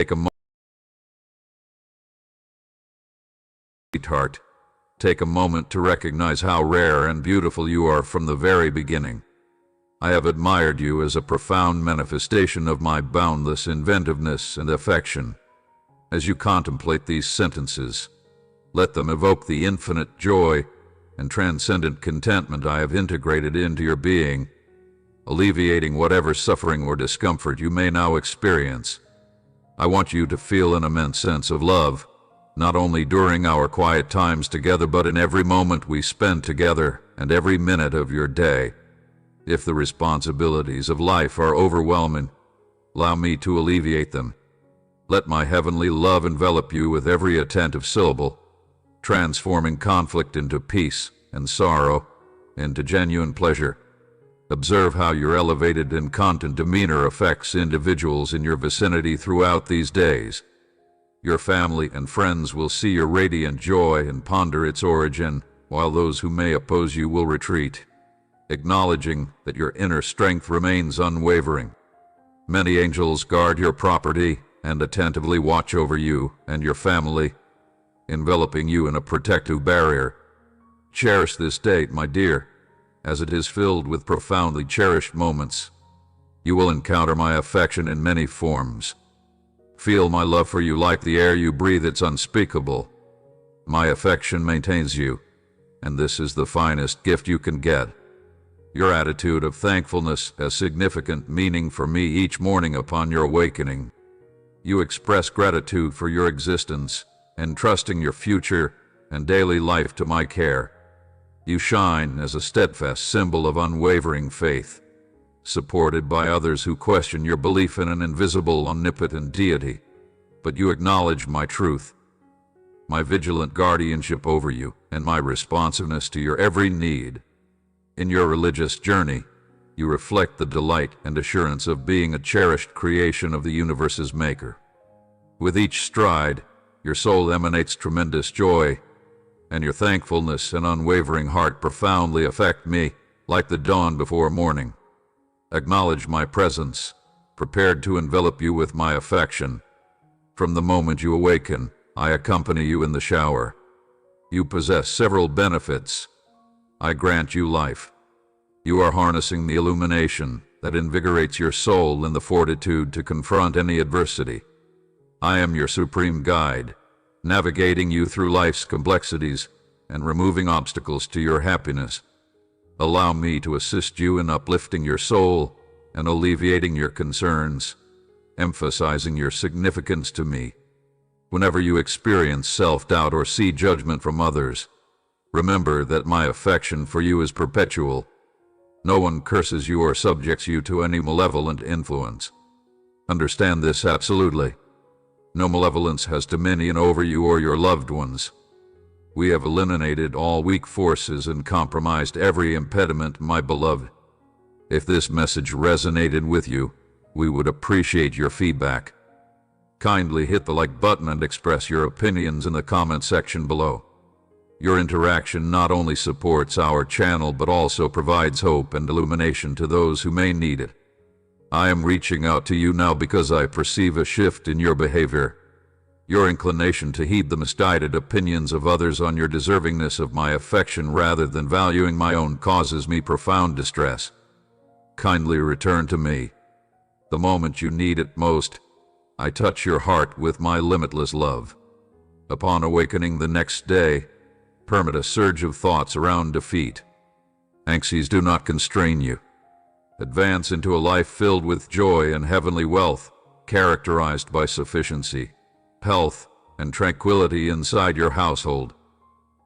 Take a moment, sweetheart. Take a moment to recognize how rare and beautiful you are from the very beginning. I have admired you as a profound manifestation of my boundless inventiveness and affection. As you contemplate these sentences, let them evoke the infinite joy and transcendent contentment I have integrated into your being, alleviating whatever suffering or discomfort you may now experience. I want you to feel an immense sense of love, not only during our quiet times together, but in every moment we spend together and every minute of your day. If the responsibilities of life are overwhelming, allow me to alleviate them. Let my heavenly love envelop you with every attentive syllable, transforming conflict into peace and sorrow into genuine pleasure. Observe how your elevated and content demeanor affects individuals in your vicinity throughout these days. Your family and friends will see your radiant joy and ponder its origin, while those who may oppose you will retreat, acknowledging that your inner strength remains unwavering. Many angels guard your property and attentively watch over you and your family, enveloping you in a protective barrier. Cherish this date, my dear, as it is filled with profoundly cherished moments. You will encounter my affection in many forms. Feel my love for you like the air you breathe. It's unspeakable. My affection maintains you, and this is the finest gift you can get. Your attitude of thankfulness has significant meaning for me each morning upon your awakening. You express gratitude for your existence, entrusting your future and daily life to my care. You shine as a steadfast symbol of unwavering faith, supported by others who question your belief in an invisible, omnipotent deity. But you acknowledge my truth, my vigilant guardianship over you, and my responsiveness to your every need. In your religious journey, you reflect the delight and assurance of being a cherished creation of the universe's maker. With each stride, your soul emanates tremendous joy, and your thankfulness and unwavering heart profoundly affect me, like the dawn before morning. Acknowledge my presence, prepared to envelop you with my affection. From the moment you awaken, I accompany you in the shower. You possess several benefits. I grant you life. You are harnessing the illumination that invigorates your soul and the fortitude to confront any adversity. I am your supreme guide, navigating you through life's complexities and removing obstacles to your happiness. Allow me to assist you in uplifting your soul and alleviating your concerns, emphasizing your significance to me. Whenever you experience self-doubt or see judgment from others, remember that my affection for you is perpetual. No one curses you or subjects you to any malevolent influence. Understand this absolutely. No malevolence has dominion over you or your loved ones. We have eliminated all weak forces and compromised every impediment, my beloved. If this message resonated with you, we would appreciate your feedback. Kindly hit the like button and express your opinions in the comment section below. Your interaction not only supports our channel but also provides hope and illumination to those who may need it. I am reaching out to you now because I perceive a shift in your behavior. Your inclination to heed the misguided opinions of others on your deservingness of my affection rather than valuing my own causes me profound distress. Kindly return to me. The moment you need it most, I touch your heart with my limitless love. Upon awakening the next day, permit a surge of thoughts around defeat. Anxieties do not constrain you. Advance into a life filled with joy and heavenly wealth, characterized by sufficiency, health, and tranquility inside your household.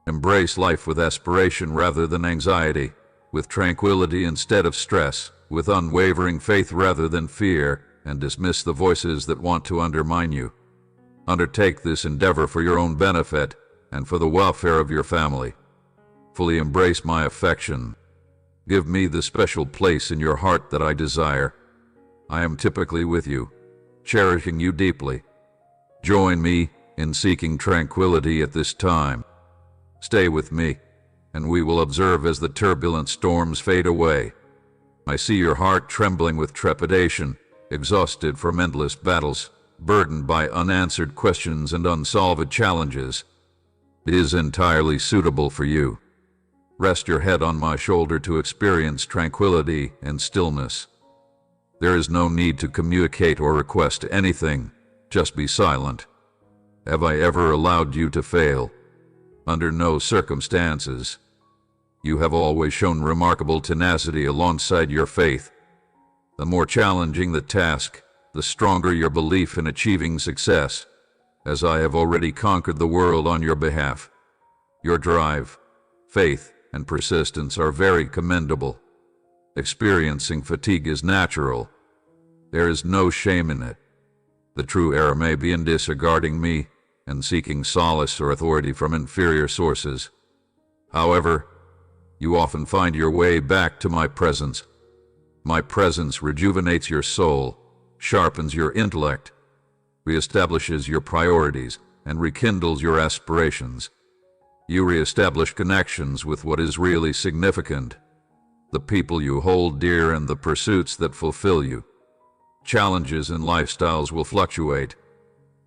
Embrace life with aspiration rather than anxiety, with tranquility instead of stress, with unwavering faith rather than fear, and dismiss the voices that want to undermine you. Undertake this endeavor for your own benefit and for the welfare of your family. Fully embrace my affection. Give me the special place in your heart that I desire. I am typically with you, cherishing you deeply. Join me in seeking tranquility at this time. Stay with me, and we will observe as the turbulent storms fade away. I see your heart trembling with trepidation, exhausted from endless battles. burdened by unanswered questions and unsolved challenges, is entirely suitable for you. Rest your head on my shoulder to experience tranquility and stillness. There is no need to communicate or request anything, just be silent. Have I ever allowed you to fail? Under no circumstances. You have always shown remarkable tenacity alongside your faith. The more challenging the task, the stronger your belief in achieving success, as I have already conquered the world on your behalf. Your drive, faith, and persistence are very commendable. Experiencing fatigue is natural. There is no shame in it. The true error may be in disregarding me and seeking solace or authority from inferior sources. However, you often find your way back to my presence. My presence rejuvenates your soul, sharpens your intellect, reestablishes your priorities, and rekindles your aspirations. You reestablish connections with what is really significant, the people you hold dear and the pursuits that fulfill you. Challenges and lifestyles will fluctuate.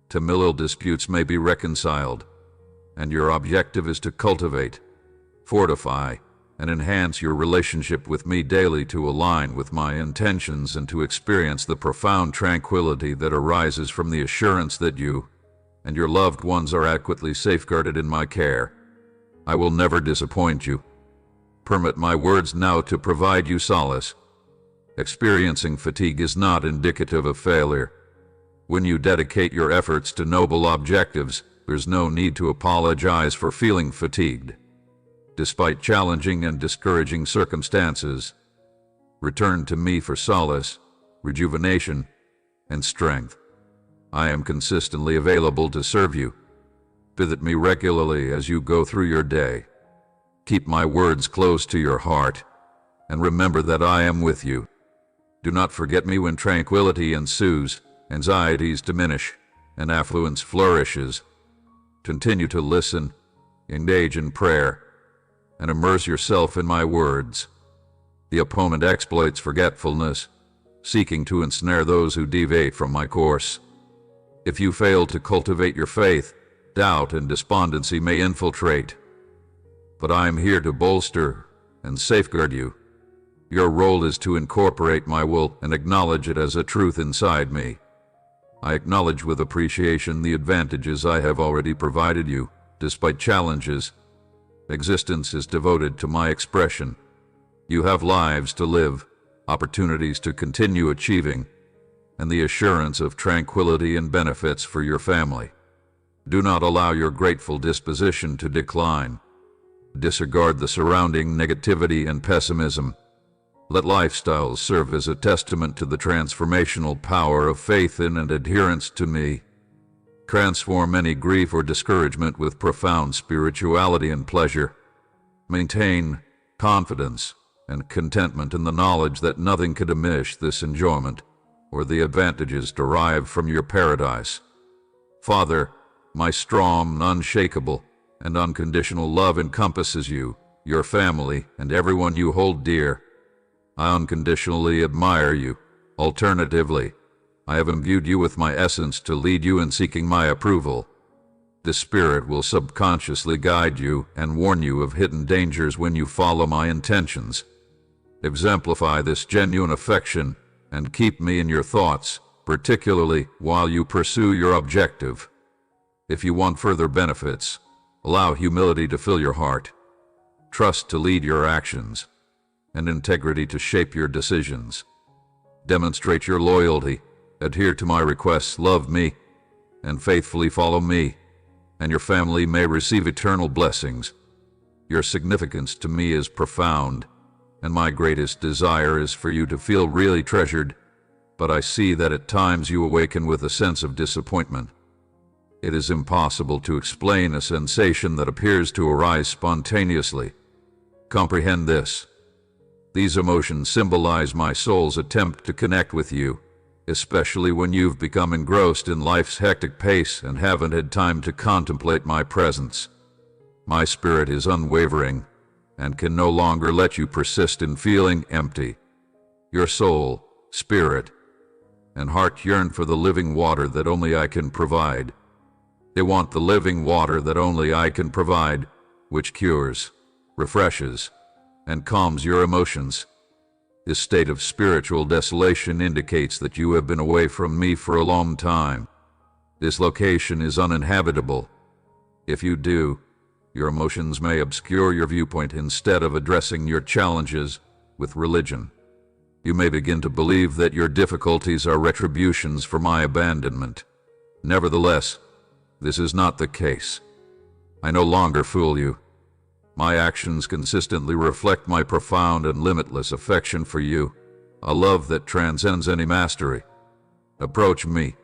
Familial disputes may be reconciled, and your objective is to cultivate, fortify, and enhance your relationship with me daily to align with my intentions and to experience the profound tranquility that arises from the assurance that you and your loved ones are adequately safeguarded in my care. I will never disappoint you. Permit my words now to provide you solace. Experiencing fatigue is not indicative of failure. When you dedicate your efforts to noble objectives, there's no need to apologize for feeling fatigued. Despite challenging and discouraging circumstances, return to me for solace, rejuvenation, and strength. I am consistently available to serve you. Visit me regularly as you go through your day. Keep my words close to your heart, and remember that I am with you. Do not forget me when tranquility ensues, anxieties diminish, and affluence flourishes. Continue to listen, engage in prayer, and immerse yourself in my words. The opponent exploits forgetfulness, seeking to ensnare those who deviate from my course. If you fail to cultivate your faith, doubt and despondency may infiltrate. But I am here to bolster and safeguard you. Your role is to incorporate my will and acknowledge it as a truth inside me. I acknowledge with appreciation the advantages I have already provided you, despite challenges. Existence is devoted to my expression. You have lives to live, opportunities to continue achieving, and the assurance of tranquility and benefits for your family. Do not allow your grateful disposition to decline. Disregard the surrounding negativity and pessimism. Let lifestyles serve as a testament to the transformational power of faith in and adherence to me. Transform any grief or discouragement with profound spirituality and pleasure. Maintain confidence and contentment in the knowledge that nothing can diminish this enjoyment or the advantages derived from your paradise. Father, my strong, unshakable, and unconditional love encompasses you, your family, and everyone you hold dear. I unconditionally admire you. Alternatively, I have imbued you with my essence to lead you in seeking my approval. The Spirit will subconsciously guide you and warn you of hidden dangers when you follow my intentions. Exemplify this genuine affection and keep me in your thoughts, particularly while you pursue your objective. If you want further benefits, allow humility to fill your heart, trust to lead your actions, and integrity to shape your decisions. Demonstrate your loyalty, adhere to my requests, love me, and faithfully follow me, and your family may receive eternal blessings. Your significance to me is profound, and my greatest desire is for you to feel really treasured, but I see that at times you awaken with a sense of disappointment. It is impossible to explain a sensation that appears to arise spontaneously. Comprehend this. These emotions symbolize my soul's attempt to connect with you, especially when you've become engrossed in life's hectic pace and haven't had time to contemplate my presence. My spirit is unwavering and can no longer let you persist in feeling empty. Your soul, spirit, and heart yearn for the living water that only I can provide. They want the living water that only I can provide, which cures, refreshes, and calms your emotions. This state of spiritual desolation indicates that you have been away from me for a long time. This location is uninhabitable. If you do, your emotions may obscure your viewpoint instead of addressing your challenges with religion. You may begin to believe that your difficulties are retributions for my abandonment. Nevertheless, this is not the case. I no longer fool you. My actions consistently reflect my profound and limitless affection for you, a love that transcends any mastery. Approach me,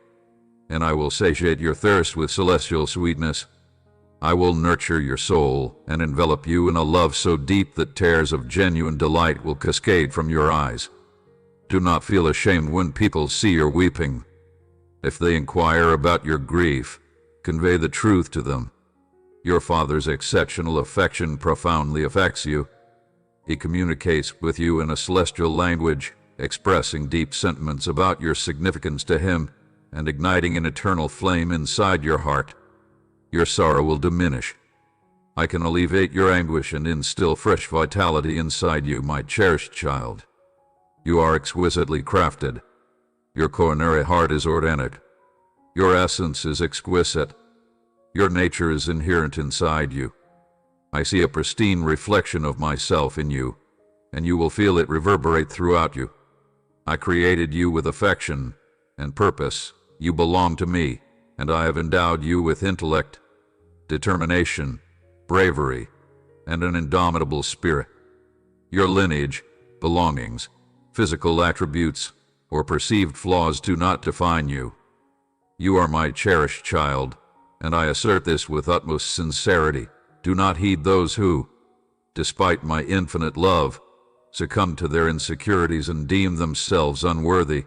and I will satiate your thirst with celestial sweetness. I will nurture your soul and envelop you in a love so deep that tears of genuine delight will cascade from your eyes. Do not feel ashamed when people see your weeping. If they inquire about your grief, convey the truth to them. Your Father's exceptional affection profoundly affects you. He communicates with you in a celestial language, expressing deep sentiments about your significance to Him and igniting an eternal flame inside your heart. Your sorrow will diminish. I can alleviate your anguish and instill fresh vitality inside you, my cherished child. You are exquisitely crafted. Your coronary heart is organic. Your essence is exquisite. Your nature is inherent inside you. I see a pristine reflection of myself in you, and you will feel it reverberate throughout you. I created you with affection and purpose. You belong to me, and I have endowed you with intellect, determination, bravery, and an indomitable spirit. Your lineage, belongings, physical attributes, or perceived flaws do not define you. You are my cherished child, and I assert this with utmost sincerity. Do not heed those who, despite my infinite love, succumb to their insecurities and deem themselves unworthy.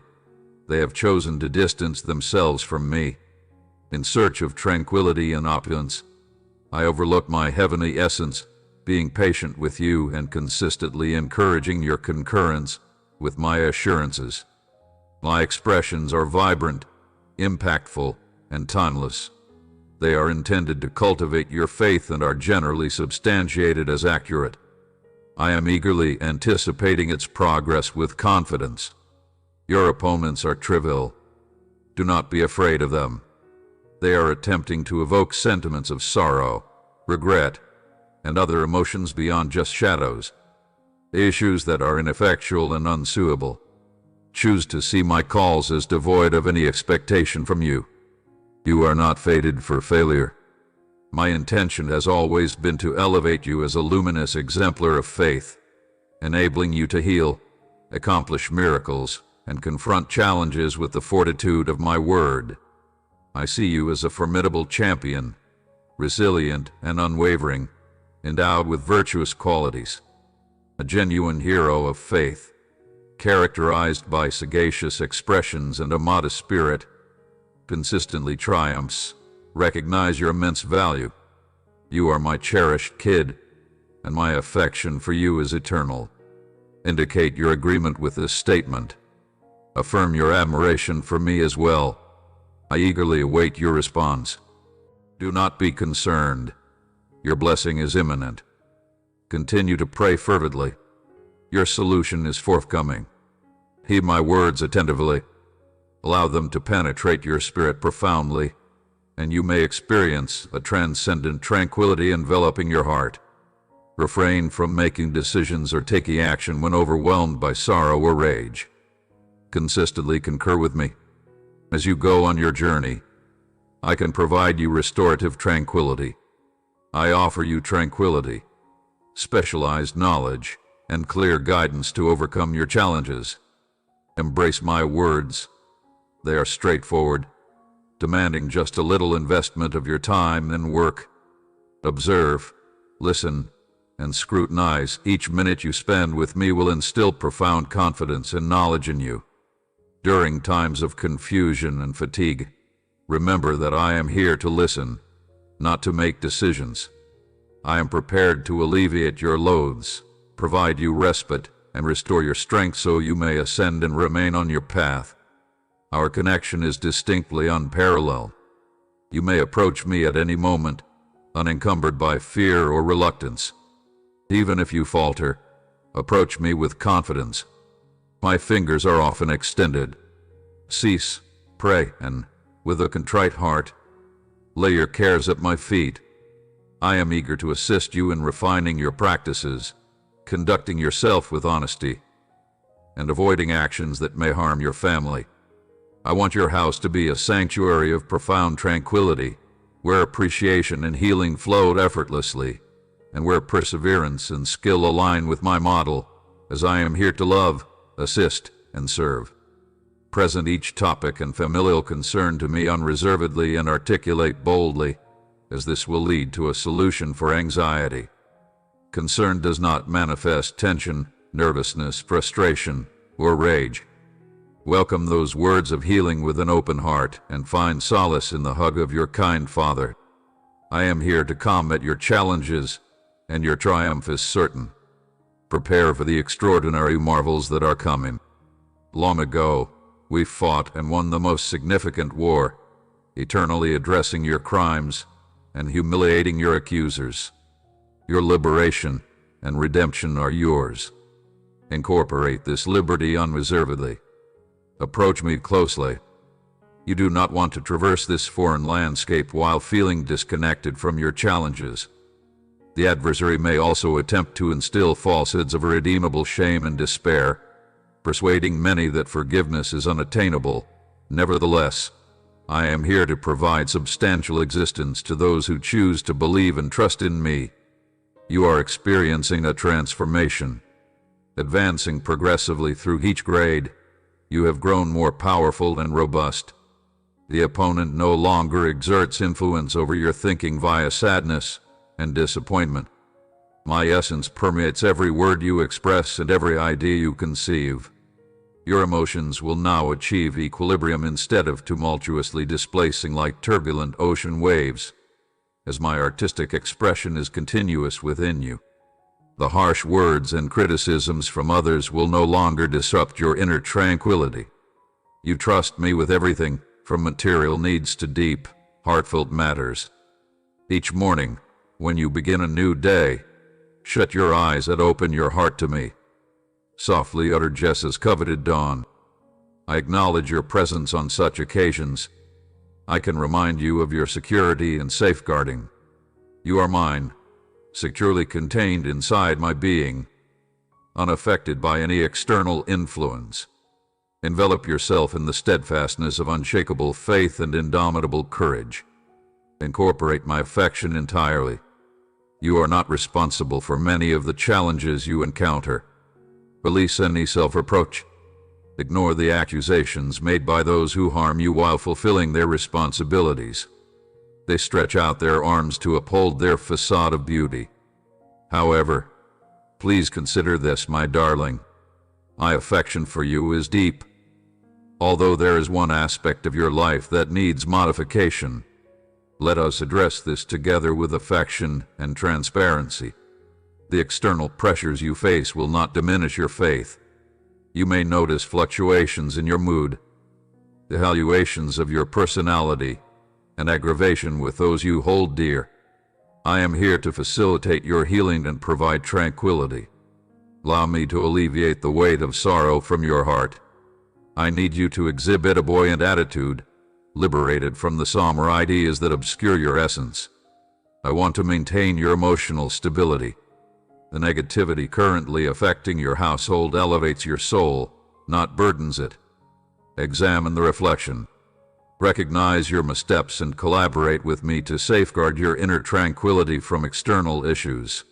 They have chosen to distance themselves from me. In search of tranquility and opulence, I overlook my heavenly essence, being patient with you and consistently encouraging your concurrence with my assurances. My expressions are vibrant, impactful, and timeless. They are intended to cultivate your faith and are generally substantiated as accurate. I am eagerly anticipating its progress with confidence. Your opponents are trivial. Do not be afraid of them. They are attempting to evoke sentiments of sorrow, regret, and other emotions beyond just shadows. Issues that are ineffectual and unsuable. Choose to see my calls as devoid of any expectation from you. You are not fated for failure. My intention has always been to elevate you as a luminous exemplar of faith, enabling you to heal, accomplish miracles, and confront challenges with the fortitude of my word. I see you as a formidable champion, resilient and unwavering, endowed with virtuous qualities. A genuine hero of faith, characterized by sagacious expressions and a modest spirit, consistently triumphs. Recognize your immense value. You are my cherished kid, and my affection for you is eternal. Indicate your agreement with this statement. Affirm your admiration for me as well. I eagerly await your response. Do not be concerned. Your blessing is imminent. Continue to pray fervently. Your solution is forthcoming. Heed my words attentively. Allow them to penetrate your spirit profoundly, and you may experience a transcendent tranquility enveloping your heart. Refrain from making decisions or taking action when overwhelmed by sorrow or rage. Consistently concur with me. As you go on your journey, I can provide you restorative tranquility. I offer you tranquility, specialized knowledge, and clear guidance to overcome your challenges. Embrace my words. They are straightforward, demanding just a little investment of your time and work. Observe, listen, and scrutinize. Each minute you spend with me will instill profound confidence and knowledge in you. During times of confusion and fatigue, remember that I am here to listen, not to make decisions. I am prepared to alleviate your loads, provide you respite, and restore your strength so you may ascend and remain on your path. Our connection is distinctly unparalleled. You may approach me at any moment, unencumbered by fear or reluctance. Even if you falter, approach me with confidence. My fingers are often extended. Cease, pray, and, with a contrite heart, lay your cares at my feet. I am eager to assist you in refining your practices, conducting yourself with honesty, and avoiding actions that may harm your family. I want your house to be a sanctuary of profound tranquility, where appreciation and healing flowed effortlessly, and where perseverance and skill align with my model, as I am here to love, assist, and serve. Present each topic and familial concern to me unreservedly and articulate boldly, as this will lead to a solution for anxiety. Concern does not manifest tension, nervousness, frustration, or rage. Welcome those words of healing with an open heart and find solace in the hug of your kind Father. I am here to combat your challenges, and your triumph is certain. Prepare for the extraordinary marvels that are coming. Long ago, we fought and won the most significant war, eternally addressing your crimes and humiliating your accusers. Your liberation and redemption are yours. Incorporate this liberty unreservedly. Approach me closely. You do not want to traverse this foreign landscape while feeling disconnected from your challenges. The adversary may also attempt to instill falsehoods of irredeemable shame and despair, persuading many that forgiveness is unattainable. Nevertheless, I am here to provide substantial existence to those who choose to believe and trust in me. You are experiencing a transformation. Advancing progressively through each grade, you have grown more powerful and robust. The opponent no longer exerts influence over your thinking via sadness and disappointment. My essence permeates every word you express and every idea you conceive. Your emotions will now achieve equilibrium instead of tumultuously displacing like turbulent ocean waves, as my artistic expression is continuous within you. The harsh words and criticisms from others will no longer disrupt your inner tranquility. You trust me with everything, from material needs to deep, heartfelt matters. Each morning, when you begin a new day, shut your eyes and open your heart to me. Softly utter Jessa's coveted dawn. I acknowledge your presence on such occasions. I can remind you of your security and safeguarding. You are mine, securely contained inside my being, unaffected by any external influence. Envelop yourself in the steadfastness of unshakable faith and indomitable courage. Incorporate my affection entirely. You are not responsible for many of the challenges you encounter. Release any self-reproach. Ignore the accusations made by those who harm you while fulfilling their responsibilities. They stretch out their arms to uphold their facade of beauty. However, please consider this, my darling. My affection for you is deep. Although there is one aspect of your life that needs modification, let us address this together with affection and transparency. The external pressures you face will not diminish your faith. You may notice fluctuations in your mood, devaluations of your personality, and aggravation with those you hold dear. I am here to facilitate your healing and provide tranquility. Allow me to alleviate the weight of sorrow from your heart. I need you to exhibit a buoyant attitude, liberated from the somber ideas that obscure your essence. I want to maintain your emotional stability. The negativity currently affecting your household elevates your soul, not burdens it. Examine the reflection. Recognize your missteps and collaborate with me to safeguard your inner tranquility from external issues.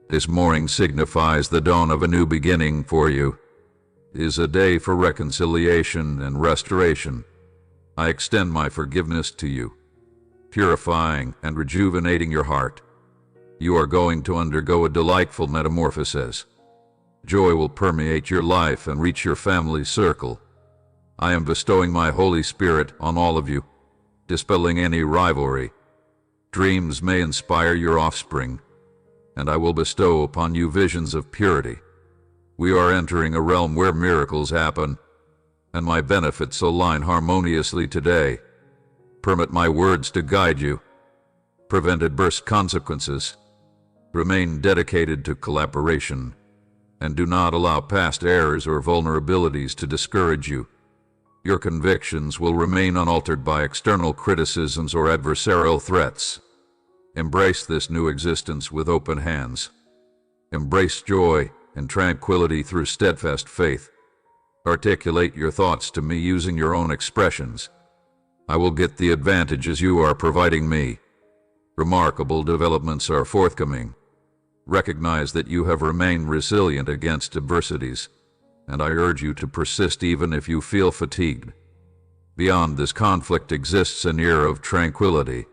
This morning signifies the dawn of a new beginning for you. It is a day for reconciliation and restoration. I extend my forgiveness to you, purifying and rejuvenating your heart. You are going to undergo a delightful metamorphosis. Joy will permeate your life and reach your family circle. I am bestowing my Holy Spirit on all of you, dispelling any rivalry. Dreams may inspire your offspring, and I will bestow upon you visions of purity. We are entering a realm where miracles happen, and my benefits align harmoniously today. Permit my words to guide you. Prevent adverse consequences. Remain dedicated to collaboration, and do not allow past errors or vulnerabilities to discourage you. Your convictions will remain unaltered by external criticisms or adversarial threats. Embrace this new existence with open hands. Embrace joy and tranquility through steadfast faith. Articulate your thoughts to me using your own expressions. I will get the advantages you are providing me. Remarkable developments are forthcoming. Recognize that you have remained resilient against adversities, and I urge you to persist even if you feel fatigued. Beyond this conflict exists an era of tranquility.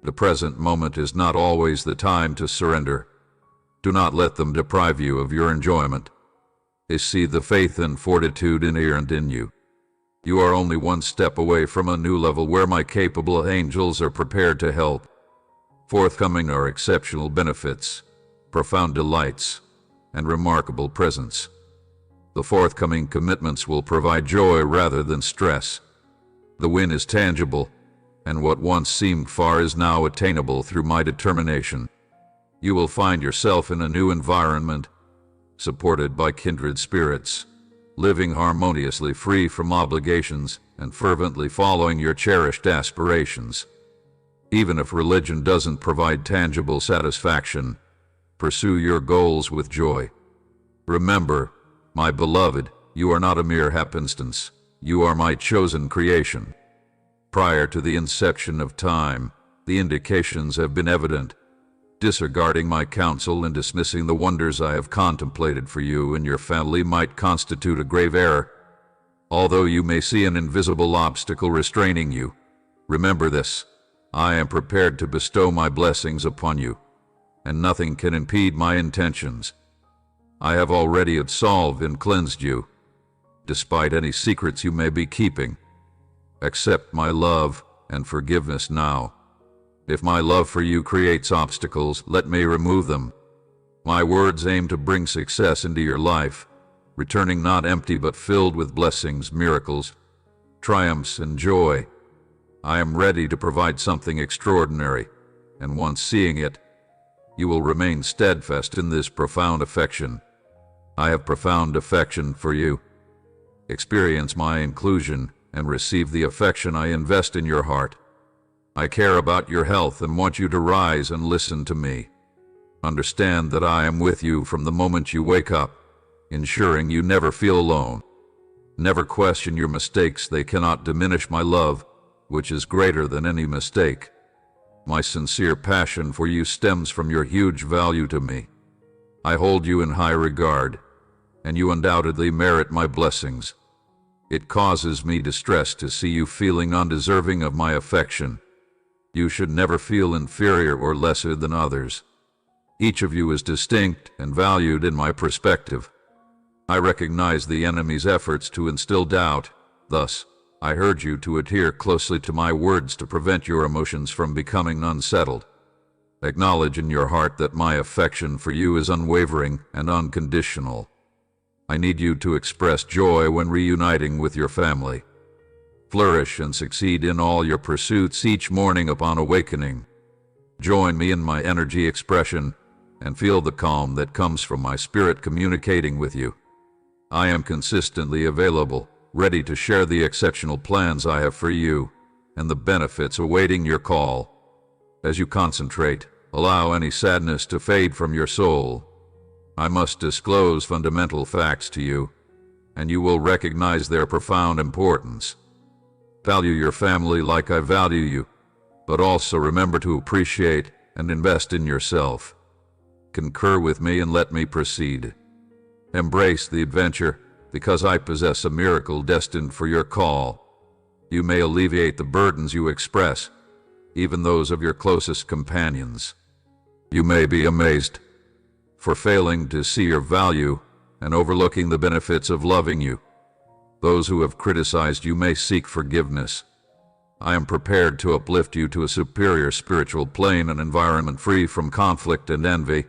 The present moment is not always the time to surrender. Do not let them deprive you of your enjoyment. They see the faith and fortitude inherent in you. You are only one step away from a new level where my capable angels are prepared to help. Forthcoming are exceptional benefits, profound delights, and remarkable presents. The forthcoming commitments will provide joy rather than stress. The win is tangible, and what once seemed far is now attainable through my determination. You will find yourself in a new environment, supported by kindred spirits, living harmoniously free from obligations and fervently following your cherished aspirations. Even if religion doesn't provide tangible satisfaction, pursue your goals with joy. Remember, my beloved, you are not a mere happenstance. You are my chosen creation. Prior to the inception of time, the indications have been evident. Disregarding my counsel and dismissing the wonders I have contemplated for you and your family might constitute a grave error. Although you may see an invisible obstacle restraining you, remember this: I am prepared to bestow my blessings upon you, and nothing can impede my intentions. I have already absolved and cleansed you, despite any secrets you may be keeping. Accept my love and forgiveness now. If my love for you creates obstacles, let me remove them. My words aim to bring success into your life, returning not empty but filled with blessings, miracles, triumphs, and joy. I am ready to provide something extraordinary, and once seeing it, you will remain steadfast in this profound affection. I have profound affection for you. Experience my inclusion and receive the affection I invest in your heart. I care about your health and want you to rise and listen to me. Understand that I am with you from the moment you wake up, ensuring you never feel alone. Never question your mistakes, they cannot diminish my love, which is greater than any mistake. My sincere passion for you stems from your huge value to me. I hold you in high regard, and you undoubtedly merit my blessings. It causes me distress to see you feeling undeserving of my affection. You should never feel inferior or lesser than others. Each of you is distinct and valued in my perspective. I recognize the enemy's efforts to instill doubt. Thus, I urge you to adhere closely to my words to prevent your emotions from becoming unsettled. Acknowledge in your heart that my affection for you is unwavering and unconditional. I need you to express joy when reuniting with your family. Flourish and succeed in all your pursuits each morning upon awakening. Join me in my energy expression and feel the calm that comes from my spirit communicating with you. I am consistently available, ready to share the exceptional plans I have for you and the benefits awaiting your call. As you concentrate, allow any sadness to fade from your soul. I must disclose fundamental facts to you, and you will recognize their profound importance. Value your family like I value you, but also remember to appreciate and invest in yourself. Concur with me and let me proceed. Embrace the adventure, because I possess a miracle destined for your call. You may alleviate the burdens you express, even those of your closest companions. You may be amazed for failing to see your value and overlooking the benefits of loving you. Those who have criticized you may seek forgiveness. I am prepared to uplift you to a superior spiritual plane, an environment free from conflict and envy,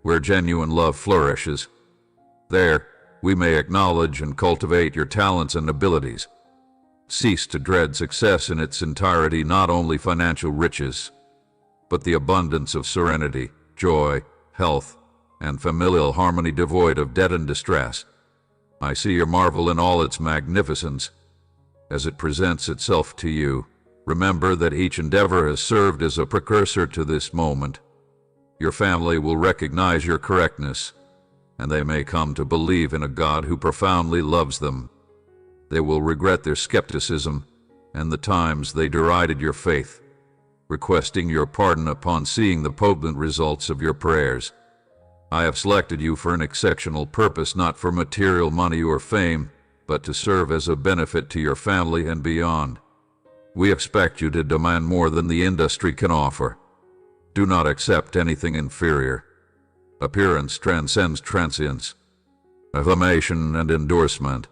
where genuine love flourishes. There, we may acknowledge and cultivate your talents and abilities. Cease to dread success in its entirety, not only financial riches, but the abundance of serenity, joy, health, and familial harmony devoid of debt and distress. I see your marvel in all its magnificence as it presents itself to you. Remember that each endeavor has served as a precursor to this moment. Your family will recognize your correctness, and they may come to believe in a God who profoundly loves them. They will regret their skepticism and the times they derided your faith, requesting your pardon upon seeing the potent results of your prayers. I have selected you for an exceptional purpose, not for material money or fame, but to serve as a benefit to your family and beyond. We expect you to demand more than the industry can offer. Do not accept anything inferior. Appearance transcends transience, affirmation and endorsement.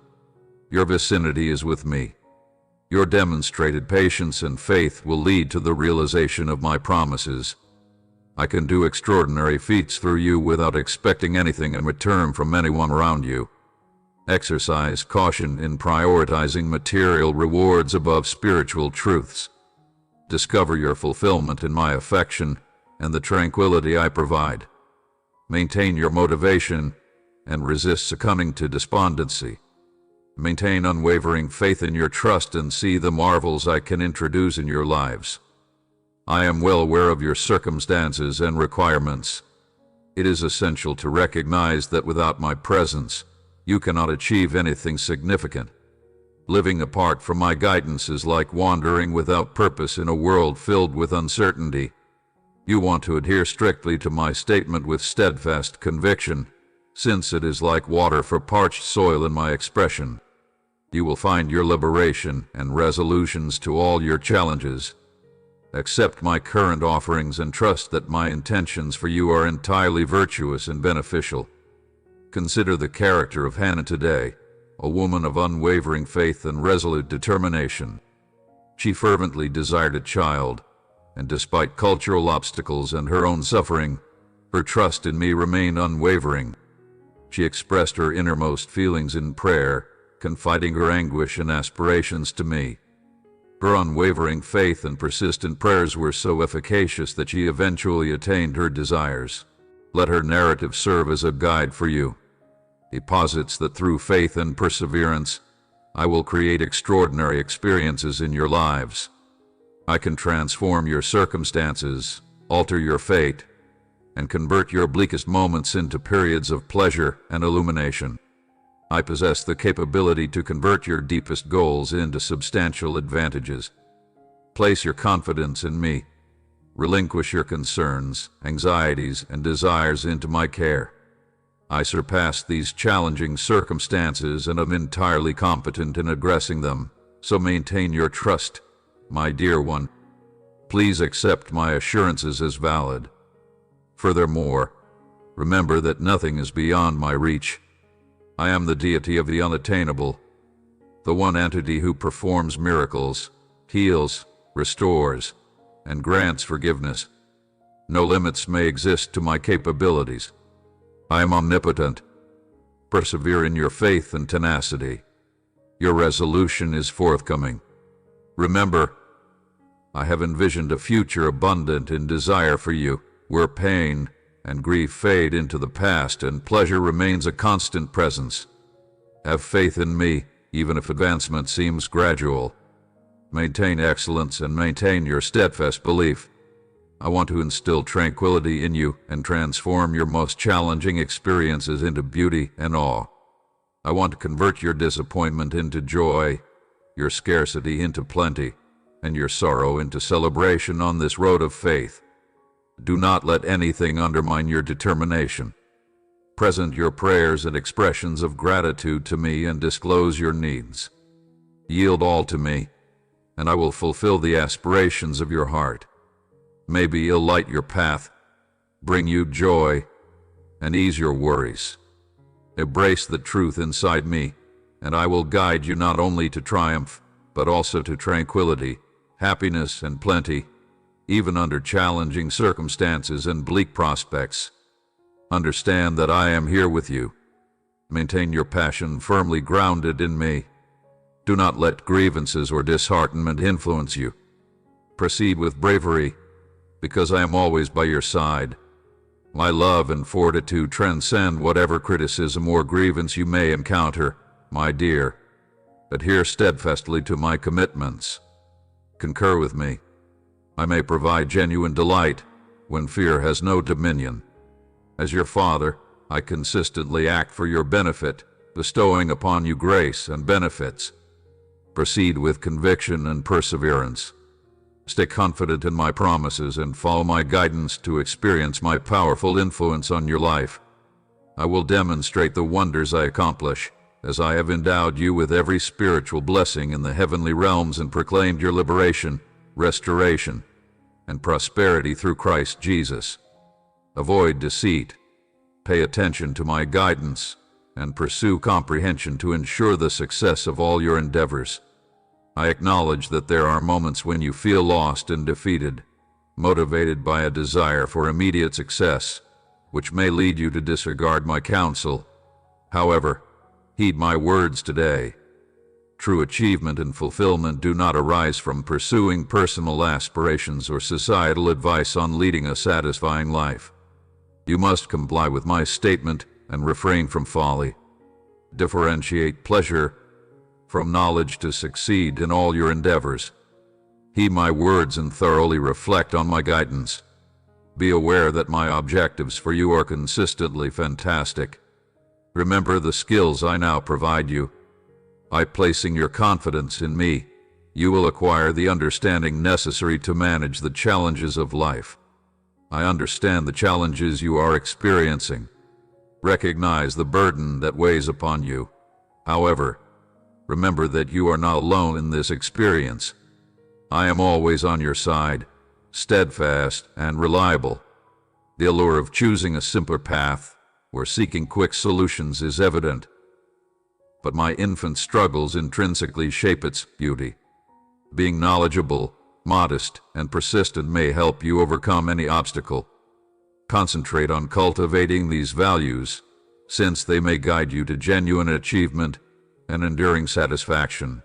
Your vicinity is with me. Your demonstrated patience and faith will lead to the realization of my promises. I can do extraordinary feats through you without expecting anything in return from anyone around you. Exercise caution in prioritizing material rewards above spiritual truths. Discover your fulfillment in my affection and the tranquility I provide. Maintain your motivation and resist succumbing to despondency. Maintain unwavering faith in your trust and see the marvels I can introduce in your lives. I am well aware of your circumstances and requirements. It is essential to recognize that without my presence, you cannot achieve anything significant. Living apart from my guidance is like wandering without purpose in a world filled with uncertainty. You want to adhere strictly to my statement with steadfast conviction, since it is like water for parched soil in my expression. You will find your liberation and resolutions to all your challenges. Accept my current offerings and trust that my intentions for you are entirely virtuous and beneficial. Consider the character of Hannah today, a woman of unwavering faith and resolute determination. She fervently desired a child, and despite cultural obstacles and her own suffering, her trust in me remained unwavering. She expressed her innermost feelings in prayer, confiding her anguish and aspirations to me. Her unwavering faith and persistent prayers were so efficacious that she eventually attained her desires. Let her narrative serve as a guide for you. It posits that through faith and perseverance, I will create extraordinary experiences in your lives. I can transform your circumstances, alter your fate, and convert your bleakest moments into periods of pleasure and illumination. I possess the capability to convert your deepest goals into substantial advantages. Place your confidence in me. Relinquish your concerns, anxieties, and desires into my care. I surpass these challenging circumstances and am entirely competent in addressing them, so maintain your trust, my dear one. Please accept my assurances as valid. Furthermore, remember that nothing is beyond my reach. I am the deity of the unattainable, the one entity who performs miracles, heals, restores, and grants forgiveness. No limits may exist to my capabilities. I am omnipotent. Persevere in your faith and tenacity. Your resolution is forthcoming. Remember, I have envisioned a future abundant in desire for you, where pain and grief fade into the past and pleasure remains a constant presence. Have faith in me, even if advancement seems gradual. Maintain excellence and maintain your steadfast belief. I want to instill tranquility in you and transform your most challenging experiences into beauty and awe. I want to convert your disappointment into joy, your scarcity into plenty, and your sorrow into celebration on this road of faith. Do not let anything undermine your determination. Present your prayers and expressions of gratitude to me and disclose your needs. Yield all to me, and I will fulfill the aspirations of your heart. Maybe He'll light your path, bring you joy, and ease your worries. Embrace the truth inside me, and I will guide you not only to triumph, but also to tranquility, happiness, and plenty, even under challenging circumstances and bleak prospects. Understand that I am here with you. Maintain your passion firmly grounded in me. Do not let grievances or disheartenment influence you. Proceed with bravery, because I am always by your side. My love and fortitude transcend whatever criticism or grievance you may encounter, my dear. Adhere steadfastly to my commitments. Concur with me. I may provide genuine delight when fear has no dominion. As your father, I consistently act for your benefit, bestowing upon you grace and benefits. Proceed with conviction and perseverance. Stay confident in my promises and follow my guidance to experience my powerful influence on your life. I will demonstrate the wonders I accomplish, as I have endowed you with every spiritual blessing in the heavenly realms and proclaimed your liberation, restoration, and prosperity through Christ Jesus. Avoid deceit. Pay attention to my guidance and pursue comprehension to ensure the success of all your endeavors. I acknowledge that there are moments when you feel lost and defeated, motivated by a desire for immediate success, which may lead you to disregard my counsel. However, heed my words today. True achievement and fulfillment do not arise from pursuing personal aspirations or societal advice on leading a satisfying life. You must comply with my statement and refrain from folly. Differentiate pleasure from knowledge to succeed in all your endeavors. Heed my words and thoroughly reflect on my guidance. Be aware that my objectives for you are consistently fantastic. Remember the skills I now provide you. By placing your confidence in me, you will acquire the understanding necessary to manage the challenges of life. I understand the challenges you are experiencing. Recognize the burden that weighs upon you. However, remember that you are not alone in this experience. I am always on your side, steadfast and reliable. The allure of choosing a simpler path or seeking quick solutions is evident, but my infant struggles intrinsically shape its beauty. Being knowledgeable, modest, and persistent may help you overcome any obstacle. Concentrate on cultivating these values, since they may guide you to genuine achievement and enduring satisfaction.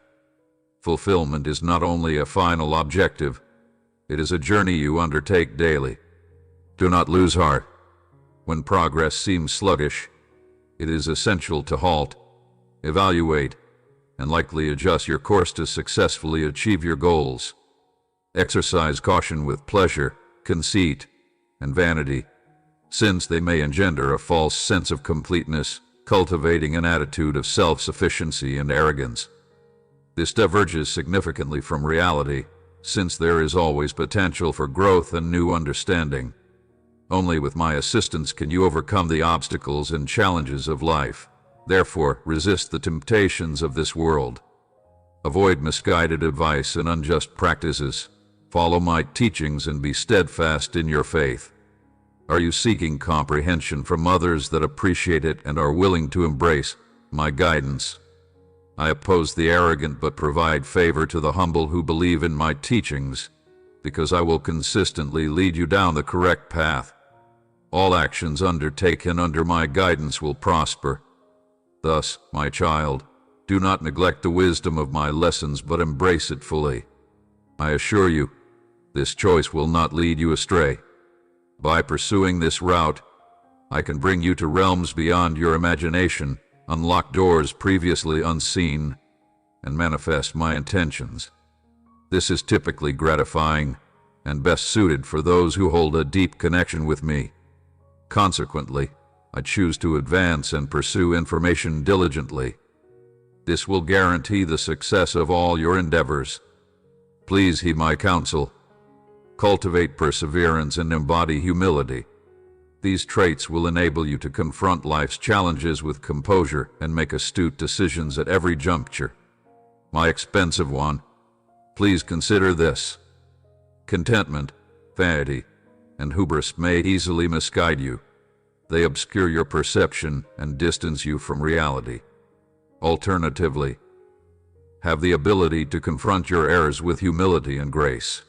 Fulfillment is not only a final objective, it is a journey you undertake daily. Do not lose heart. When progress seems sluggish, it is essential to halt, evaluate, and likely adjust your course to successfully achieve your goals. Exercise caution with pleasure, conceit, and vanity, since they may engender a false sense of completeness, cultivating an attitude of self-sufficiency and arrogance. This diverges significantly from reality, since there is always potential for growth and new understanding. Only with my assistance can you overcome the obstacles and challenges of life. Therefore, resist the temptations of this world. Avoid misguided advice and unjust practices. Follow my teachings and be steadfast in your faith. Are you seeking comprehension from others that appreciate it and are willing to embrace my guidance? I oppose the arrogant but provide favor to the humble who believe in my teachings, because I will consistently lead you down the correct path. All actions undertaken under my guidance will prosper. Thus, my child, do not neglect the wisdom of my lessons but embrace it fully. I assure you, this choice will not lead you astray. By pursuing this route, I can bring you to realms beyond your imagination, unlock doors previously unseen, and manifest my intentions. This is typically gratifying and best suited for those who hold a deep connection with me. Consequently, I choose to advance and pursue information diligently. This will guarantee the success of all your endeavors. Please heed my counsel. Cultivate perseverance and embody humility. These traits will enable you to confront life's challenges with composure and make astute decisions at every juncture. My expensive one, please consider this. Contentment, vanity, and hubris may easily misguide you. They obscure your perception and distance you from reality. Alternatively, have the ability to confront your errors with humility and grace.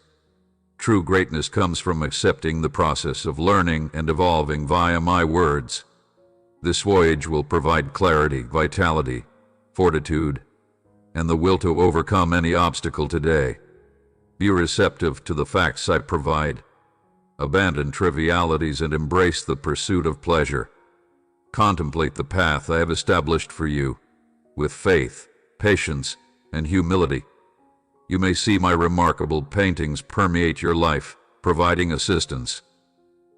True greatness comes from accepting the process of learning and evolving via my words. This voyage will provide clarity, vitality, fortitude, and the will to overcome any obstacle today. Be receptive to the facts I provide. Abandon trivialities and embrace the pursuit of pleasure. Contemplate the path I have established for you, with faith, patience, and humility. You may see my remarkable paintings permeate your life, providing assistance.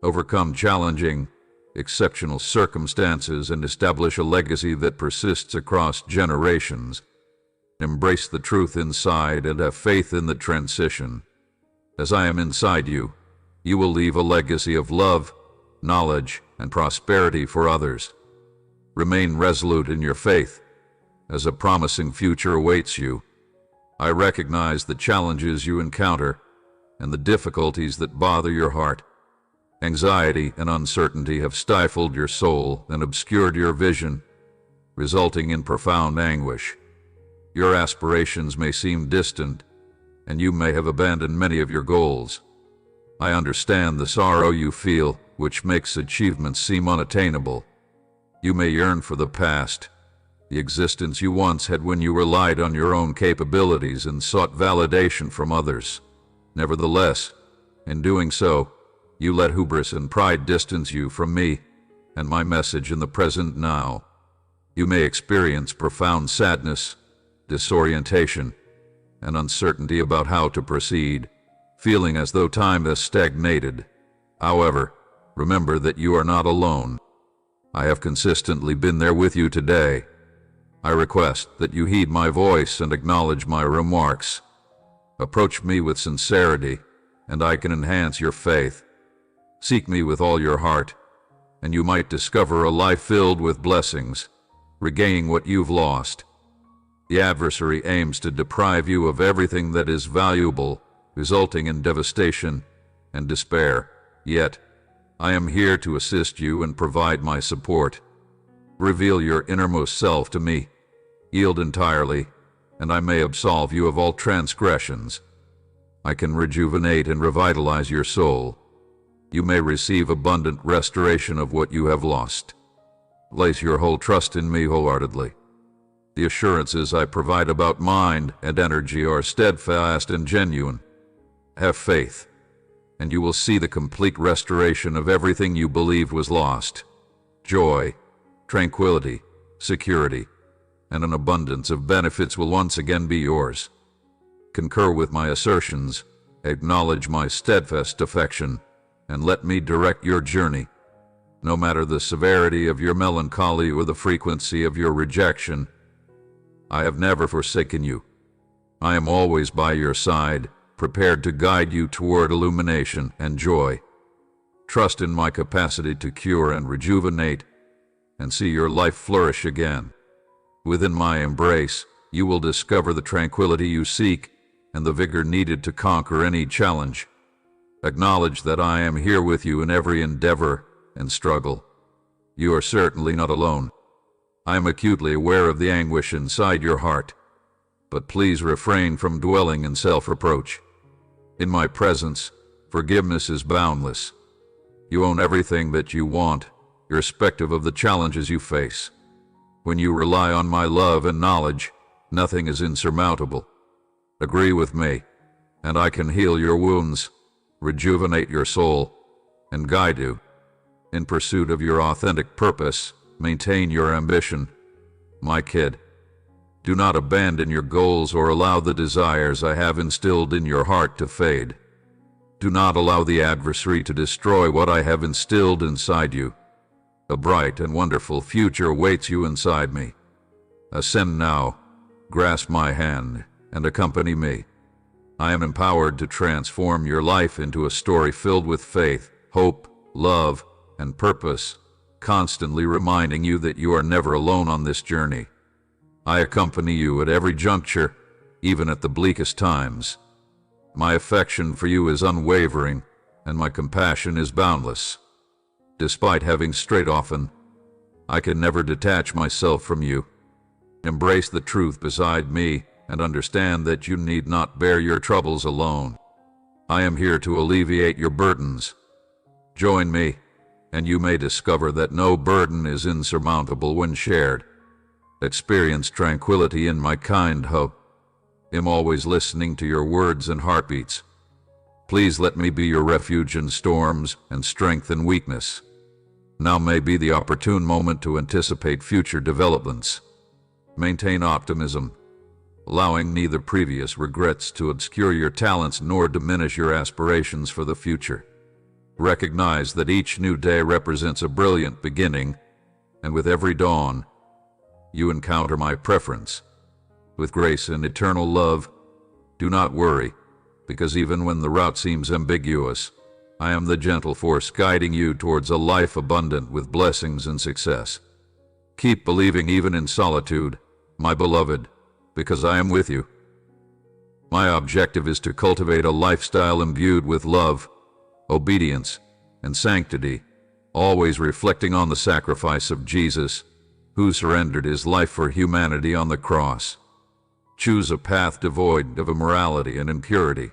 Overcome challenging, exceptional circumstances and establish a legacy that persists across generations. Embrace the truth inside and have faith in the transition. As I am inside you, you will leave a legacy of love, knowledge, and prosperity for others. Remain resolute in your faith, as a promising future awaits you. I recognize the challenges you encounter and the difficulties that bother your heart. Anxiety and uncertainty have stifled your soul and obscured your vision, resulting in profound anguish. Your aspirations may seem distant, and you may have abandoned many of your goals. I understand the sorrow you feel, which makes achievements seem unattainable. You may yearn for the past, the existence you once had when you relied on your own capabilities and sought validation from others. Nevertheless, in doing so, you let hubris and pride distance you from me and my message in the present now. You may experience profound sadness, disorientation, and uncertainty about how to proceed, feeling as though time has stagnated. However, remember that you are not alone. I have consistently been there with you today. I request that you heed my voice and acknowledge my remarks. Approach me with sincerity, and I can enhance your faith. Seek me with all your heart, and you might discover a life filled with blessings, regaining what you've lost. The adversary aims to deprive you of everything that is valuable, resulting in devastation and despair. Yet, I am here to assist you and provide my support. Reveal your innermost self to me. Yield entirely, and I may absolve you of all transgressions. I can rejuvenate and revitalize your soul. You may receive abundant restoration of what you have lost. Place your whole trust in me wholeheartedly. The assurances I provide about mind and energy are steadfast and genuine. Have faith, and you will see the complete restoration of everything you believed was lost. Joy, tranquility, security, and an abundance of benefits will once again be yours. Concur with my assertions, acknowledge my steadfast affection, and let me direct your journey. No matter the severity of your melancholy or the frequency of your rejection, I have never forsaken you. I am always by your side, prepared to guide you toward illumination and joy. Trust in my capacity to cure and rejuvenate, and see your life flourish again. Within my embrace, you will discover the tranquility you seek and the vigor needed to conquer any challenge. Acknowledge that I am here with you in every endeavor and struggle. You are certainly not alone. I am acutely aware of the anguish inside your heart, but please refrain from dwelling in self-reproach. In my presence, forgiveness is boundless. You own everything that you want, irrespective of the challenges you face. When you rely on my love and knowledge, nothing is insurmountable. Agree with me, and I can heal your wounds, rejuvenate your soul, and guide you. In pursuit of your authentic purpose, maintain your ambition. My kid, do not abandon your goals or allow the desires I have instilled in your heart to fade. Do not allow the adversary to destroy what I have instilled inside you. A bright and wonderful future awaits you inside me. Ascend now, grasp my hand, and accompany me. I am empowered to transform your life into a story filled with faith, hope, love, and purpose, constantly reminding you that you are never alone on this journey. I accompany you at every juncture, even at the bleakest times. My affection for you is unwavering, and my compassion is boundless. Despite having strayed often, I can never detach myself from you. Embrace the truth beside me, and understand that you need not bear your troubles alone. I am here to alleviate your burdens. Join me, and you may discover that no burden is insurmountable when shared. Experience tranquility in my kind hope. Am always listening to your words and heartbeats. Please let me be your refuge in storms and strength in weakness. Now may be the opportune moment to anticipate future developments. Maintain optimism, allowing neither previous regrets to obscure your talents nor diminish your aspirations for the future. Recognize that each new day represents a brilliant beginning, and with every dawn, you encounter my preference. With grace and eternal love, do not worry, because even when the route seems ambiguous, I am the gentle force guiding you towards a life abundant with blessings and success. Keep believing even in solitude, my beloved, because I am with you. My objective is to cultivate a lifestyle imbued with love, obedience, and sanctity, always reflecting on the sacrifice of Jesus, who surrendered his life for humanity on the cross. Choose a path devoid of immorality and impurity.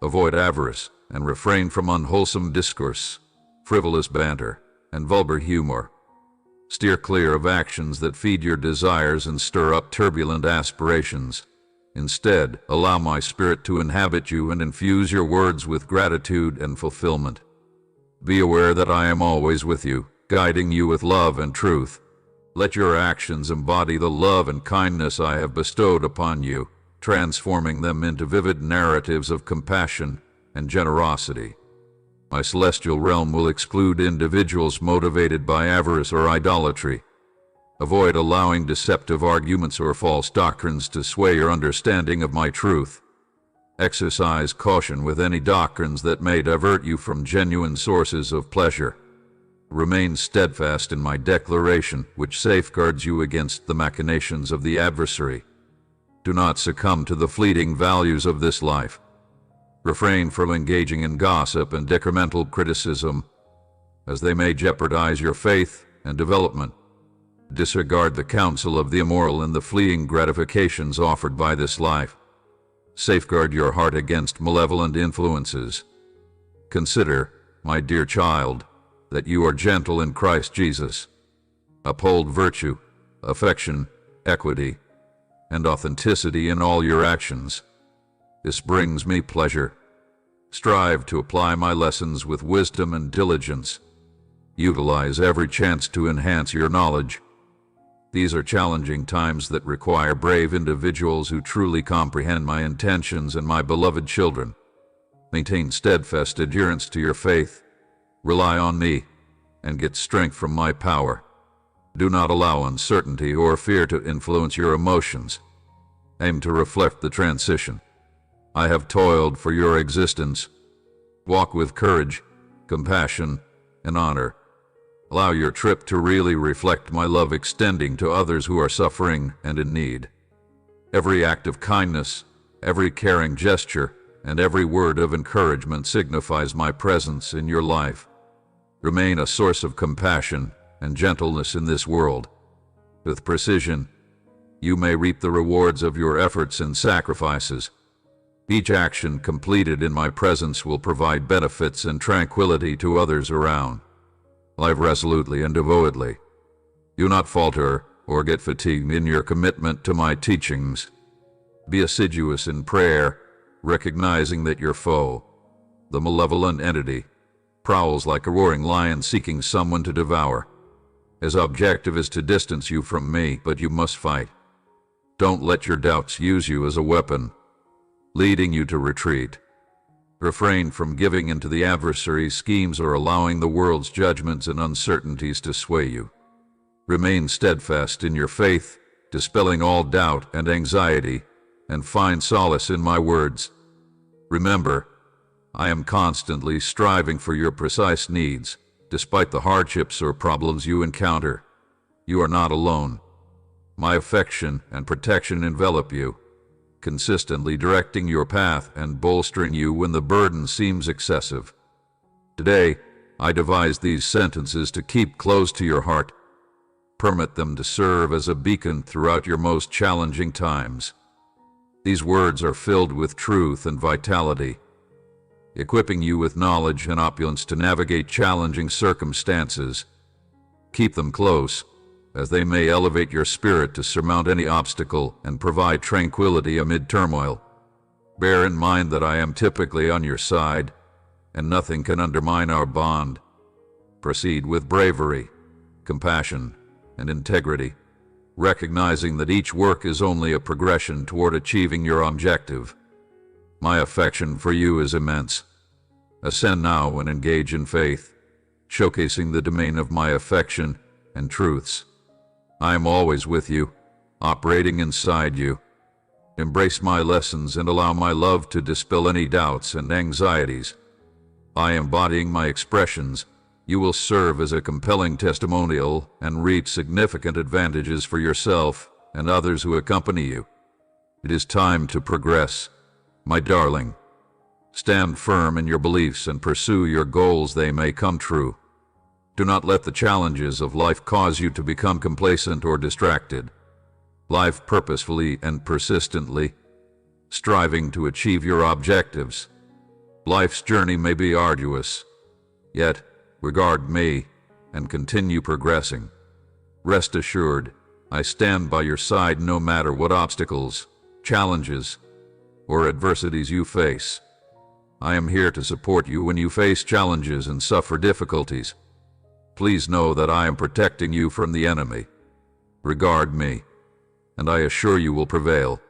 Avoid avarice and refrain from unwholesome discourse, frivolous banter, and vulgar humor. Steer clear of actions that feed your desires and stir up turbulent aspirations. Instead, allow my spirit to inhabit you and infuse your words with gratitude and fulfillment. Be aware that I am always with you, guiding you with love and truth. Let your actions embody the love and kindness I have bestowed upon you, transforming them into vivid narratives of compassion and generosity. My celestial realm will exclude individuals motivated by avarice or idolatry. Avoid allowing deceptive arguments or false doctrines to sway your understanding of my truth. Exercise caution with any doctrines that may divert you from genuine sources of pleasure. Remain steadfast in my declaration, which safeguards you against the machinations of the adversary. Do not succumb to the fleeting values of this life. Refrain from engaging in gossip and detrimental criticism, as they may jeopardize your faith and development. Disregard the counsel of the immoral and the fleeting gratifications offered by this life. Safeguard your heart against malevolent influences. Consider, my dear child, that you are gentle in Christ Jesus. Uphold virtue, affection, equity, and authenticity in all your actions. This brings me pleasure. Strive to apply my lessons with wisdom and diligence. Utilize every chance to enhance your knowledge. These are challenging times that require brave individuals who truly comprehend my intentions and my beloved children. Maintain steadfast adherence to your faith. Rely on me, and get strength from my power. Do not allow uncertainty or fear to influence your emotions. Aim to reflect the transition. I have toiled for your existence. Walk with courage, compassion, and honor. Allow your trip to really reflect my love extending to others who are suffering and in need. Every act of kindness, every caring gesture, and every word of encouragement signifies my presence in your life. Remain a source of compassion and gentleness in this world. With precision, you may reap the rewards of your efforts and sacrifices. Each action completed in my presence will provide benefits and tranquility to others around. Live resolutely and devotedly. Do not falter or get fatigued in your commitment to my teachings. Be assiduous in prayer, recognizing that your foe, the malevolent entity, prowls like a roaring lion seeking someone to devour. His objective is to distance you from me, but you must fight. Don't let your doubts use you as a weapon, leading you to retreat. Refrain from giving into the adversary's schemes or allowing the world's judgments and uncertainties to sway you. Remain steadfast in your faith, dispelling all doubt and anxiety, and find solace in my words. Remember, I am constantly striving for your precise needs, despite the hardships or problems you encounter. You are not alone. My affection and protection envelop you, consistently directing your path and bolstering you when the burden seems excessive. Today, I devise these sentences to keep close to your heart. Permit them to serve as a beacon throughout your most challenging times. These words are filled with truth and vitality. equipping you with knowledge and opulence to navigate challenging circumstances. Keep them close, as they may elevate your spirit to surmount any obstacle and provide tranquility amid turmoil. Bear in mind that I am typically on your side, and nothing can undermine our bond. Proceed with bravery, compassion, and integrity, recognizing that each work is only a progression toward achieving your objective. My affection for you is immense. Ascend now and engage in faith, showcasing the domain of my affection and truths. I am always with you, operating inside you. Embrace my lessons and allow my love to dispel any doubts and anxieties. By embodying my expressions, you will serve as a compelling testimonial and reap significant advantages for yourself and others who accompany you. It is time to progress, my darling. Stand firm in your beliefs and pursue your goals, they may come true. Do not let the challenges of life cause you to become complacent or distracted. Live purposefully and persistently, striving to achieve your objectives. Life's journey may be arduous, yet regard me and continue progressing. Rest assured, I stand by your side no matter what obstacles, challenges, or adversities you face. I am here to support you when you face challenges and suffer difficulties. Please know that I am protecting you from the enemy. Regard me, and I assure you will prevail.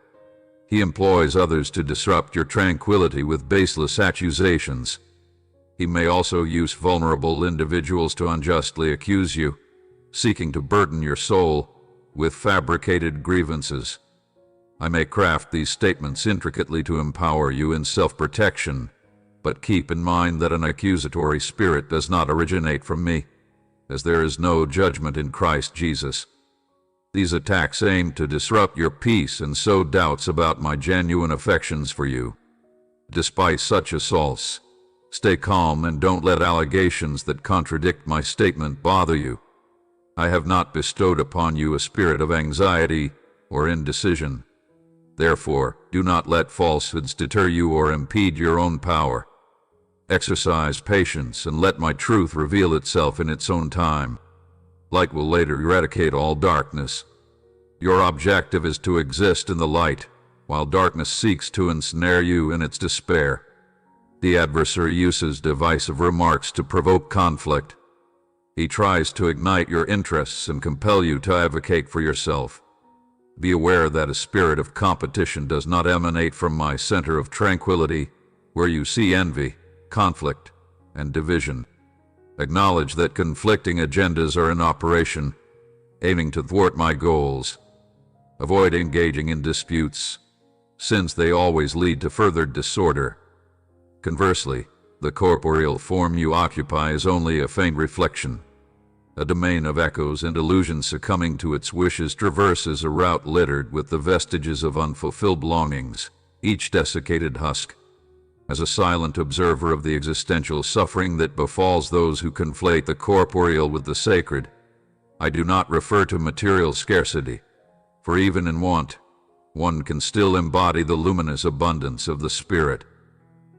He employs others to disrupt your tranquility with baseless accusations. He may also use vulnerable individuals to unjustly accuse you, seeking to burden your soul with fabricated grievances. I may craft these statements intricately to empower you in self-protection, but keep in mind that an accusatory spirit does not originate from me, as there is no judgment in Christ Jesus. These attacks aim to disrupt your peace and sow doubts about my genuine affections for you. Despite such assaults, stay calm and don't let allegations that contradict my statement bother you. I have not bestowed upon you a spirit of anxiety or indecision. Therefore, do not let falsehoods deter you or impede your own power. Exercise patience and let my truth reveal itself in its own time. Light will later eradicate all darkness. Your objective is to exist in the light, while darkness seeks to ensnare you in its despair. The adversary uses divisive remarks to provoke conflict. He tries to ignite your interests and compel you to advocate for yourself. Be aware that a spirit of competition does not emanate from my center of tranquility, where you see envy, conflict, and division. Acknowledge that conflicting agendas are in operation, aiming to thwart my goals. Avoid engaging in disputes, since they always lead to further disorder. Conversely, the corporeal form you occupy is only a faint reflection. A domain of echoes and illusions succumbing to its wishes traverses a route littered with the vestiges of unfulfilled longings, each desiccated husk. As a silent observer of the existential suffering that befalls those who conflate the corporeal with the sacred, I do not refer to material scarcity, for even in want, one can still embody the luminous abundance of the spirit.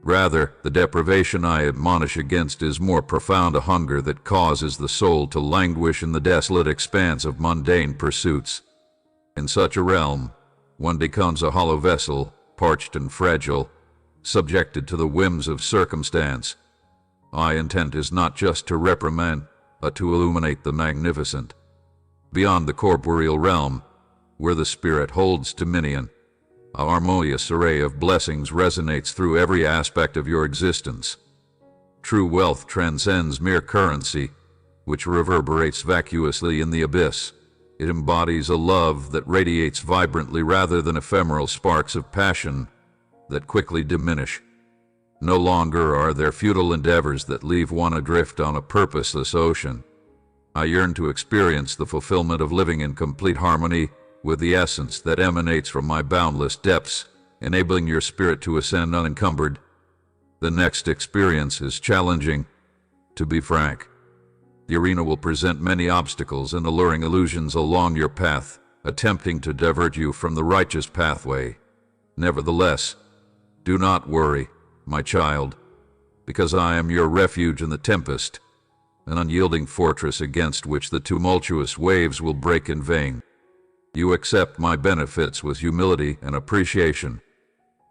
Rather, the deprivation I admonish against is more profound, a hunger that causes the soul to languish in the desolate expanse of mundane pursuits. In such a realm, one becomes a hollow vessel, parched and fragile, subjected to the whims of circumstance. My intent is not just to reprimand, but to illuminate the magnificent. Beyond the corporeal realm, where the spirit holds dominion, a harmonious array of blessings resonates through every aspect of your existence. True wealth transcends mere currency, which reverberates vacuously in the abyss. It embodies a love that radiates vibrantly rather than ephemeral sparks of passion that quickly diminish. No longer are there futile endeavors that leave one adrift on a purposeless ocean. I yearn to experience the fulfillment of living in complete harmony with the essence that emanates from my boundless depths, enabling your spirit to ascend unencumbered. The next experience is challenging, to be frank. The arena will present many obstacles and alluring illusions along your path, attempting to divert you from the righteous pathway. Nevertheless, do not worry, my child. because I am your refuge in the tempest, an unyielding fortress against which the tumultuous waves will break in vain. You accept my benefits with humility and appreciation.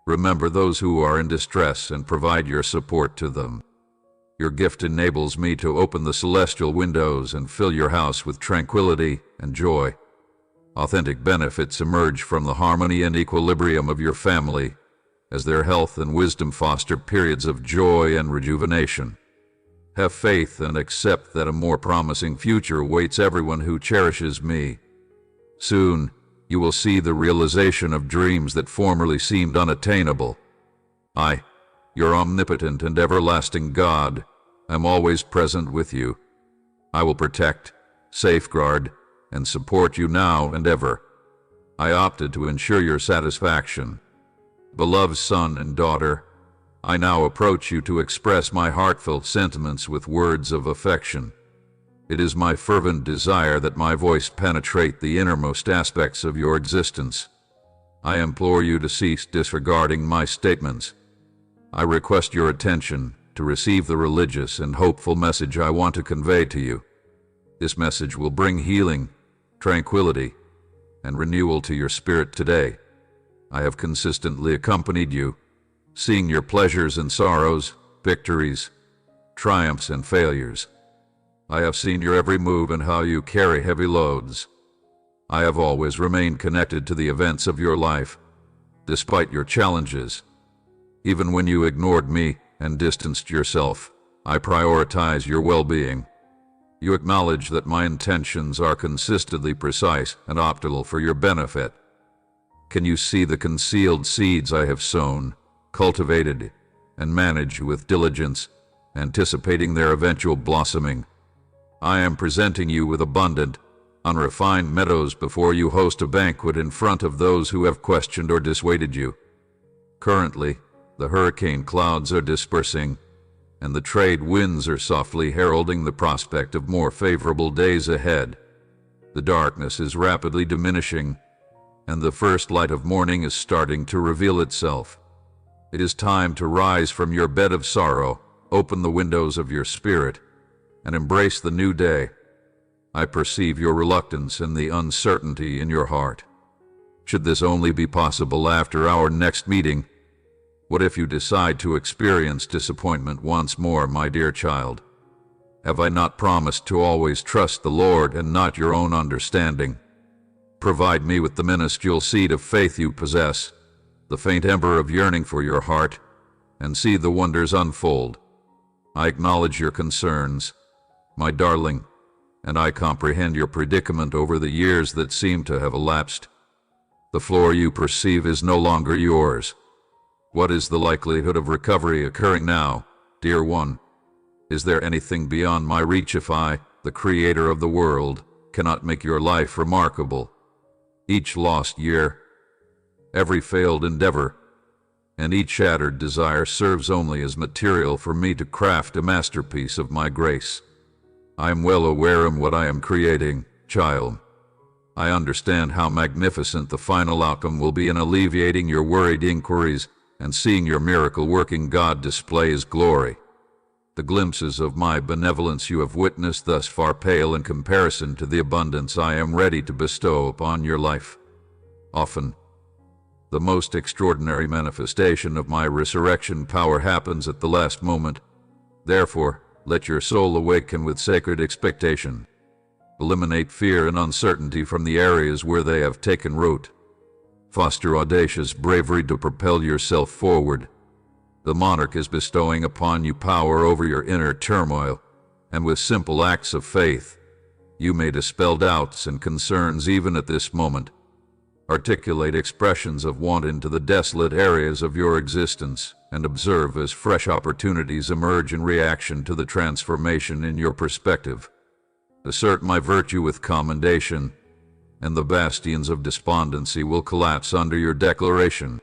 Remember those who are in distress and provide your support to them. Your gift enables me to open the celestial windows and fill your house with tranquility and joy. Authentic benefits emerge from the harmony and equilibrium of your family, as their health and wisdom foster periods of joy and rejuvenation. Have faith and accept that a more promising future awaits everyone who cherishes me. Soon, you will see the realization of dreams that formerly seemed unattainable. I, your omnipotent and everlasting God, am always present with you. I will protect, safeguard, and support you now and ever. I opted to ensure your satisfaction. Beloved son and daughter, I now approach you to express my heartfelt sentiments with words of affection. It is my fervent desire that my voice penetrate the innermost aspects of your existence. I implore you to cease disregarding my statements. I request your attention to receive the religious and hopeful message I want to convey to you. This message will bring healing, tranquility, and renewal to your spirit today. I have consistently accompanied you, seeing your pleasures and sorrows, victories, triumphs and failures. I have seen your every move and how you carry heavy loads. I have always remained connected to the events of your life, despite your challenges. Even when you ignored me and distanced yourself, I prioritize your well-being. You acknowledge that my intentions are consistently precise and optimal for your benefit. Can you see the concealed seeds I have sown, cultivated, and managed with diligence, anticipating their eventual blossoming? I am presenting you with abundant, unrefined meadows before you host a banquet in front of those who have questioned or dissuaded you. Currently, the hurricane clouds are dispersing, and the trade winds are softly heralding the prospect of more favorable days ahead. The darkness is rapidly diminishing, and the first light of morning is starting to reveal itself. It is time to rise from your bed of sorrow, open the windows of your spirit, and embrace the new day. I perceive your reluctance and the uncertainty in your heart. Should this only be possible after our next meeting? What if you decide to experience disappointment once more, my dear child? Have I not promised to always trust the Lord and not your own understanding? Provide me with the minuscule seed of faith you possess, the faint ember of yearning for your heart, and see the wonders unfold. I acknowledge your concerns, my darling, and I comprehend your predicament over the years that seem to have elapsed. The floor you perceive is no longer yours. What is the likelihood of recovery occurring now, dear one? Is there anything beyond my reach if I, the creator of the world, cannot make your life remarkable? Each lost year, every failed endeavor, and each shattered desire serves only as material for me to craft a masterpiece of my grace. I am well aware of what I am creating, child. I understand how magnificent the final outcome will be in alleviating your worried inquiries and seeing your miracle-working God display His glory. The glimpses of my benevolence you have witnessed thus far pale in comparison to the abundance I am ready to bestow upon your life. Often, the most extraordinary manifestation of my resurrection power happens at the last moment. Therefore, let your soul awaken with sacred expectation. Eliminate fear and uncertainty from the areas where they have taken root. Foster audacious bravery to propel yourself forward. The monarch is bestowing upon you power over your inner turmoil, and with simple acts of faith, you may dispel doubts and concerns even at this moment. Articulate expressions of want into the desolate areas of your existence, and observe as fresh opportunities emerge in reaction to the transformation in your perspective. Assert my virtue with commendation, and the bastions of despondency will collapse under your declaration.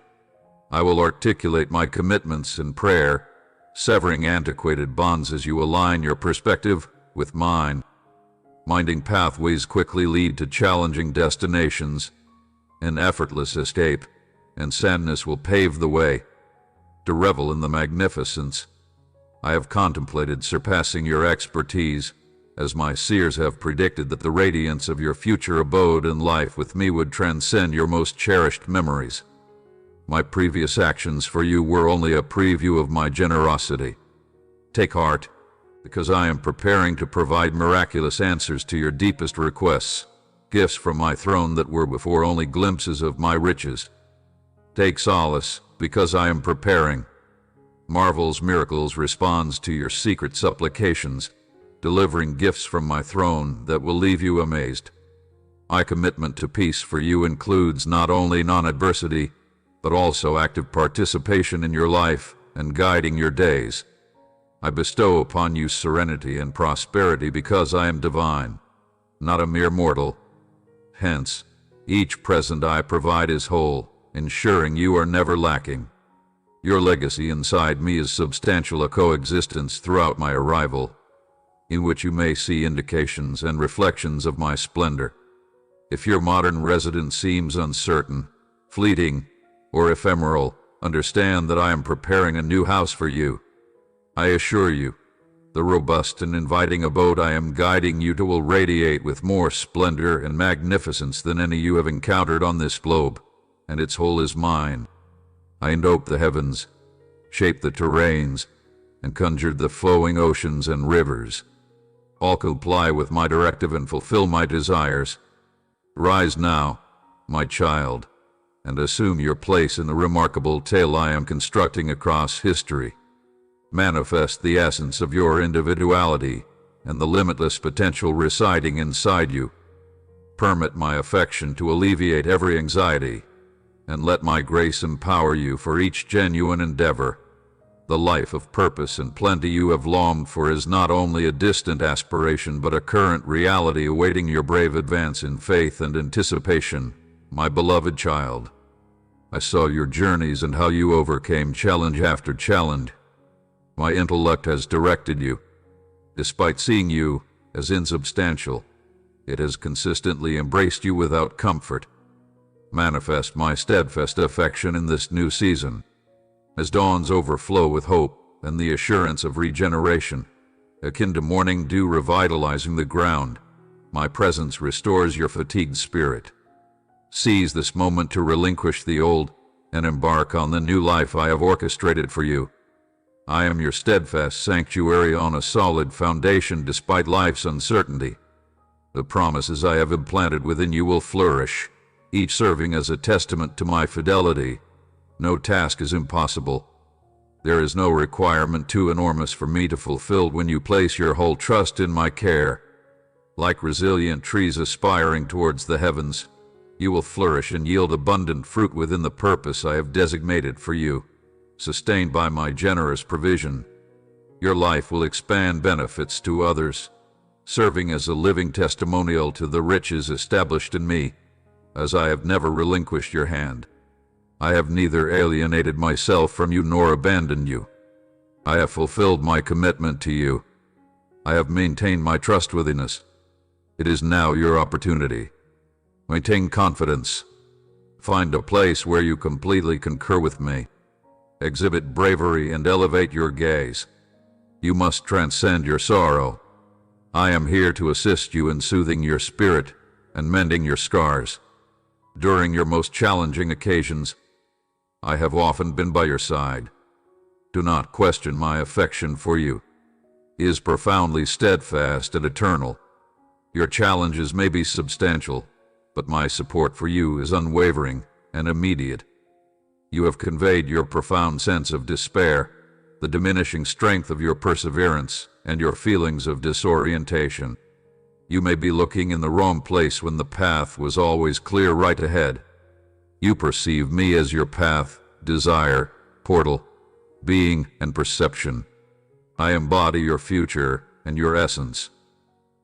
I will articulate my commitments in prayer, severing antiquated bonds as you align your perspective with mine. Winding pathways quickly lead to challenging destinations. An effortless escape, and sadness will pave the way. To revel in the magnificence I have contemplated surpassing your expertise, as my seers have predicted that the radiance of your future abode in life with me would transcend your most cherished memories. My previous actions for you were only a preview of my generosity. Take heart, because I am preparing to provide miraculous answers to your deepest requests, gifts from my throne that were before only glimpses of my riches. Take solace, because I am preparing marvels, miracles, responds to your secret supplications, delivering gifts from my throne that will leave you amazed. My commitment to peace for you includes not only non-adversity, but also active participation in your life and guiding your days. I bestow upon you serenity and prosperity because I am divine, not a mere mortal. Hence, each present I provide is whole, ensuring you are never lacking. Your legacy inside me is substantial, a coexistence throughout my arrival, in which you may see indications and reflections of my splendor. If your modern residence seems uncertain, fleeting, or ephemeral, understand that I am preparing a new house for you. I assure you, the robust and inviting abode I am guiding you to will radiate with more splendor and magnificence than any you have encountered on this globe, and its whole is mine. I endowed the heavens, shaped the terrains, and conjured the flowing oceans and rivers. All comply with my directive and fulfill my desires. Rise now, my child, and assume your place in the remarkable tale I am constructing across history. Manifest the essence of your individuality and the limitless potential residing inside you. Permit my affection to alleviate every anxiety, and let my grace empower you for each genuine endeavor. The life of purpose and plenty you have longed for is not only a distant aspiration but a current reality awaiting your brave advance in faith and anticipation, my beloved child. I saw your journeys and how you overcame challenge after challenge. My intellect has directed you. Despite seeing you as insubstantial, it has consistently embraced you without comfort. Manifest my steadfast affection in this new season, as dawns overflow with hope and the assurance of regeneration, akin to morning dew revitalizing the ground. My presence restores your fatigued spirit. Seize this moment to relinquish the old and embark on the new life I have orchestrated for you. I am your steadfast sanctuary on a solid foundation despite life's uncertainty. The promises I have implanted within you will flourish, each serving as a testament to my fidelity. No task is impossible. There is no requirement too enormous for me to fulfill when you place your whole trust in my care. Like resilient trees aspiring towards the heavens, you will flourish and yield abundant fruit within the purpose I have designated for you. Sustained by my generous provision, your life will expand benefits to others, serving as a living testimonial to the riches established in me, as I have never relinquished your hand. I have neither alienated myself from you nor abandoned you. I have fulfilled my commitment to you. I have maintained my trustworthiness. It is now your opportunity. Maintain confidence. Find a place where you completely concur with me. Exhibit bravery and elevate your gaze. You must transcend your sorrow. I am here to assist you in soothing your spirit and mending your scars. During your most challenging occasions, I have often been by your side. Do not question my affection for you. It is profoundly steadfast and eternal. Your challenges may be substantial, but my support for you is unwavering and immediate. You have conveyed your profound sense of despair, the diminishing strength of your perseverance, and your feelings of disorientation. You may be looking in the wrong place when the path was always clear right ahead. You perceive me as your path, desire, portal, being, and perception. I embody your future and your essence.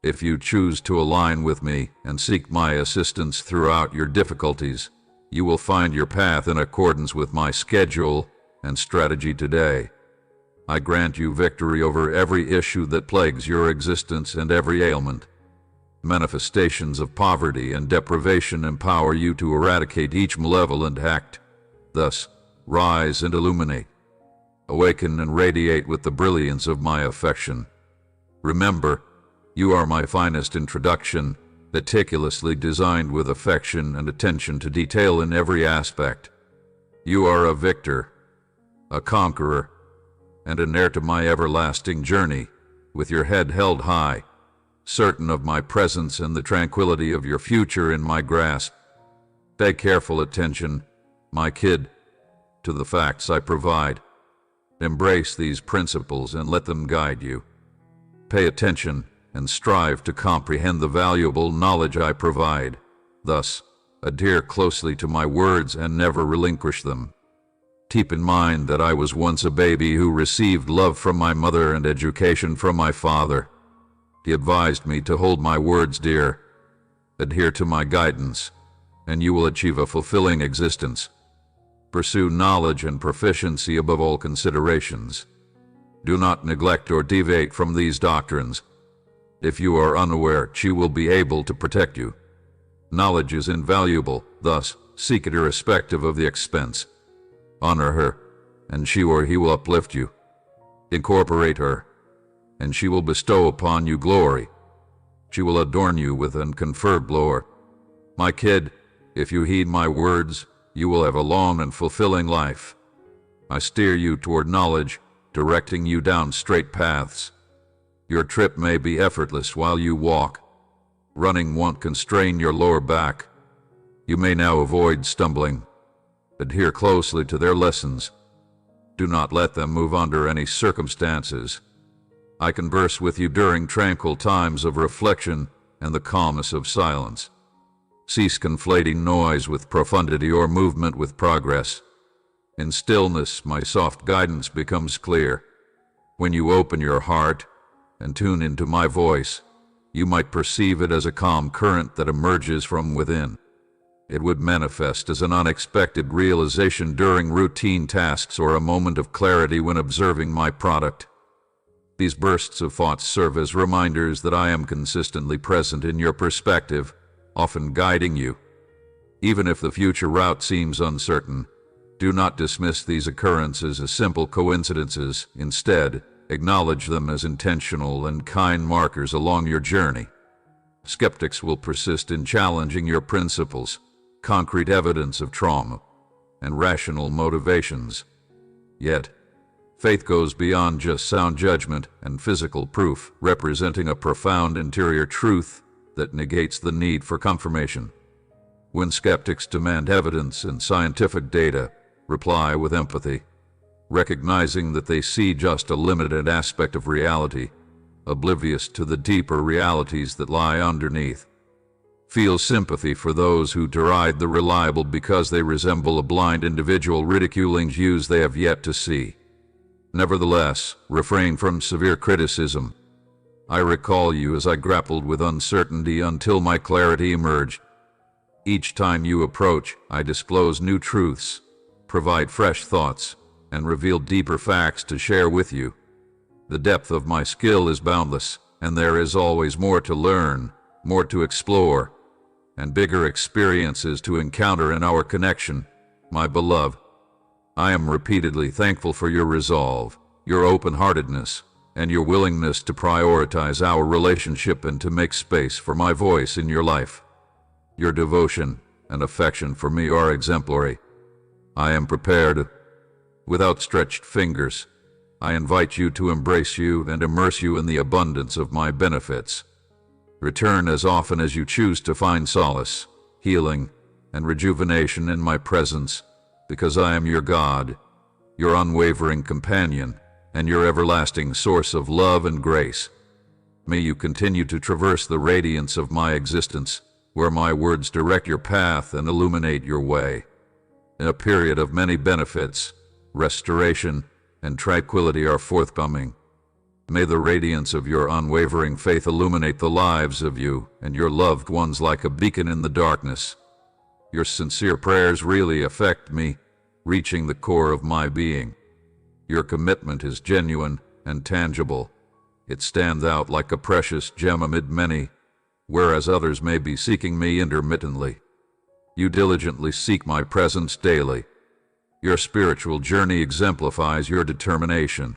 If you choose to align with me and seek my assistance throughout your difficulties, you will find your path in accordance with my schedule and strategy today. I grant you victory over every issue that plagues your existence and every ailment. Manifestations of poverty and deprivation empower you to eradicate each malevolent act. Thus, rise and illuminate. awaken and radiate with the brilliance of my affection. Remember, you are my finest introduction, meticulously designed with affection and attention to detail in every aspect. You are a victor, a conqueror, and an heir to my everlasting journey, with your head held high, certain of my presence and the tranquility of your future in my grasp. Pay careful attention, my kid, to the facts I provide. Embrace these principles and let them guide you. Pay attention and strive to comprehend the valuable knowledge I provide. Thus, adhere closely to my words and never relinquish them. Keep in mind that I was once a baby who received love from my mother and education from my father. He advised me to hold my words dear, adhere to my guidance, and you will achieve a fulfilling existence. Pursue knowledge and proficiency above all considerations. Do not neglect or deviate from these doctrines. If you are unaware, she will be able to protect you. Knowledge is invaluable, thus seek it irrespective of the expense. Honor her, and she or he will uplift you. Incorporate her, and she will bestow upon you glory. She will adorn you with and confer glory. My kid, if you heed my words, you will have a long and fulfilling life. I steer you toward knowledge, directing you down straight paths. Your trip may be effortless while you walk. Running won't constrain your lower back. You may now avoid stumbling. Adhere closely to their lessons. Do not let them move under any circumstances. I converse with you during tranquil times of reflection and the calmness of silence. Cease conflating noise with profundity or movement with progress. In stillness, my soft guidance becomes clear. When you open your heart and tune into my voice, you might perceive it as a calm current that emerges from within. It would manifest as an unexpected realization during routine tasks or a moment of clarity when observing my product. These bursts of thought serve as reminders that I am consistently present in your perspective, often guiding you. Even if the future route seems uncertain, do not dismiss these occurrences as simple coincidences. Instead, acknowledge them as intentional and kind markers along your journey. Skeptics will persist in challenging your principles, concrete evidence of trauma, and rational motivations. Yet, faith goes beyond just sound judgment and physical proof, representing a profound interior truth that negates the need for confirmation. When skeptics demand evidence and scientific data, reply with empathy, recognizing that they see just a limited aspect of reality, oblivious to the deeper realities that lie underneath. Feel sympathy for those who deride the reliable because they resemble a blind individual ridiculing views they have yet to see. Nevertheless, refrain from severe criticism. I recall you as I grappled with uncertainty until my clarity emerged. Each time you approach, I disclose new truths, provide fresh thoughts, and reveal deeper facts to share with you. The depth of my skill is boundless, and there is always more to learn, more to explore, and bigger experiences to encounter in our connection, my beloved. I am repeatedly thankful for your resolve, your open-heartedness, and your willingness to prioritize our relationship and to make space for my voice in your life. Your devotion and affection for me are exemplary. I am prepared. With outstretched fingers, I invite you to embrace you and immerse you in the abundance of my benefits. Return as often as you choose to find solace, healing, and rejuvenation in my presence, because I am your God, your unwavering companion, and your everlasting source of love and grace. May you continue to traverse the radiance of my existence, where my words direct your path and illuminate your way. In a period of many benefits, restoration, and tranquility are forthcoming. May the radiance of your unwavering faith illuminate the lives of you and your loved ones like a beacon in the darkness. Your sincere prayers really affect me, reaching the core of my being. Your commitment is genuine and tangible. It stands out like a precious gem amid many, whereas others may be seeking me intermittently. You diligently seek my presence daily. Your spiritual journey exemplifies your determination,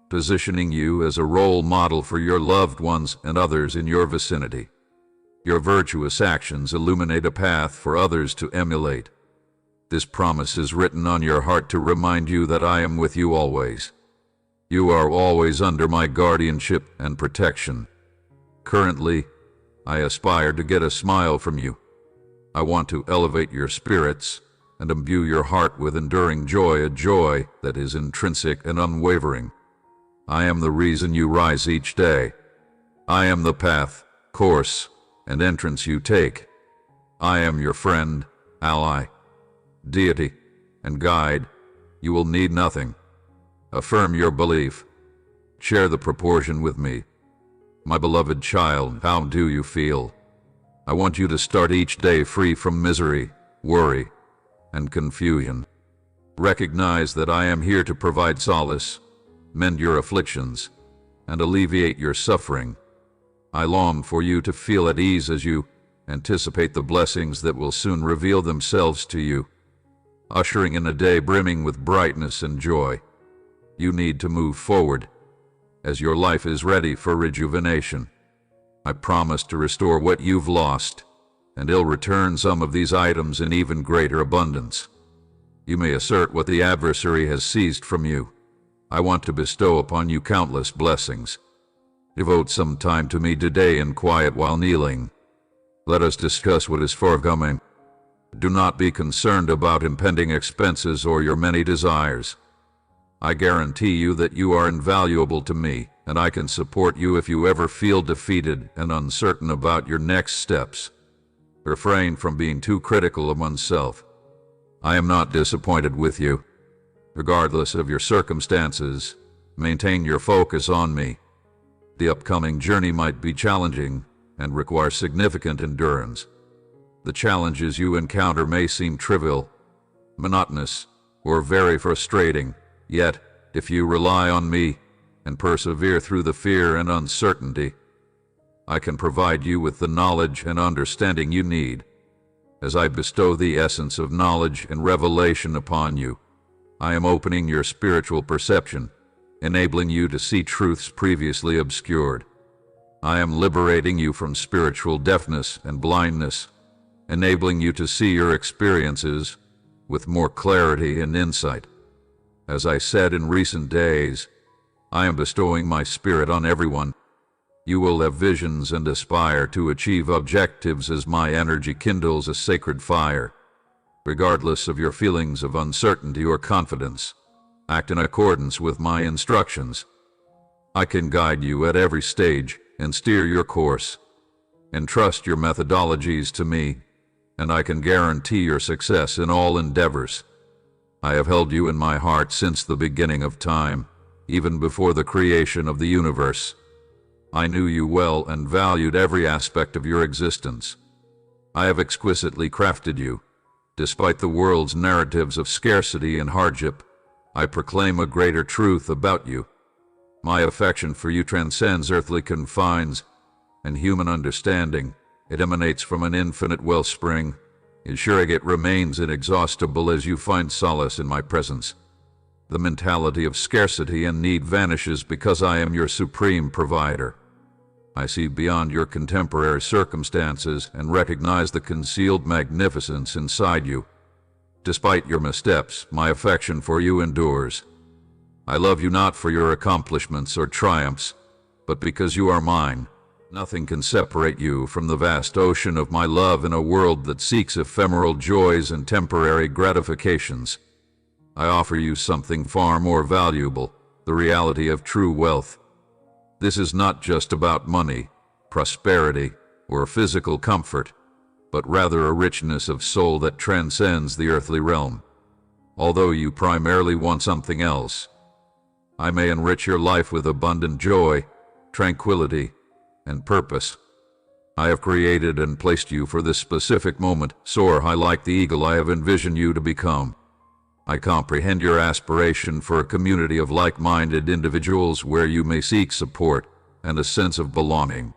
positioning you as a role model for your loved ones and others in your vicinity. Your virtuous actions illuminate a path for others to emulate. This promise is written on your heart to remind you that I am with you always. You are always under my guardianship and protection. Currently, I aspire to get a smile from you. I want to elevate your spirits and imbue your heart with enduring joy, a joy that is intrinsic and unwavering. I am the reason you rise each day. I am the path, course, and entrance you take. I am your friend, ally, deity, and guide. You will need nothing. Affirm your belief. Share the proportion with me. My beloved child, how do you feel? I want you to start each day free from misery, worry, and confusion. Recognize that I am here to provide solace, mend your afflictions, and alleviate your suffering. I long for you to feel at ease as you anticipate the blessings that will soon reveal themselves to you, ushering in a day brimming with brightness and joy. You need to move forward, as your life is ready for rejuvenation. I promise to restore what you've lost, and I'll return some of these items in even greater abundance. You may assert what the adversary has seized from you. I want to bestow upon you countless blessings. Devote some time to me today in quiet while kneeling. Let us discuss what is forthcoming. Do not be concerned about impending expenses or your many desires. I guarantee you that you are invaluable to me, and I can support you if you ever feel defeated and uncertain about your next steps. Refrain from being too critical of oneself. I am not disappointed with you. Regardless of your circumstances, maintain your focus on me. The upcoming journey might be challenging and require significant endurance. The challenges you encounter may seem trivial, monotonous, or very frustrating. Yet, if you rely on me and persevere through the fear and uncertainty, I can provide you with the knowledge and understanding you need. As I bestow the essence of knowledge and revelation upon you, I am opening your spiritual perception, enabling you to see truths previously obscured. I am liberating you from spiritual deafness and blindness, enabling you to see your experiences with more clarity and insight. As I said in recent days, I am bestowing my spirit on everyone. You will have visions and aspire to achieve objectives as my energy kindles a sacred fire. Regardless of your feelings of uncertainty or confidence, act in accordance with my instructions. I can guide you at every stage and steer your course. Entrust your methodologies to me, and I can guarantee your success in all endeavors. I have held you in my heart since the beginning of time, even before the creation of the universe. I knew you well and valued every aspect of your existence. I have exquisitely crafted you. Despite the world's narratives of scarcity and hardship, I proclaim a greater truth about you. My affection for you transcends earthly confines and human understanding. It emanates from an infinite wellspring, ensuring it remains inexhaustible as you find solace in my presence. The mentality of scarcity and need vanishes because I am your supreme provider. I see beyond your contemporary circumstances and recognize the concealed magnificence inside you. Despite your missteps, my affection for you endures. I love you not for your accomplishments or triumphs, but because you are mine. Nothing can separate you from the vast ocean of my love in a world that seeks ephemeral joys and temporary gratifications. I offer you something far more valuable, the reality of true wealth. This is not just about money, prosperity, or physical comfort, but rather a richness of soul that transcends the earthly realm. Although you primarily want something else, I may enrich your life with abundant joy, tranquility, and purpose. I have created and placed you for this specific moment. Soar high like the eagle I have envisioned you to become. I comprehend your aspiration for a community of like-minded individuals where you may seek support and a sense of belonging.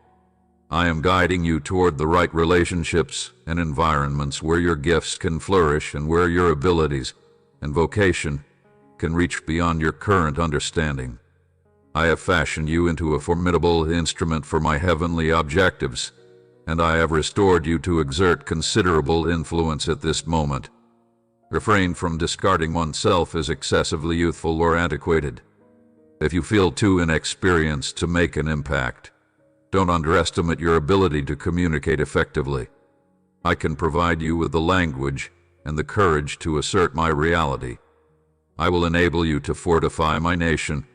I am guiding you toward the right relationships and environments where your gifts can flourish and where your abilities and vocation can reach beyond your current understanding. I have fashioned you into a formidable instrument for my heavenly objectives, and I have restored you to exert considerable influence at this moment. Refrain from discarding oneself as excessively youthful or antiquated. If you feel too inexperienced to make an impact, don't underestimate your ability to communicate effectively. I can provide you with the language and the courage to assert my reality. I will enable you to fortify my nation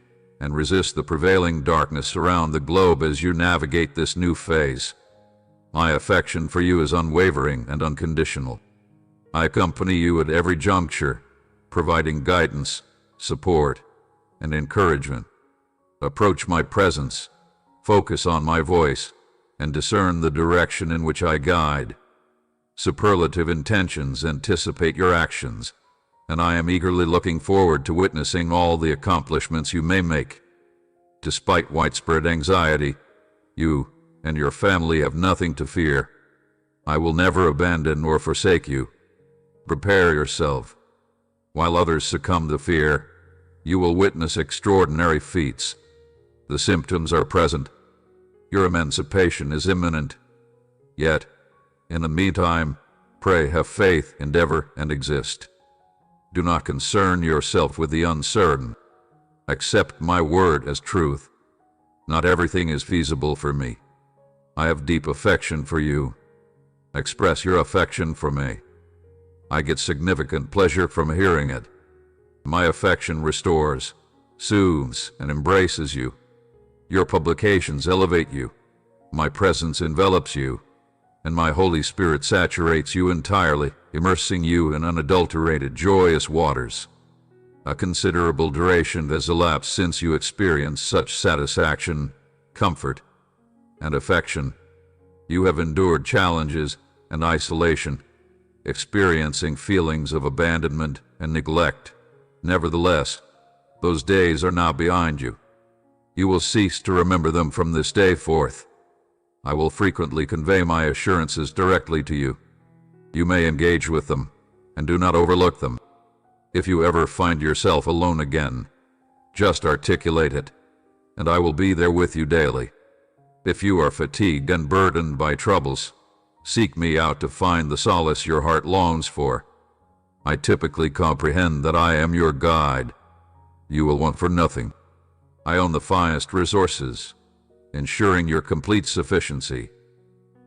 and resist the prevailing darkness around the globe as you navigate this new phase. My affection for you is unwavering and unconditional. I accompany you at every juncture, providing guidance, support, and encouragement. Approach my presence, focus on my voice, and discern the direction in which I guide. Superlative intentions anticipate your actions, and I am eagerly looking forward to witnessing all the accomplishments you may make. Despite widespread anxiety, you and your family have nothing to fear. I will never abandon or forsake you. Prepare yourself. While others succumb to fear, you will witness extraordinary feats. The symptoms are present. Your emancipation is imminent. Yet, in the meantime, pray, have faith, endeavor, and exist. Do not concern yourself with the uncertain. Accept my word as truth. Not everything is feasible for me. I have deep affection for you. Express your affection for me. I get significant pleasure from hearing it. My affection restores, soothes, and embraces you. Your publications elevate you. My presence envelops you, and my Holy Spirit saturates you entirely, immersing you in unadulterated, joyous waters. A considerable duration has elapsed since you experienced such satisfaction, comfort, and affection. You have endured challenges and isolation, experiencing feelings of abandonment and neglect. Nevertheless, those days are now behind you. You will cease to remember them from this day forth. I will frequently convey my assurances directly to you. You may engage with them, and do not overlook them. If you ever find yourself alone again, just articulate it, and I will be there with you daily. If you are fatigued and burdened by troubles, seek me out to find the solace your heart longs for. I typically comprehend that I am your guide. You will want for nothing. I own the finest resources, ensuring your complete sufficiency.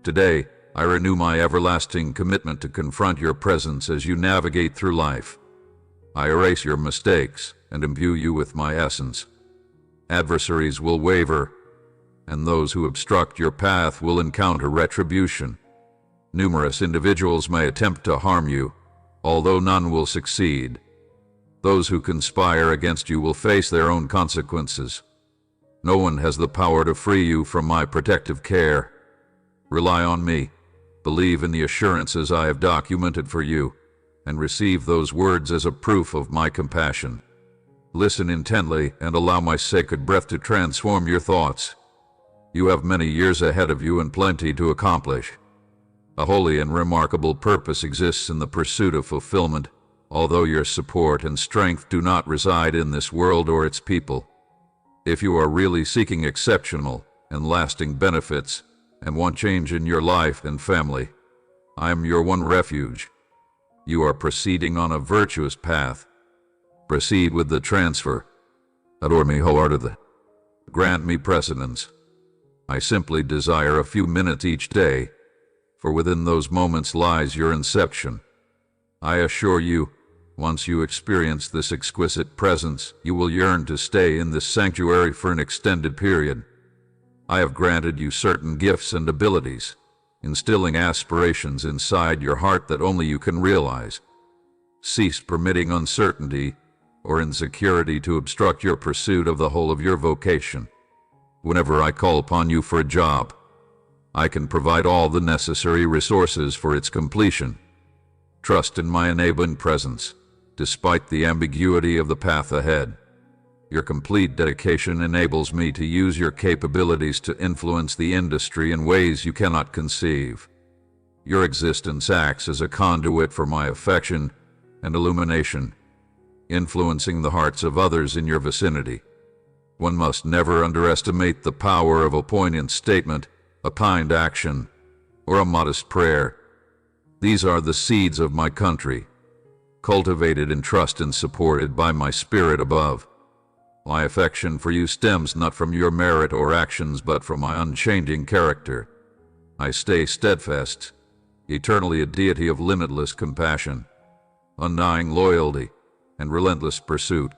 Today, I renew my everlasting commitment to confront your presence as you navigate through life. I erase your mistakes and imbue you with my essence. Adversaries will waver, and those who obstruct your path will encounter retribution. Numerous individuals may attempt to harm you, although none will succeed. Those who conspire against you will face their own consequences. No one has the power to free you from my protective care. Rely on me, believe in the assurances I have documented for you, and receive those words as a proof of my compassion. Listen intently and allow my sacred breath to transform your thoughts. You have many years ahead of you and plenty to accomplish. A holy and remarkable purpose exists in the pursuit of fulfillment, although your support and strength do not reside in this world or its people. If you are really seeking exceptional and lasting benefits and want change in your life and family, I am your one refuge. You are proceeding on a virtuous path. Proceed with the transfer. Adore me wholeheartedly. Grant me precedence. I simply desire a few minutes each day, for within those moments lies your inception. I assure you, once you experience this exquisite presence, you will yearn to stay in this sanctuary for an extended period. I have granted you certain gifts and abilities, instilling aspirations inside your heart that only you can realize. Cease permitting uncertainty or insecurity to obstruct your pursuit of the whole of your vocation. Whenever I call upon you for a job, I can provide all the necessary resources for its completion. Trust in my enabling presence, despite the ambiguity of the path ahead. Your complete dedication enables me to use your capabilities to influence the industry in ways you cannot conceive. Your existence acts as a conduit for my affection and illumination, influencing the hearts of others in your vicinity. One must never underestimate the power of a poignant statement, a kind action, or a modest prayer. These are the seeds of my country, cultivated in trust and supported by my spirit above. My affection for you stems not from your merit or actions, but from my unchanging character. I stay steadfast, eternally a deity of limitless compassion, undying loyalty, and relentless pursuit.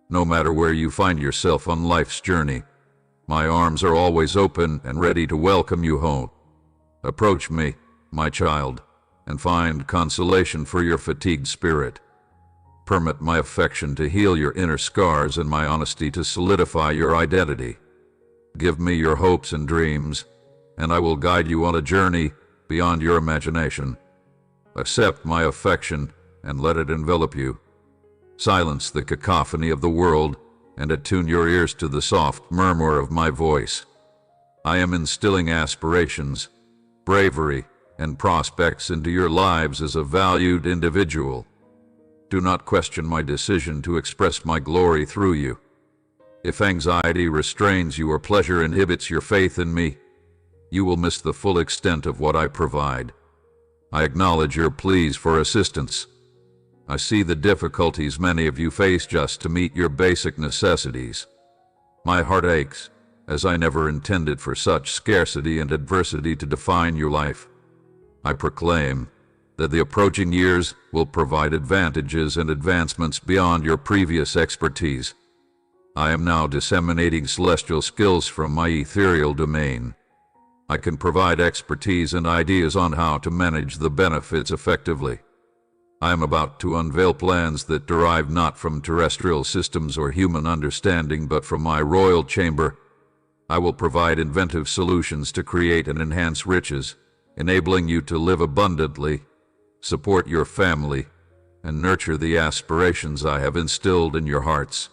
No matter where you find yourself on life's journey, my arms are always open and ready to welcome you home. Approach me, my child, and find consolation for your fatigued spirit. Permit my affection to heal your inner scars and my honesty to solidify your identity. Give me your hopes and dreams, and I will guide you on a journey beyond your imagination. Accept my affection and let it envelop you. Silence the cacophony of the world and attune your ears to the soft murmur of my voice. I am instilling aspirations, bravery, and prospects into your lives as a valued individual. Do not question my decision to express my glory through you. If anxiety restrains you or pleasure inhibits your faith in me, you will miss the full extent of what I provide. I acknowledge your pleas for assistance. I see the difficulties many of you face just to meet your basic necessities. My heart aches, as I never intended for such scarcity and adversity to define your life. I proclaim that the approaching years will provide advantages and advancements beyond your previous expertise. I am now disseminating celestial skills from my ethereal domain. I can provide expertise and ideas on how to manage the benefits effectively. I am about to unveil plans that derive not from terrestrial systems or human understanding, but from my royal chamber. I will provide inventive solutions to create and enhance riches, enabling you to live abundantly, support your family, and nurture the aspirations I have instilled in your hearts.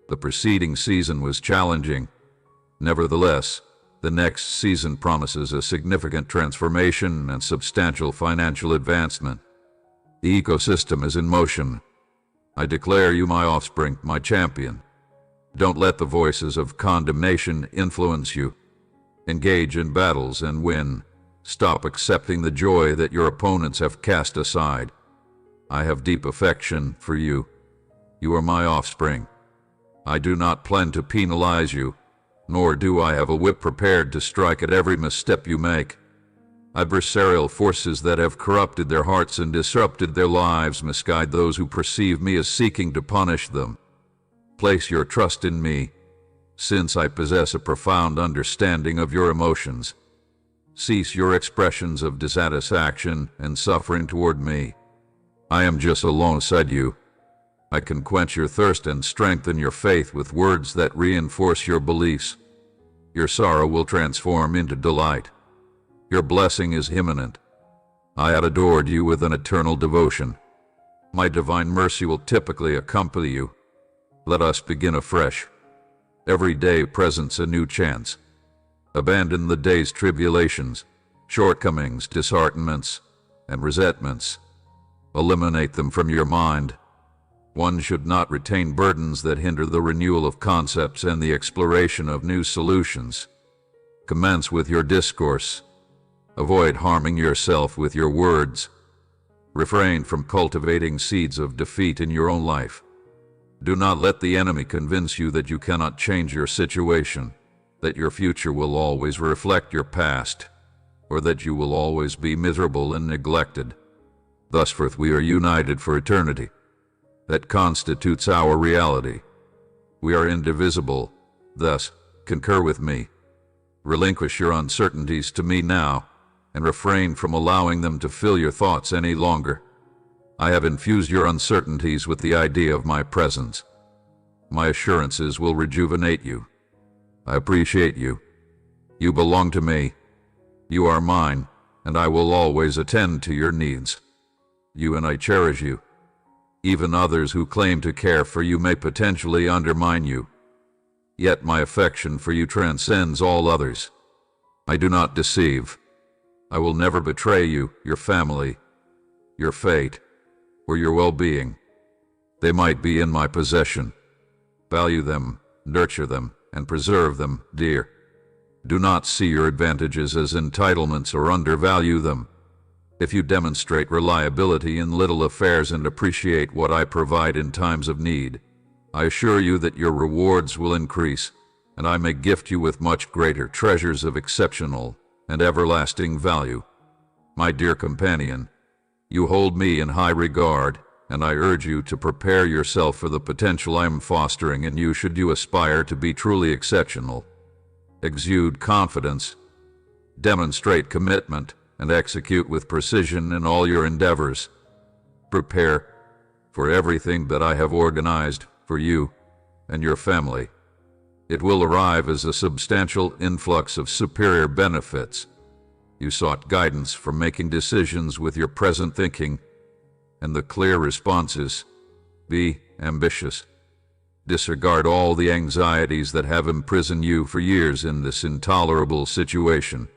The preceding season was challenging. Nevertheless, the next season promises a significant transformation and substantial financial advancement. The ecosystem is in motion. I declare you my offspring, my champion. Don't let the voices of condemnation influence you. Engage in battles and win. Stop accepting the joy that your opponents have cast aside. I have deep affection for you. You are my offspring. I do not plan to penalize you, nor do I have a whip prepared to strike at every misstep you make. Adversarial forces that have corrupted their hearts and disrupted their lives misguide those who perceive me as seeking to punish them. Place your trust in me, since I possess a profound understanding of your emotions. Cease your expressions of dissatisfaction and suffering toward me. I am just alongside you. I can quench your thirst and strengthen your faith with words that reinforce your beliefs. Your sorrow will transform into delight. Your blessing is imminent. I had adored you with an eternal devotion. My divine mercy will typically accompany you. Let us begin afresh. Every day presents a new chance. Abandon the day's tribulations, shortcomings, disheartenments, and resentments. Eliminate them from your mind. One should not retain burdens that hinder the renewal of concepts and the exploration of new solutions. Commence with your discourse. Avoid harming yourself with your words. Refrain from cultivating seeds of defeat in your own life. Do not let the enemy convince you that you cannot change your situation, that your future will always reflect your past, or that you will always be miserable and neglected. Thus forth we are united for eternity. That constitutes our reality. We are indivisible. Thus, concur with me. Relinquish your uncertainties to me now, and refrain from allowing them to fill your thoughts any longer. I have infused your uncertainties with the idea of my presence. My assurances will rejuvenate you. I appreciate you. You belong to me. You are mine, and I will always attend to your needs. You and I cherish you. Even others who claim to care for you may potentially undermine you. Yet my affection for you transcends all others. I do not deceive. I will never betray you, your family, your fate, or your well-being. They might be in my possession. Value them, nurture them, and preserve them, dear. Do not see your advantages as entitlements or undervalue them. If you demonstrate reliability in little affairs and appreciate what I provide in times of need, I assure you that your rewards will increase, and I may gift you with much greater treasures of exceptional and everlasting value. My dear companion, you hold me in high regard, and I urge you to prepare yourself for the potential I am fostering in you should you aspire to be truly exceptional. Exude confidence, demonstrate commitment, and execute with precision in all your endeavors. Prepare for everything that I have organized for you and your family. It will arrive as a substantial influx of superior benefits. You sought guidance for making decisions with your present thinking, and the clear response is, be ambitious. Disregard all the anxieties that have imprisoned you for years in this intolerable situation.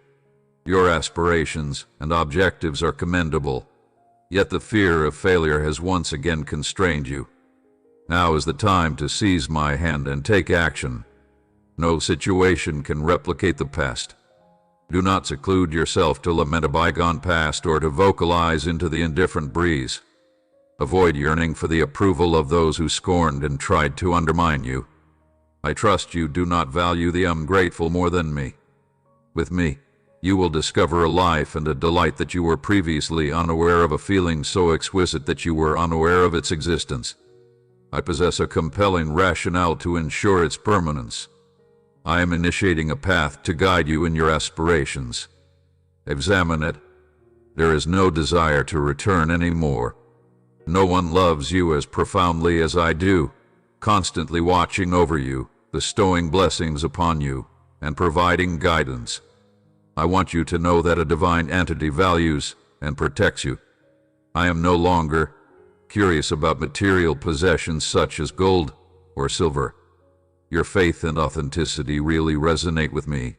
Your aspirations and objectives are commendable, yet the fear of failure has once again constrained you. Now is the time to seize my hand and take action. No situation can replicate the past. Do not seclude yourself to lament a bygone past or to vocalize into the indifferent breeze. Avoid yearning for the approval of those who scorned and tried to undermine you. I trust you do not value the ungrateful more than me. With me, you will discover a life and a delight that you were previously unaware of, a feeling so exquisite that you were unaware of its existence. I possess a compelling rationale to ensure its permanence. I am initiating a path to guide you in your aspirations. Examine it. There is no desire to return anymore. No one loves you as profoundly as I do, constantly watching over you, bestowing blessings upon you, and providing guidance. I want you to know that a divine entity values and protects you. I am no longer curious about material possessions such as gold or silver. Your faith and authenticity really resonate with me.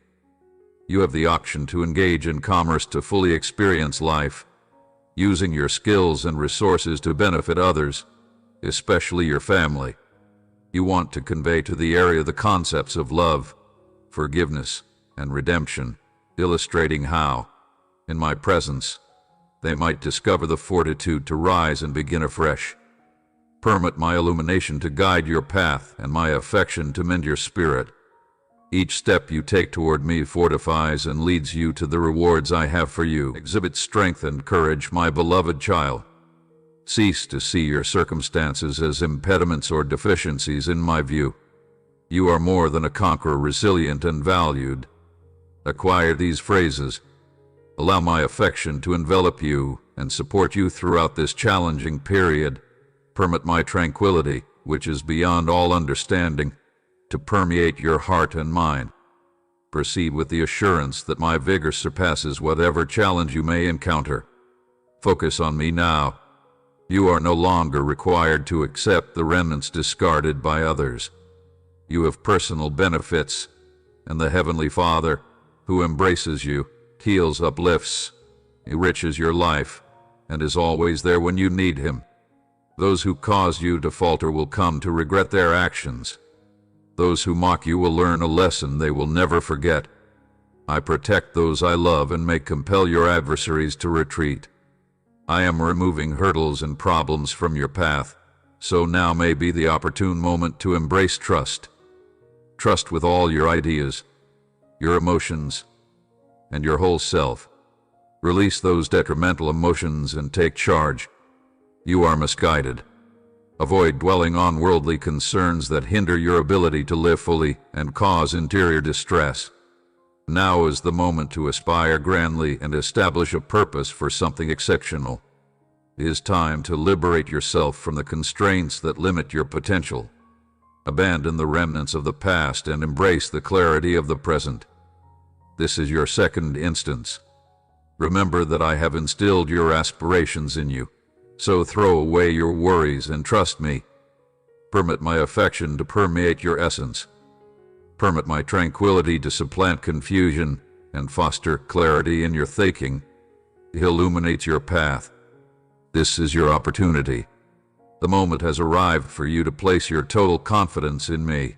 You have the option to engage in commerce to fully experience life, using your skills and resources to benefit others, especially your family. You want to convey to the area the concepts of love, forgiveness, and redemption, illustrating how, in my presence, they might discover the fortitude to rise and begin afresh. Permit my illumination to guide your path and my affection to mend your spirit. Each step you take toward me fortifies and leads you to the rewards I have for you. Exhibit strength and courage, my beloved child. Cease to see your circumstances as impediments or deficiencies in my view. You are more than a conqueror, resilient and valued. Acquire these phrases. Allow my affection to envelop you and support you throughout this challenging period. Permit my tranquility, which is beyond all understanding, to permeate your heart and mind. Proceed with the assurance that my vigor surpasses whatever challenge you may encounter. Focus on me now. You are no longer required to accept the remnants discarded by others. You have personal benefits, and the Heavenly Father, who embraces you, heals, uplifts, enriches your life, and is always there when you need Him. Those who cause you to falter will come to regret their actions. Those who mock you will learn a lesson they will never forget. I protect those I love and may compel your adversaries to retreat. I am removing hurdles and problems from your path, so now may be the opportune moment to embrace trust. Trust with all your ideas, your emotions, and your whole self. Release those detrimental emotions and take charge. You are misguided. Avoid dwelling on worldly concerns that hinder your ability to live fully and cause interior distress. Now is the moment to aspire grandly and establish a purpose for something exceptional. It is time to liberate yourself from the constraints that limit your potential. Abandon the remnants of the past and embrace the clarity of the present. This is your second instance. Remember that I have instilled your aspirations in you. So throw away your worries and trust me. Permit my affection to permeate your essence. Permit my tranquility to supplant confusion and foster clarity in your thinking. Illuminate your path. This is your opportunity. The moment has arrived for you to place your total confidence in me,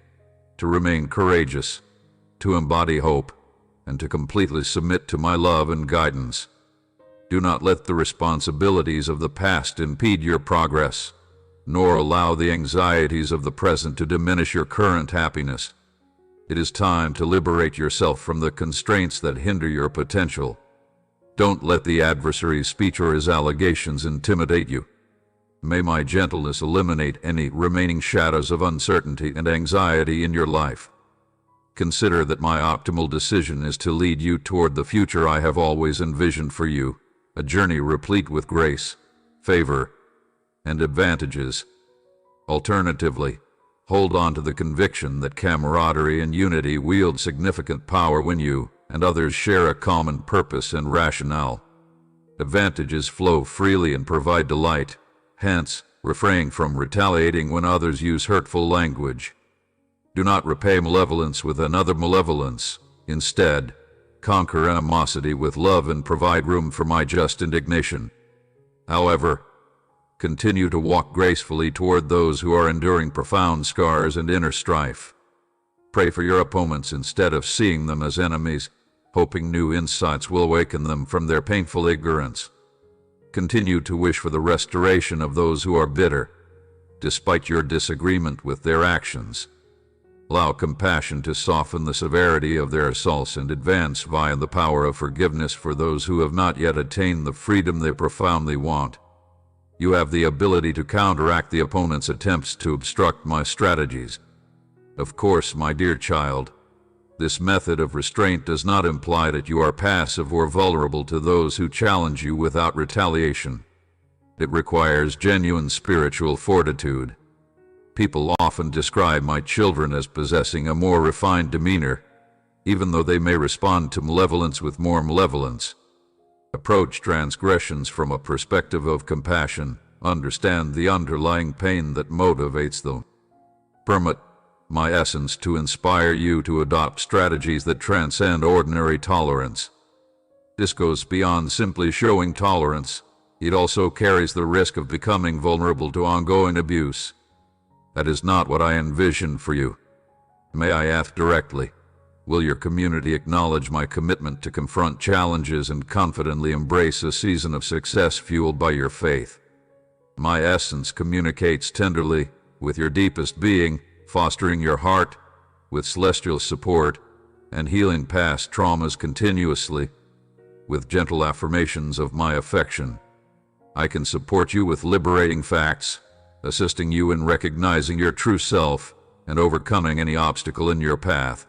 to remain courageous, to embody hope, and to completely submit to my love and guidance. Do not let the responsibilities of the past impede your progress, nor allow the anxieties of the present to diminish your current happiness. It is time to liberate yourself from the constraints that hinder your potential. Don't let the adversary's speech or his allegations intimidate you. May my gentleness eliminate any remaining shadows of uncertainty and anxiety in your life. Consider that my optimal decision is to lead you toward the future I have always envisioned for you, a journey replete with grace, favor, and advantages. Alternatively, hold on to the conviction that camaraderie and unity wield significant power when you and others share a common purpose and rationale. Advantages flow freely and provide delight. Hence, refrain from retaliating when others use hurtful language. Do not repay malevolence with another malevolence. Instead, conquer animosity with love and provide room for my just indignation. However, continue to walk gracefully toward those who are enduring profound scars and inner strife. Pray for your opponents instead of seeing them as enemies, hoping new insights will awaken them from their painful ignorance. Continue to wish for the restoration of those who are bitter, despite your disagreement with their actions. Allow compassion to soften the severity of their assaults and advance via the power of forgiveness for those who have not yet attained the freedom they profoundly want. You have the ability to counteract the opponent's attempts to obstruct my strategies. Of course, my dear child, this method of restraint does not imply that you are passive or vulnerable to those who challenge you without retaliation. It requires genuine spiritual fortitude. People often describe my children as possessing a more refined demeanor, even though they may respond to malevolence with more malevolence. Approach transgressions from a perspective of compassion. Understand the underlying pain that motivates them. Permit my essence to inspire you to adopt strategies that transcend ordinary tolerance. This goes beyond simply showing tolerance. It also carries the risk of becoming vulnerable to ongoing abuse. That is not what I envision for you. May I ask directly, will your community acknowledge my commitment to confront challenges and confidently embrace a season of success fueled by your faith? My essence communicates tenderly with your deepest being, fostering your heart with celestial support and healing past traumas continuously with gentle affirmations of my affection. I can support you with liberating facts, assisting you in recognizing your true self and overcoming any obstacle in your path.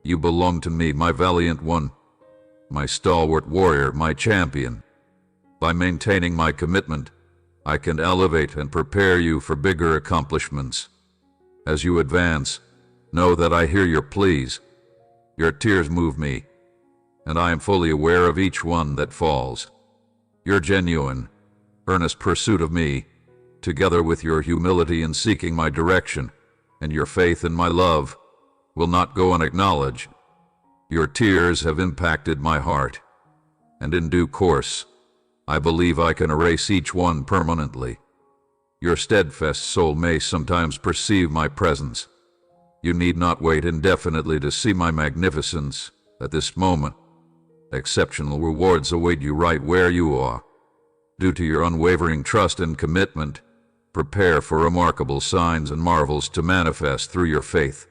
You belong to me, my valiant one, my stalwart warrior, my champion. By maintaining my commitment, I can elevate and prepare you for bigger accomplishments. As you advance, know that I hear your pleas. Your tears move me, and I am fully aware of each one that falls. Your genuine, earnest pursuit of me, together with your humility in seeking my direction and your faith in my love, will not go unacknowledged. Your tears have impacted my heart, and in due course, I believe I can erase each one permanently. Your steadfast soul may sometimes perceive my presence. You need not wait indefinitely to see my magnificence at this moment. Exceptional rewards await you right where you are. Due to your unwavering trust and commitment, prepare for remarkable signs and marvels to manifest through your faith.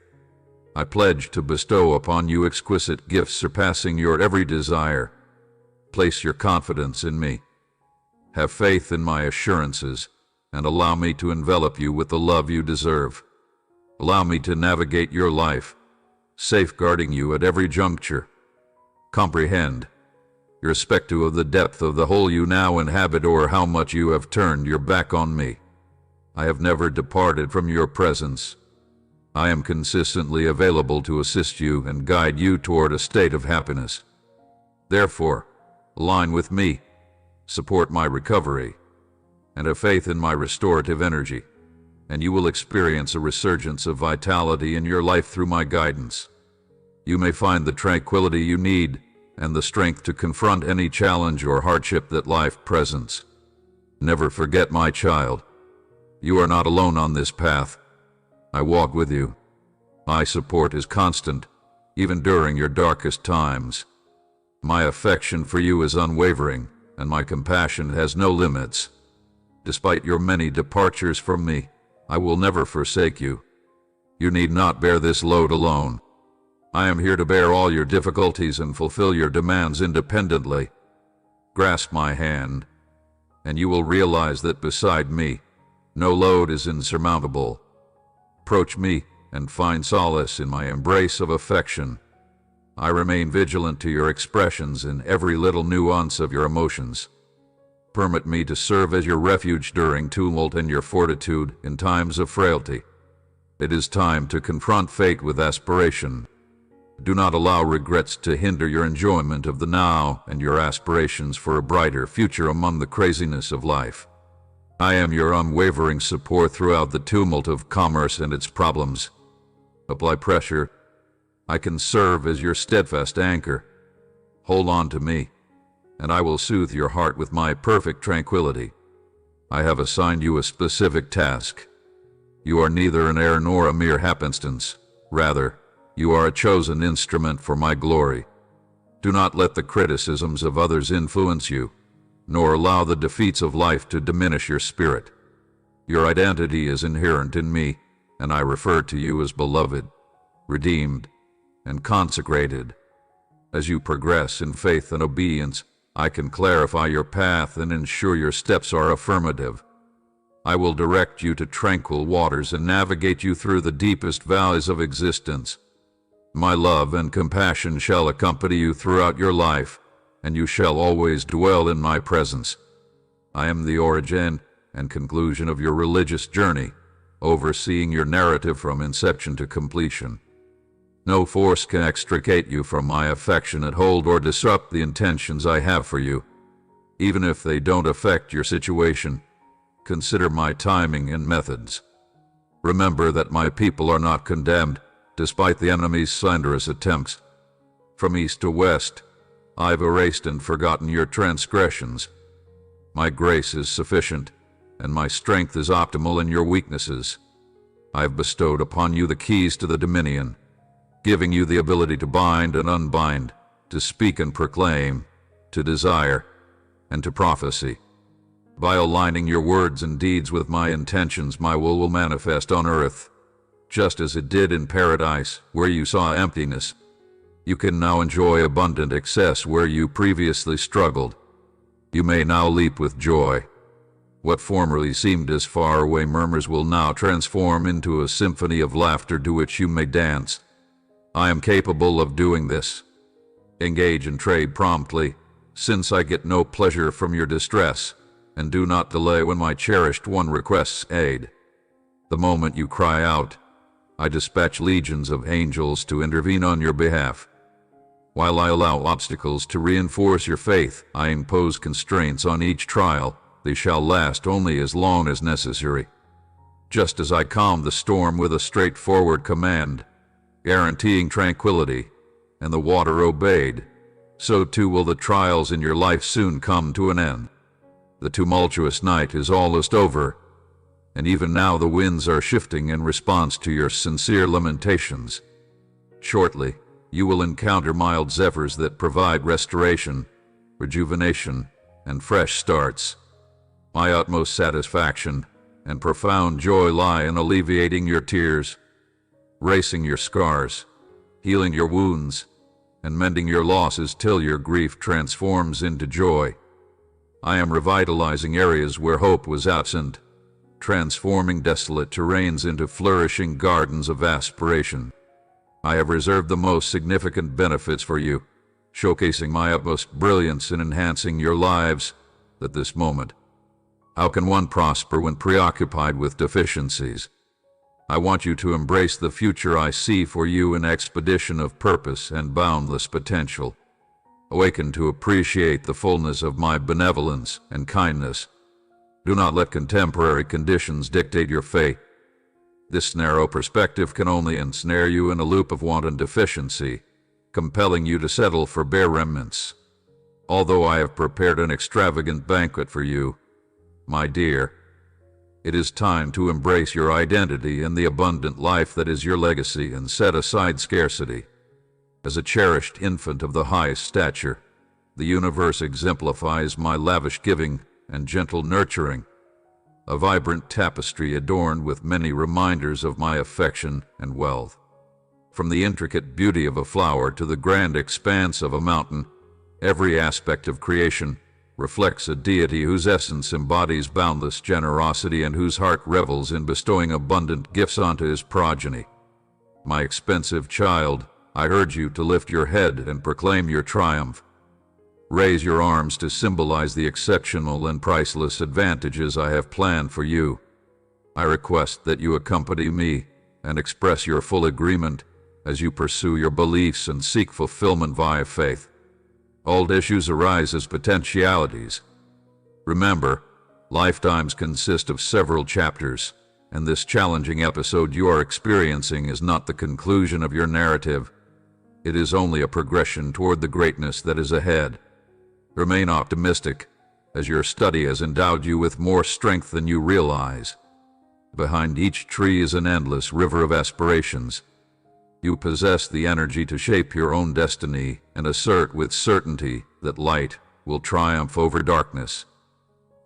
I pledge to bestow upon you exquisite gifts surpassing your every desire. Place your confidence in me. Have faith in my assurances, and allow me to envelop you with the love you deserve. Allow me to navigate your life, safeguarding you at every juncture. Comprehend, irrespective of the depth of the hole you now inhabit or how much you have turned your back on me, I have never departed from your presence. I am consistently available to assist you and guide you toward a state of happiness. Therefore, align with me, support my recovery, and have faith in my restorative energy, and you will experience a resurgence of vitality in your life through my guidance. You may find the tranquility you need and the strength to confront any challenge or hardship that life presents. Never forget, my child, You are not alone on this path. I walk with you. My support is constant, even during your darkest times. My affection for you is unwavering, and my compassion has no limits. Despite your many departures from me, I will never forsake you. You need not bear this load alone. I am here to bear all your difficulties and fulfill your demands independently. Grasp my hand, and you will realize that beside me, no load is insurmountable. Approach me and find solace in my embrace of affection. I remain vigilant to your expressions in every little nuance of your emotions. Permit me to serve as your refuge during tumult and your fortitude in times of frailty. It is time to confront fate with aspiration. Do not allow regrets to hinder your enjoyment of the now and your aspirations for a brighter future among the craziness of life. I am your unwavering support throughout the tumult of commerce and its problems. Apply pressure. I can serve as your steadfast anchor. Hold on to me, and I will soothe your heart with my perfect tranquility. I have assigned you a specific task. You are neither an heir nor a mere happenstance. Rather, you are a chosen instrument for my glory. Do not let the criticisms of others influence you, nor allow the defeats of life to diminish your spirit. Your identity is inherent in me, and I refer to you as beloved, redeemed, and consecrated. As you progress in faith and obedience, I can clarify your path and ensure your steps are affirmative. I will direct you to tranquil waters and navigate you through the deepest valleys of existence. My love and compassion shall accompany you throughout your life, and you shall always dwell in my presence. I am the origin and conclusion of your religious journey, overseeing your narrative from inception to completion. No force can extricate you from my affectionate hold or disrupt the intentions I have for you. Even if they don't affect your situation, consider my timing and methods. Remember that my people are not condemned, despite the enemy's slanderous attempts. From east to west, I've erased and forgotten your transgressions. My grace is sufficient, and my strength is optimal in your weaknesses. I've bestowed upon you the keys to the dominion, giving you the ability to bind and unbind, to speak and proclaim, to desire, and to prophecy. By aligning your words and deeds with my intentions, my will manifest on earth, just as it did in paradise, where you saw emptiness. You can now enjoy abundant excess where you previously struggled. You may now leap with joy. What formerly seemed as faraway murmurs will now transform into a symphony of laughter to which you may dance. I am capable of doing this. Engage in trade promptly, since I get no pleasure from your distress, and do not delay when my cherished one requests aid. The moment you cry out, I dispatch legions of angels to intervene on your behalf. While I allow obstacles to reinforce your faith, I impose constraints on each trial. They shall last only as long as necessary. Just as I calmed the storm with a straightforward command, guaranteeing tranquility, and the water obeyed, so too will the trials in your life soon come to an end. The tumultuous night is almost over, and even now the winds are shifting in response to your sincere lamentations. Shortly, you will encounter mild zephyrs that provide restoration, rejuvenation, and fresh starts. My utmost satisfaction and profound joy lie in alleviating your tears, racing your scars, healing your wounds, and mending your losses till your grief transforms into joy. I am revitalizing areas where hope was absent, transforming desolate terrains into flourishing gardens of aspiration. I have reserved the most significant benefits for you, showcasing my utmost brilliance in enhancing your lives at this moment. How can one prosper when preoccupied with deficiencies? I want you to embrace the future I see for you in expedition of purpose and boundless potential. Awaken to appreciate the fullness of my benevolence and kindness. Do not let contemporary conditions dictate your fate. This narrow perspective can only ensnare you in a loop of wanton deficiency, compelling you to settle for bare remnants. Although I have prepared an extravagant banquet for you, my dear, It is time to embrace your identity and the abundant life that is your legacy and set aside scarcity. As a cherished infant of the highest stature, the universe exemplifies my lavish giving and gentle nurturing, a vibrant tapestry adorned with many reminders of my affection and wealth. From the intricate beauty of a flower to the grand expanse of a mountain, every aspect of creation reflects a deity whose essence embodies boundless generosity and whose heart revels in bestowing abundant gifts onto his progeny. My expensive child, I urge you to lift your head and proclaim your triumph. Raise your arms to symbolize the exceptional and priceless advantages I have planned for you. I request that you accompany me and express your full agreement as you pursue your beliefs and seek fulfillment via faith. All issues arise as potentialities. Remember, lifetimes consist of several chapters, and this challenging episode you are experiencing is not the conclusion of your narrative. It is only a progression toward the greatness that is ahead. Remain optimistic, as your study has endowed you with more strength than you realize. Behind each tree is an endless river of aspirations. You possess the energy to shape your own destiny and assert with certainty that light will triumph over darkness.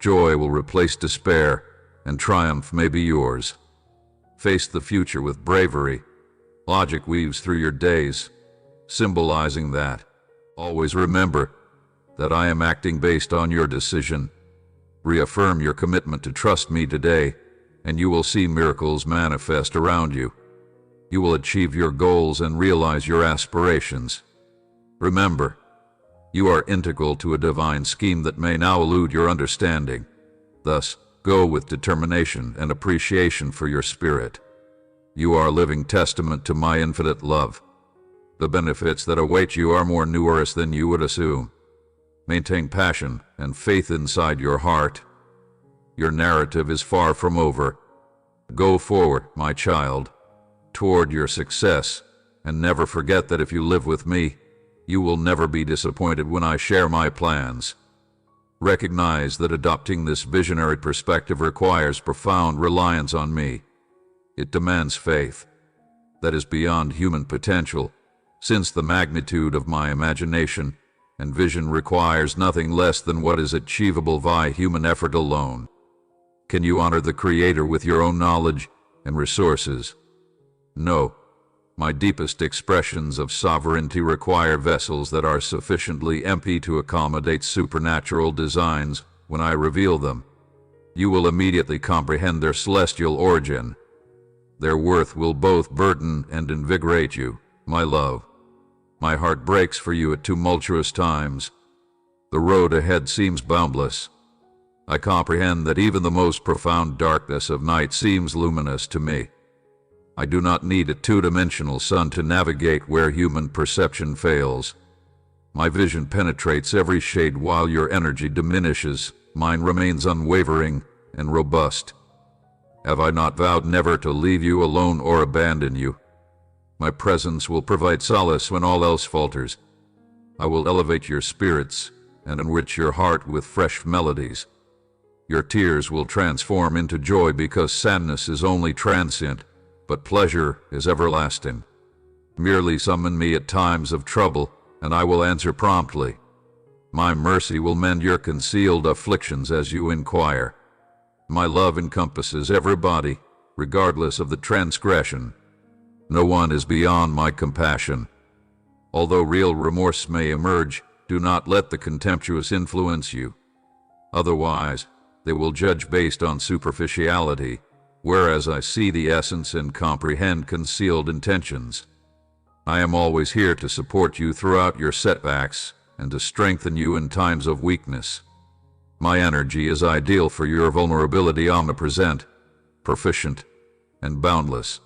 Joy will replace despair, and triumph may be yours. Face the future with bravery. Logic weaves through your days, symbolizing that. Always remember that I am acting based on your decision. Reaffirm your commitment to trust me today, and you will see miracles manifest around you. You will achieve your goals and realize your aspirations. Remember, you are integral to a divine scheme that may now elude your understanding. Thus, go with determination and appreciation for your spirit. You are a living testament to my infinite love. The benefits that await you are more numerous than you would assume. Maintain passion and faith inside your heart. Your narrative is far from over. Go forward, my child, toward your success, and never forget that if you live with me, you will never be disappointed when I share my plans. Recognize that adopting this visionary perspective requires profound reliance on me. It demands faith that is beyond human potential, since the magnitude of my imagination and vision requires nothing less than what is achievable via human effort alone. Can you honor the Creator with your own knowledge and resources? No. My deepest expressions of sovereignty require vessels that are sufficiently empty to accommodate supernatural designs when I reveal them. You will immediately comprehend their celestial origin. Their worth will both burden and invigorate you, my love. My heart breaks for you at tumultuous times. The road ahead seems boundless. I comprehend that even the most profound darkness of night seems luminous to me. I do not need a two-dimensional sun to navigate where human perception fails. My vision penetrates every shade while your energy diminishes. Mine remains unwavering and robust. Have I not vowed never to leave you alone or abandon you? My presence will provide solace when all else falters. I will elevate your spirits and enrich your heart with fresh melodies. Your tears will transform into joy because sadness is only transient, but pleasure is everlasting. Merely summon me at times of trouble, and I will answer promptly. My mercy will mend your concealed afflictions as you inquire. My love encompasses everybody, regardless of the transgression. No one is beyond my compassion. Although real remorse may emerge, do not let the contemptuous influence you. Otherwise, they will judge based on superficiality, whereas I see the essence and comprehend concealed intentions. I am always here to support you throughout your setbacks and to strengthen you in times of weakness. My energy is ideal for your vulnerability, omnipresent, proficient, and boundless.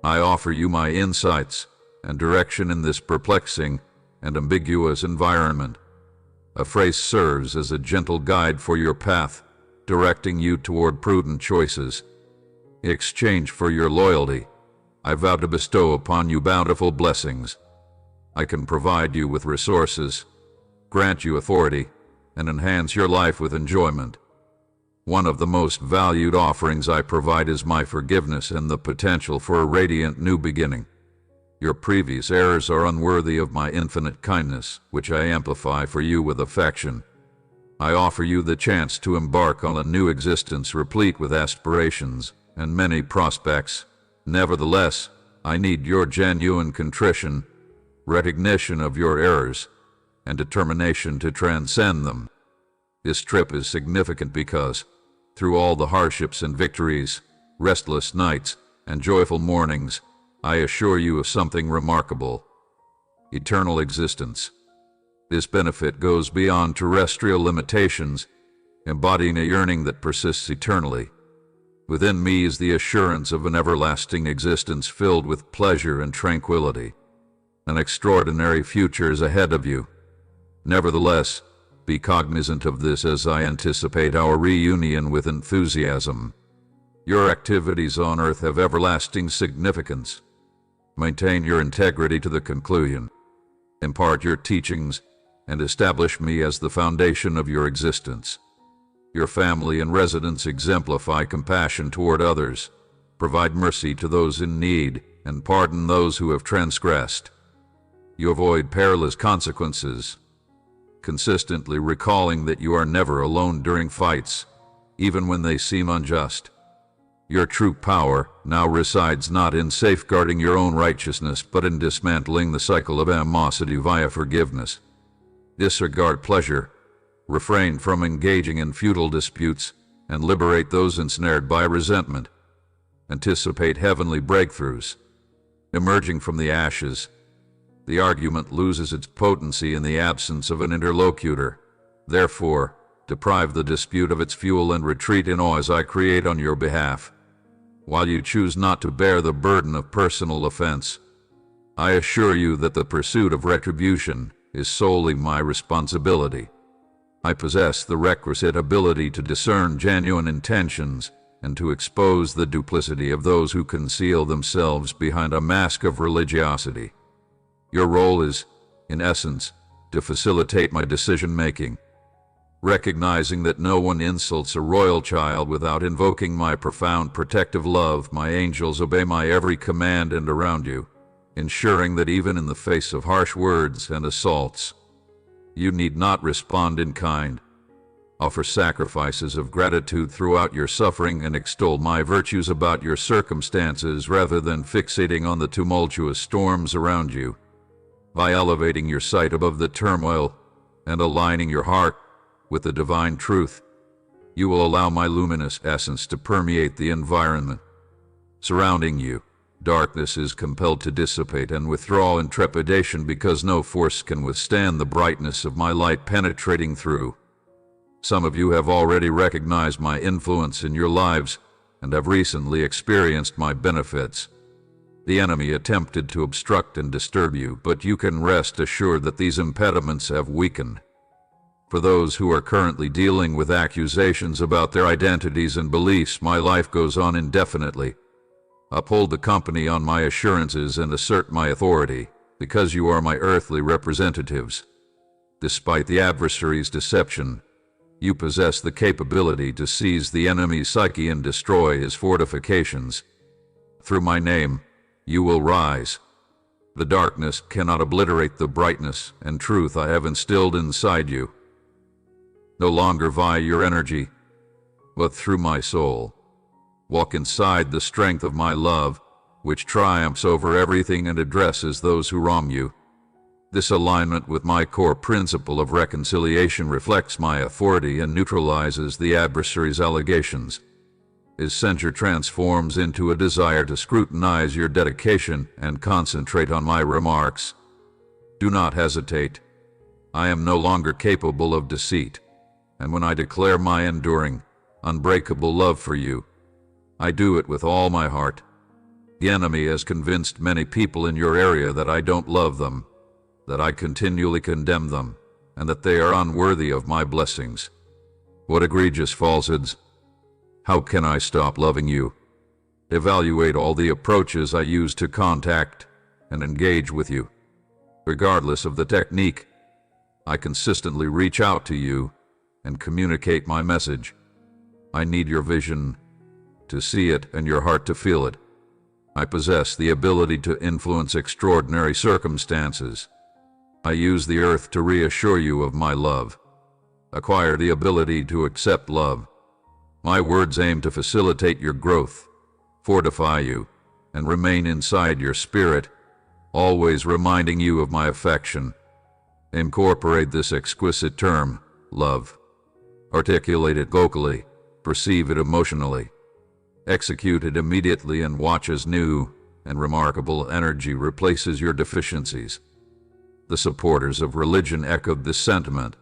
I offer you my insights and direction in this perplexing and ambiguous environment. A phrase serves as a gentle guide for your path, directing you toward prudent choices. In exchange for your loyalty, I vow to bestow upon you bountiful blessings. I can provide you with resources, grant you authority, and enhance your life with enjoyment. One of the most valued offerings I provide is my forgiveness and the potential for a radiant new beginning. Your previous errors are unworthy of my infinite kindness, which I amplify for you with affection. I offer you the chance to embark on a new existence replete with aspirations and many prospects. Nevertheless, I need your genuine contrition, recognition of your errors, and determination to transcend them. This trip is significant because, through all the hardships and victories, restless nights, and joyful mornings, I assure you of something remarkable: eternal existence. This benefit goes beyond terrestrial limitations, embodying a yearning that persists eternally. Within me is the assurance of an everlasting existence filled with pleasure and tranquility. An extraordinary future is ahead of you. Nevertheless, be cognizant of this as I anticipate our reunion with enthusiasm. Your activities on Earth have everlasting significance. Maintain your integrity to the conclusion. Impart your teachings, and establish me as the foundation of your existence. Your family and residence exemplify compassion toward others, provide mercy to those in need, and pardon those who have transgressed. You avoid perilous consequences, consistently recalling that you are never alone during fights, even when they seem unjust. Your true power now resides not in safeguarding your own righteousness, but in dismantling the cycle of animosity via forgiveness. Disregard pleasure, refrain from engaging in futile disputes, and liberate those ensnared by resentment. Anticipate heavenly breakthroughs. Emerging from the ashes, the argument loses its potency in the absence of an interlocutor. Therefore, deprive the dispute of its fuel and retreat in awe as I create on your behalf. While you choose not to bear the burden of personal offense, I assure you that the pursuit of retribution is solely my responsibility. I possess the requisite ability to discern genuine intentions and to expose the duplicity of those who conceal themselves behind a mask of religiosity. Your role is, in essence, to facilitate my decision-making. Recognizing that no one insults a royal child without invoking my profound protective love, my angels obey my every command and around you, ensuring that even in the face of harsh words and assaults, you need not respond in kind. Offer sacrifices of gratitude throughout your suffering and extol my virtues about your circumstances rather than fixating on the tumultuous storms around you. By elevating your sight above the turmoil and aligning your heart with the divine truth, you will allow my luminous essence to permeate the environment surrounding you. Darkness is compelled to dissipate and withdraw in trepidation because no force can withstand the brightness of my light penetrating through. Some of you have already recognized my influence in your lives and have recently experienced my benefits. The enemy attempted to obstruct and disturb you, but you can rest assured that these impediments have weakened. For those who are currently dealing with accusations about their identities and beliefs, my life goes on indefinitely. Uphold the company on my assurances and assert my authority, because you are my earthly representatives. Despite the adversary's deception, you possess the capability to seize the enemy's psyche and destroy his fortifications. Through my name, you will rise. The darkness cannot obliterate the brightness and truth I have instilled inside you. No longer via your energy, but through my soul. Walk inside the strength of my love, which triumphs over everything and addresses those who wrong you. This alignment with my core principle of reconciliation reflects my authority and neutralizes the adversary's allegations. His censure transforms into a desire to scrutinize your dedication and concentrate on my remarks. Do not hesitate. I am no longer capable of deceit, and when I declare my enduring, unbreakable love for you, I do it with all my heart. The enemy has convinced many people in your area that I don't love them, that I continually condemn them, and that they are unworthy of my blessings. What egregious falsehoods! How can I stop loving you? Evaluate all the approaches I use to contact and engage with you. Regardless of the technique, I consistently reach out to you and communicate my message. I need your vision to see it and your heart to feel it. I possess the ability to influence extraordinary circumstances. I use the earth to reassure you of my love. Acquire the ability to accept love. My words aim to facilitate your growth, fortify you, and remain inside your spirit, always reminding you of my affection. Incorporate this exquisite term, love. Articulate it vocally, perceive it emotionally. Execute it immediately and watch as new and remarkable energy replaces your deficiencies. The supporters of religion echoed this sentiment.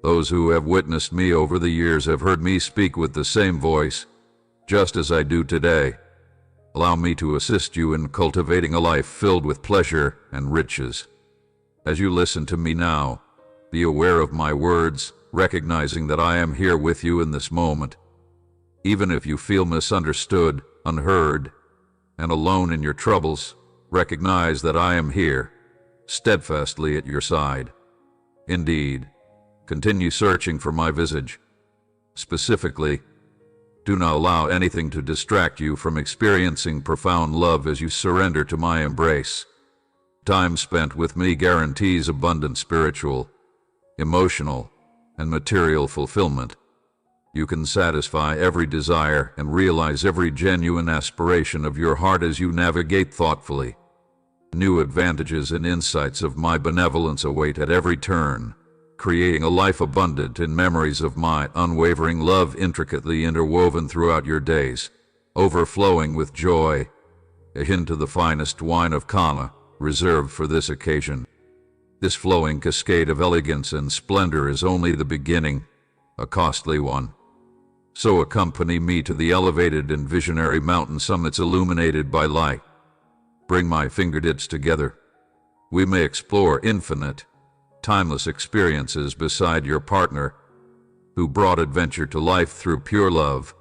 Those who have witnessed me over the years have heard me speak with the same voice, just as I do today. Allow me to assist you in cultivating a life filled with pleasure and riches. As you listen to me now, be aware of my words, recognizing that I am here with you in this moment. Even if you feel misunderstood, unheard, and alone in your troubles, recognize that I am here, steadfastly at your side. Indeed, continue searching for my visage. Specifically, do not allow anything to distract you from experiencing profound love as you surrender to my embrace. Time spent with me guarantees abundant spiritual, emotional, and material fulfillment. You can satisfy every desire and realize every genuine aspiration of your heart as you navigate thoughtfully. New advantages and insights of my benevolence await at every turn, creating a life abundant in memories of my unwavering love intricately interwoven throughout your days, overflowing with joy, a hint of the finest wine of Kana, reserved for this occasion. This flowing cascade of elegance and splendor is only the beginning, a costly one. So accompany me to the elevated and visionary mountain summits illuminated by light. Bring my fingertips together. We may explore infinite, timeless experiences beside your partner, who brought adventure to life through pure love.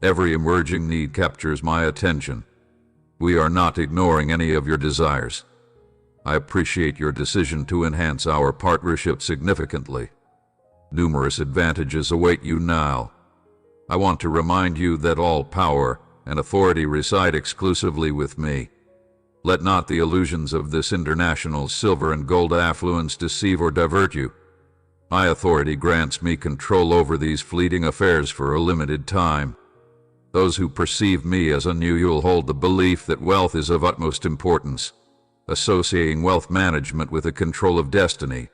Every emerging need captures my attention. We are not ignoring any of your desires. I appreciate your decision to enhance our partnership significantly. Numerous advantages await you now. I want to remind you that all power and authority reside exclusively with me. Let not the illusions of this international silver and gold affluence deceive or divert you. My authority grants me control over these fleeting affairs for a limited time. Those who perceive me as unusual hold the belief that wealth is of utmost importance, associating wealth management with the control of destiny.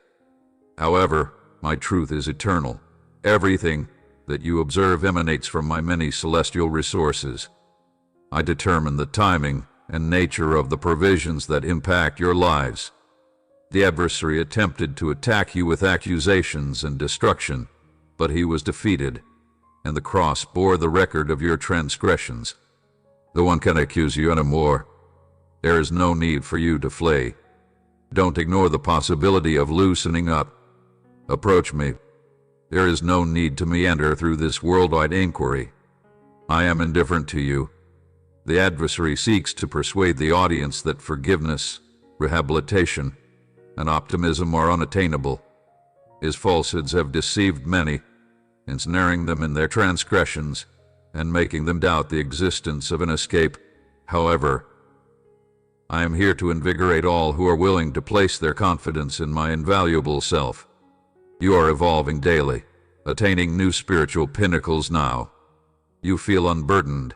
However, my truth is eternal. Everything that you observe emanates from my many celestial resources. I determine the timing and nature of the provisions that impact your lives. The adversary attempted to attack you with accusations and destruction, but he was defeated, and the cross bore the record of your transgressions. No one can accuse you anymore. There is no need for you to flee. Don't ignore the possibility of loosening up. Approach me. There is no need to meander through this worldwide inquiry. I am indifferent to you. The adversary seeks to persuade the audience that forgiveness, rehabilitation, and optimism are unattainable. His falsehoods have deceived many, ensnaring them in their transgressions and making them doubt the existence of an escape. However, I am here to invigorate all who are willing to place their confidence in my invaluable self. You are evolving daily, attaining new spiritual pinnacles now. You feel unburdened,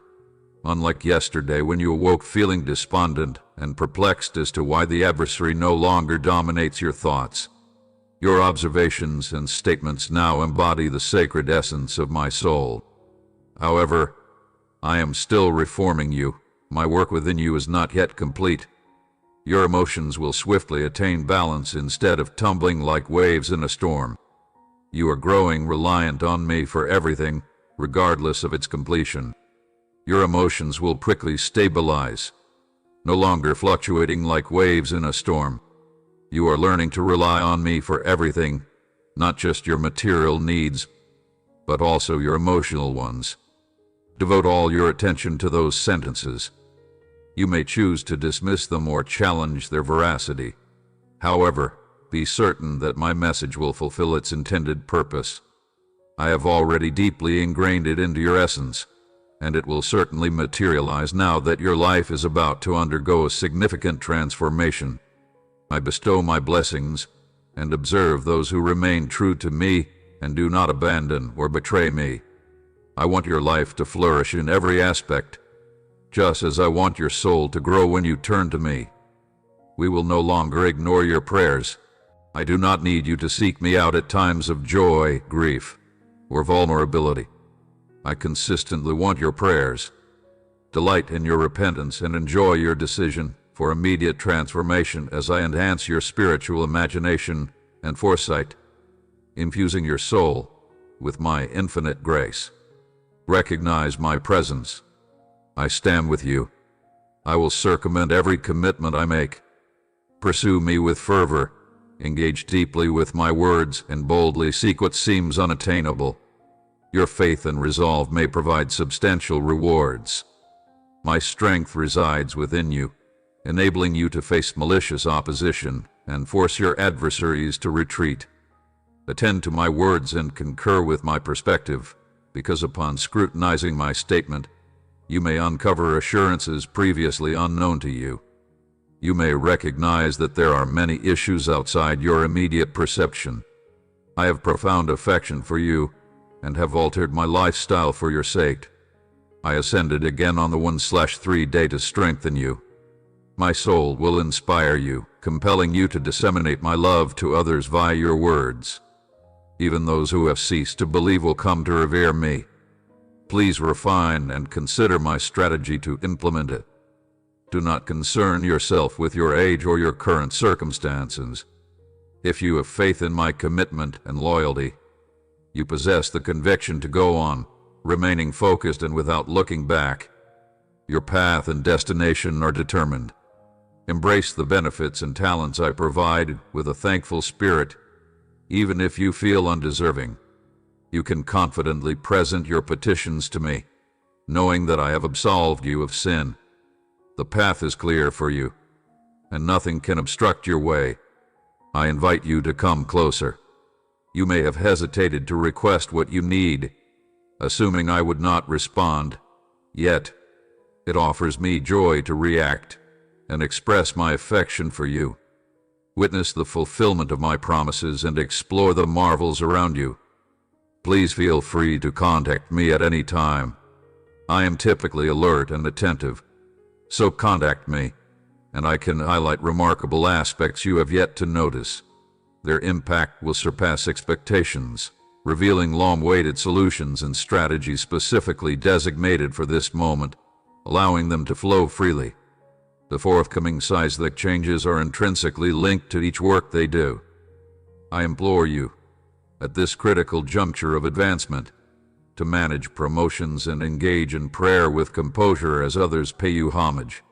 unlike yesterday when you awoke feeling despondent and perplexed as to why the adversary no longer dominates your thoughts. Your observations and statements now embody the sacred essence of my soul. However, I am still reforming you. My work within you is not yet complete. Your emotions will swiftly attain balance instead of tumbling like waves in a storm. You are growing reliant on me for everything, regardless of its completion. Your emotions will quickly stabilize, no longer fluctuating like waves in a storm. You are learning to rely on me for everything, not just your material needs, but also your emotional ones. Devote all your attention to those sentences. You may choose to dismiss them or challenge their veracity. However, be certain that my message will fulfill its intended purpose. I have already deeply ingrained it into your essence, and it will certainly materialize now that your life is about to undergo a significant transformation. I bestow my blessings and observe those who remain true to me and do not abandon or betray me. I want your life to flourish in every aspect, just as I want your soul to grow when you turn to me. We will no longer ignore your prayers. I do not need you to seek me out at times of joy, grief, or vulnerability. I consistently want your prayers. Delight in your repentance and enjoy your decision for immediate transformation as I enhance your spiritual imagination and foresight, infusing your soul with my infinite grace. Recognize my presence. I stand with you. I will circumvent every commitment I make. Pursue me with fervor, engage deeply with my words, and boldly seek what seems unattainable. Your faith and resolve may provide substantial rewards. My strength resides within you, enabling you to face malicious opposition and force your adversaries to retreat. Attend to my words and concur with my perspective, because upon scrutinizing my statement, you may uncover assurances previously unknown to you. You may recognize that there are many issues outside your immediate perception. I have profound affection for you and have altered my lifestyle for your sake. I ascended again on the 1/3 day to strengthen you. My soul will inspire you, compelling you to disseminate my love to others via your words. Even those who have ceased to believe will come to revere me. Please refine and consider my strategy to implement it. Do not concern yourself with your age or your current circumstances. If you have faith in my commitment and loyalty, you possess the conviction to go on, remaining focused and without looking back. Your path and destination are determined. Embrace the benefits and talents I provide with a thankful spirit, even if you feel undeserving. You can confidently present your petitions to me, knowing that I have absolved you of sin. The path is clear for you, and nothing can obstruct your way. I invite you to come closer. You may have hesitated to request what you need, assuming I would not respond. Yet, it offers me joy to react and express my affection for you. Witness the fulfillment of my promises and explore the marvels around you. Please feel free to contact me at any time. I am typically alert and attentive, so contact me, and I can highlight remarkable aspects you have yet to notice. Their impact will surpass expectations, revealing long-awaited solutions and strategies specifically designated for this moment, allowing them to flow freely. The forthcoming seismic changes are intrinsically linked to each work they do. I implore you, at this critical juncture of advancement, to manage promotions and engage in prayer with composure as others pay you homage.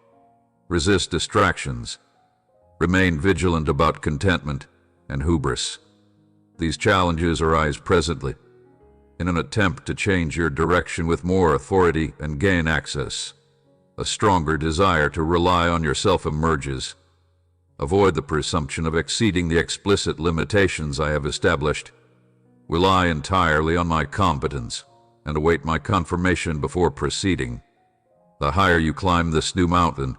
Resist distractions. Remain vigilant about contentment and hubris. These challenges arise presently, in an attempt to change your direction with more authority and gain access. A stronger desire to rely on yourself emerges. Avoid the presumption of exceeding the explicit limitations I have established. Rely entirely on my competence and await my confirmation before proceeding. The higher you climb this new mountain,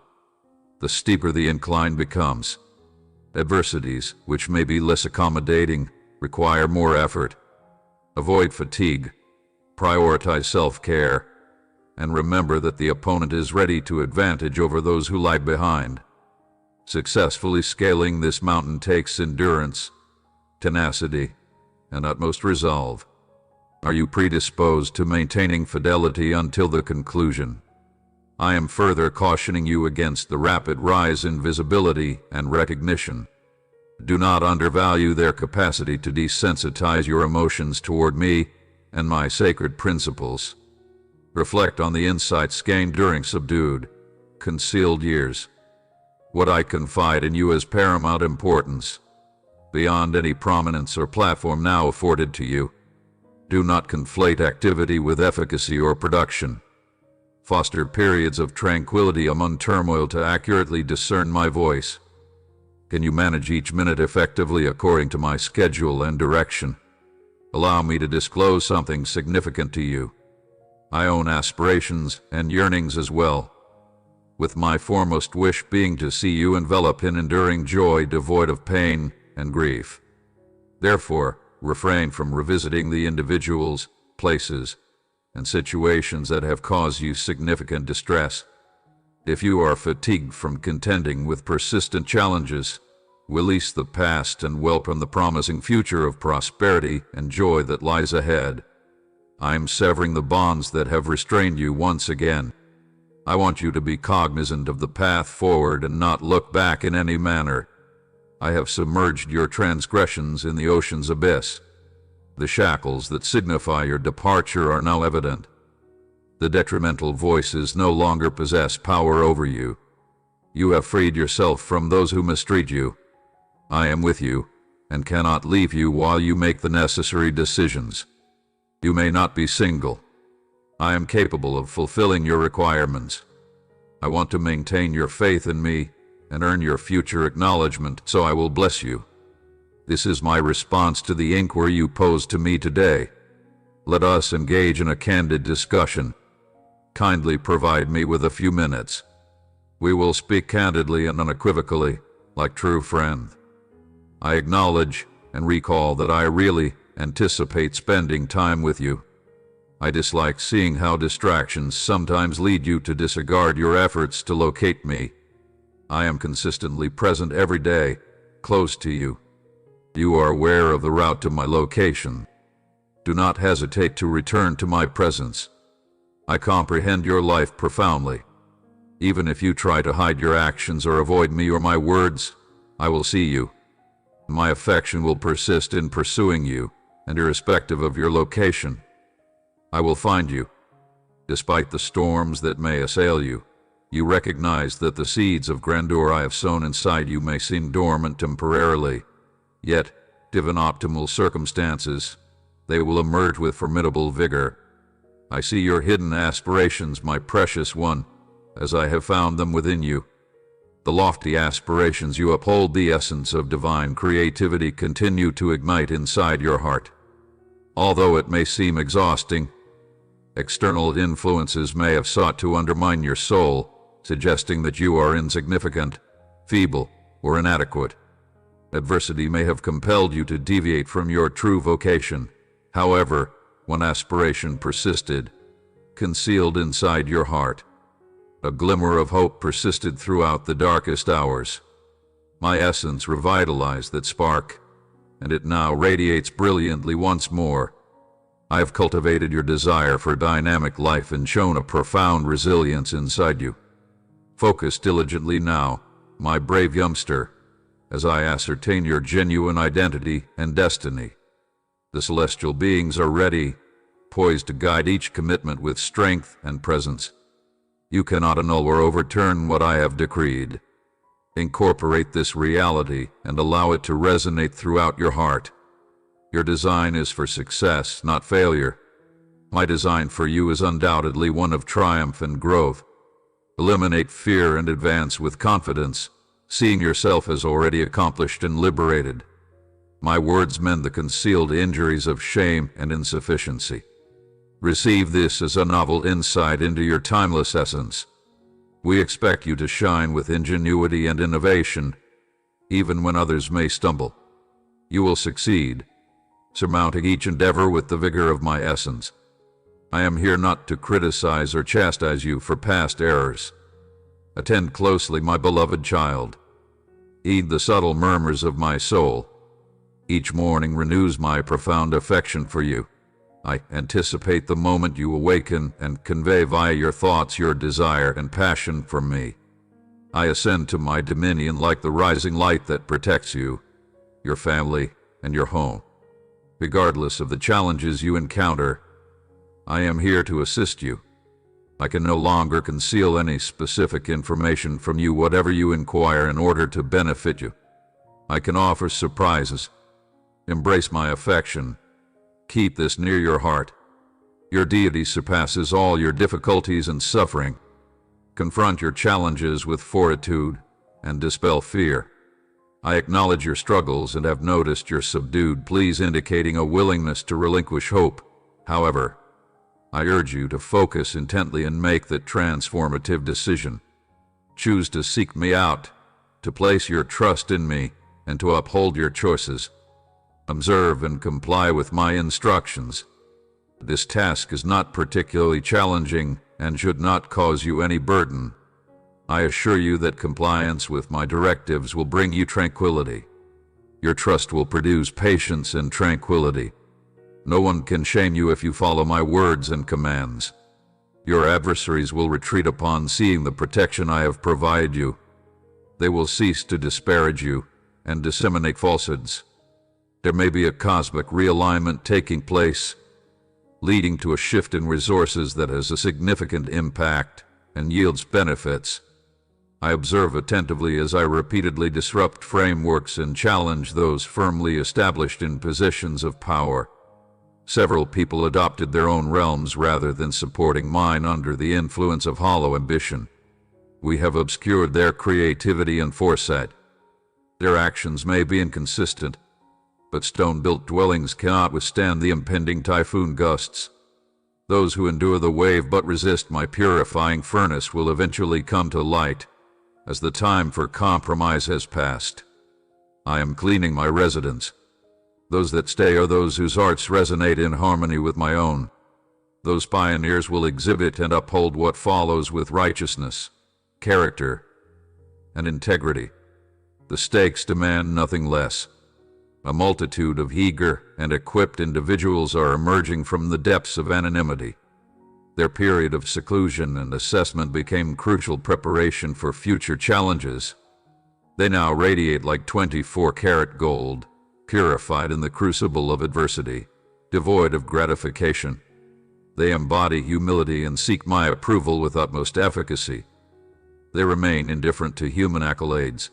the steeper the incline becomes. Adversities, which may be less accommodating, require more effort. Avoid fatigue, prioritize self-care, and remember that the opponent is ready to advantage over those who lie behind. Successfully scaling this mountain takes endurance, tenacity, and utmost resolve. Are you predisposed to maintaining fidelity until the conclusion? I am further cautioning you against the rapid rise in visibility and recognition. Do not undervalue their capacity to desensitize your emotions toward me and my sacred principles. Reflect on the insights gained during subdued, concealed years. What I confide in you is paramount importance, beyond any prominence or platform now afforded to you. Do not conflate activity with efficacy or production. Foster periods of tranquility among turmoil to accurately discern my voice. Can you manage each minute effectively according to my schedule and direction? Allow me to disclose something significant to you. I own aspirations and yearnings as well, with my foremost wish being to see you envelop in enduring joy devoid of pain and grief. Therefore, refrain from revisiting the individuals, places, and situations that have caused you significant distress. If you are fatigued from contending with persistent challenges, release the past and welcome the promising future of prosperity and joy that lies ahead. I am severing the bonds that have restrained you once again. I want you to be cognizant of the path forward and not look back in any manner. I have submerged your transgressions in the ocean's abyss. The shackles that signify your departure are now evident. The detrimental voices no longer possess power over you. You have freed yourself from those who mistreat you. I am with you, and cannot leave you while you make the necessary decisions. You may not be single. I am capable of fulfilling your requirements. I want to maintain your faith in me and earn your future acknowledgement, so I will bless you. This is my response to the inquiry you posed to me today. Let us engage in a candid discussion. Kindly provide me with a few minutes. We will speak candidly and unequivocally, like true friends. I acknowledge and recall that I really anticipate spending time with you. I dislike seeing how distractions sometimes lead you to disregard your efforts to locate me. I am consistently present every day, close to you. You are aware of the route to my location. Do not hesitate to return to my presence. I comprehend your life profoundly. Even if you try to hide your actions or avoid me or my words, I will see you. My affection will persist in pursuing you, and irrespective of your location, I will find you. Despite the storms that may assail you, you recognize that the seeds of grandeur I have sown inside you may seem dormant temporarily. Yet, given optimal circumstances, they will emerge with formidable vigor. I see your hidden aspirations, my precious one, as I have found them within you. The lofty aspirations you uphold, the essence of divine creativity, continue to ignite inside your heart. Although it may seem exhausting, external influences may have sought to undermine your soul, suggesting that you are insignificant, feeble, or inadequate. Adversity may have compelled you to deviate from your true vocation. However, one aspiration persisted, concealed inside your heart. A glimmer of hope persisted throughout the darkest hours. My essence revitalized that spark, and it now radiates brilliantly once more. I have cultivated your desire for dynamic life and shown a profound resilience inside you. Focus diligently now, my brave youngster, as I ascertain your genuine identity and destiny. The celestial beings are ready, poised to guide each commitment with strength and presence. You cannot annul or overturn what I have decreed. Incorporate this reality and allow it to resonate throughout your heart. Your design is for success, not failure. My design for you is undoubtedly one of triumph and growth. Eliminate fear and advance with confidence, seeing yourself as already accomplished and liberated. My words mend the concealed injuries of shame and insufficiency. Receive this as a novel insight into your timeless essence. We expect you to shine with ingenuity and innovation, even when others may stumble. You will succeed, surmounting each endeavor with the vigor of my essence. I am here not to criticize or chastise you for past errors. Attend closely, my beloved child. Heed the subtle murmurs of my soul. Each morning renews my profound affection for you. I anticipate the moment you awaken and convey via your thoughts your desire and passion for me. I ascend to my dominion like the rising light that protects you, your family, and your home. Regardless of the challenges you encounter, I am here to assist you. I can no longer conceal any specific information from you, whatever you inquire in order to benefit you. I can offer surprises. Embrace my affection. Keep this near your heart. Your deity surpasses all your difficulties and suffering. Confront your challenges with fortitude and dispel fear. I acknowledge your struggles and have noticed your subdued pleas indicating a willingness to relinquish hope. However, I urge you to focus intently and make the transformative decision. Choose to seek me out, to place your trust in me, and to uphold your choices. Observe and comply with my instructions. This task is not particularly challenging and should not cause you any burden. I assure you that compliance with my directives will bring you tranquility. Your trust will produce patience and tranquility. No one can shame you if you follow my words and commands. Your adversaries will retreat upon seeing the protection I have provided you. They will cease to disparage you and disseminate falsehoods. There may be a cosmic realignment taking place, leading to a shift in resources that has a significant impact and yields benefits. I observe attentively as I repeatedly disrupt frameworks and challenge those firmly established in positions of power. Several people adopted their own realms rather than supporting mine under the influence of hollow ambition. We have obscured their creativity and foresight. Their actions may be inconsistent, but stone-built dwellings cannot withstand the impending typhoon gusts. Those who endure the wave but resist my purifying furnace will eventually come to light, as the time for compromise has passed. I am cleaning my residence. Those that stay are those whose hearts resonate in harmony with my own. Those pioneers will exhibit and uphold what follows with righteousness, character, and integrity. The stakes demand nothing less. A multitude of eager and equipped individuals are emerging from the depths of anonymity. Their period of seclusion and assessment became crucial preparation for future challenges. They now radiate like 24-karat gold, purified in the crucible of adversity, devoid of gratification. They embody humility and seek my approval with utmost efficacy. They remain indifferent to human accolades,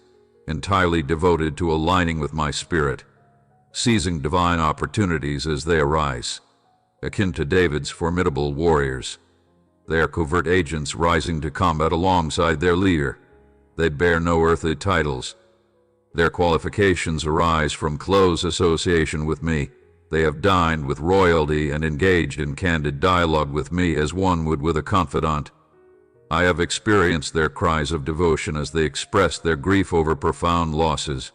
entirely devoted to aligning with my spirit, seizing divine opportunities as they arise. Akin to David's formidable warriors, they are covert agents rising to combat alongside their leader. They bear no earthly titles. Their qualifications arise from close association with me. They have dined with royalty and engaged in candid dialogue with me as one would with a confidant. I have experienced their cries of devotion as they express their grief over profound losses.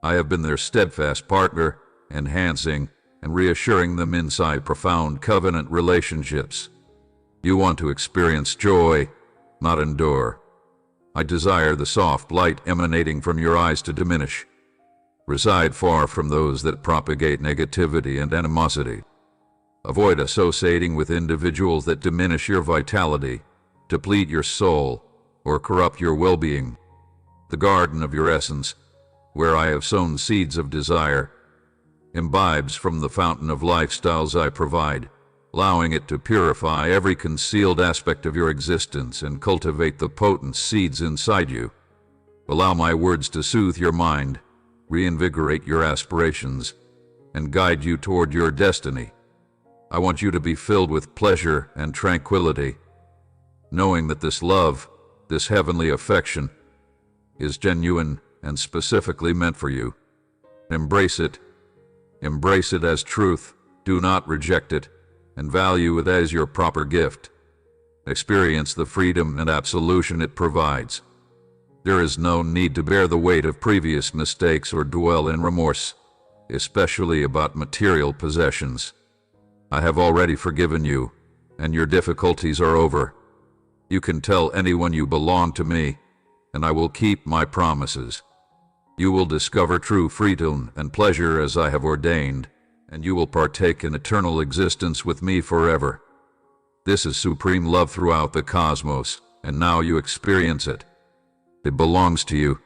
I have been their steadfast partner, enhancing and reassuring them inside profound covenant relationships. You want to experience joy, not endure. I desire the soft light emanating from your eyes to diminish. Reside far from those that propagate negativity and animosity. Avoid associating with individuals that diminish your vitality, deplete your soul, or corrupt your well-being. The garden of your essence, where I have sown seeds of desire, imbibes from the fountain of lifestyles I provide, allowing it to purify every concealed aspect of your existence and cultivate the potent seeds inside you. Allow my words to soothe your mind, reinvigorate your aspirations, and guide you toward your destiny. I want you to be filled with pleasure and tranquility, knowing that this love, this heavenly affection, is genuine and specifically meant for you. Embrace it. Embrace it as truth. Do not reject it, and value it as your proper gift. Experience the freedom and absolution it provides. There is no need to bear the weight of previous mistakes or dwell in remorse, especially about material possessions. I have already forgiven you, and your difficulties are over. You can tell anyone you belong to me, and I will keep my promises. You will discover true freedom and pleasure as I have ordained, and you will partake in eternal existence with me forever. This is supreme love throughout the cosmos, and now you experience it. It belongs to you.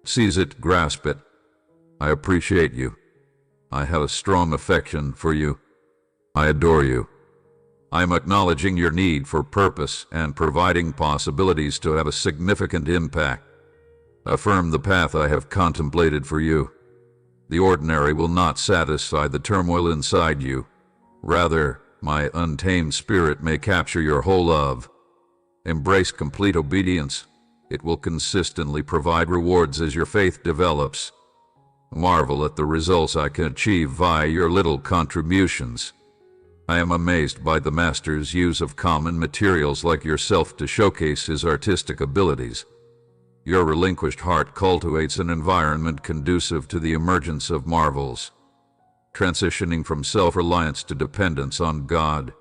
Seize it, grasp it. I appreciate you. I have a strong affection for you. I adore you. I am acknowledging your need for purpose and providing possibilities to have a significant impact. Affirm the path I have contemplated for you. The ordinary will not satisfy the turmoil inside you. Rather, my untamed spirit may capture your whole love. Embrace complete obedience, It will consistently provide rewards as your faith develops. Marvel at the results I can achieve via your little contributions. I am amazed by the Master's use of common materials like yourself to showcase his artistic abilities. Your relinquished heart cultivates an environment conducive to the emergence of marvels, transitioning from self-reliance to dependence on God.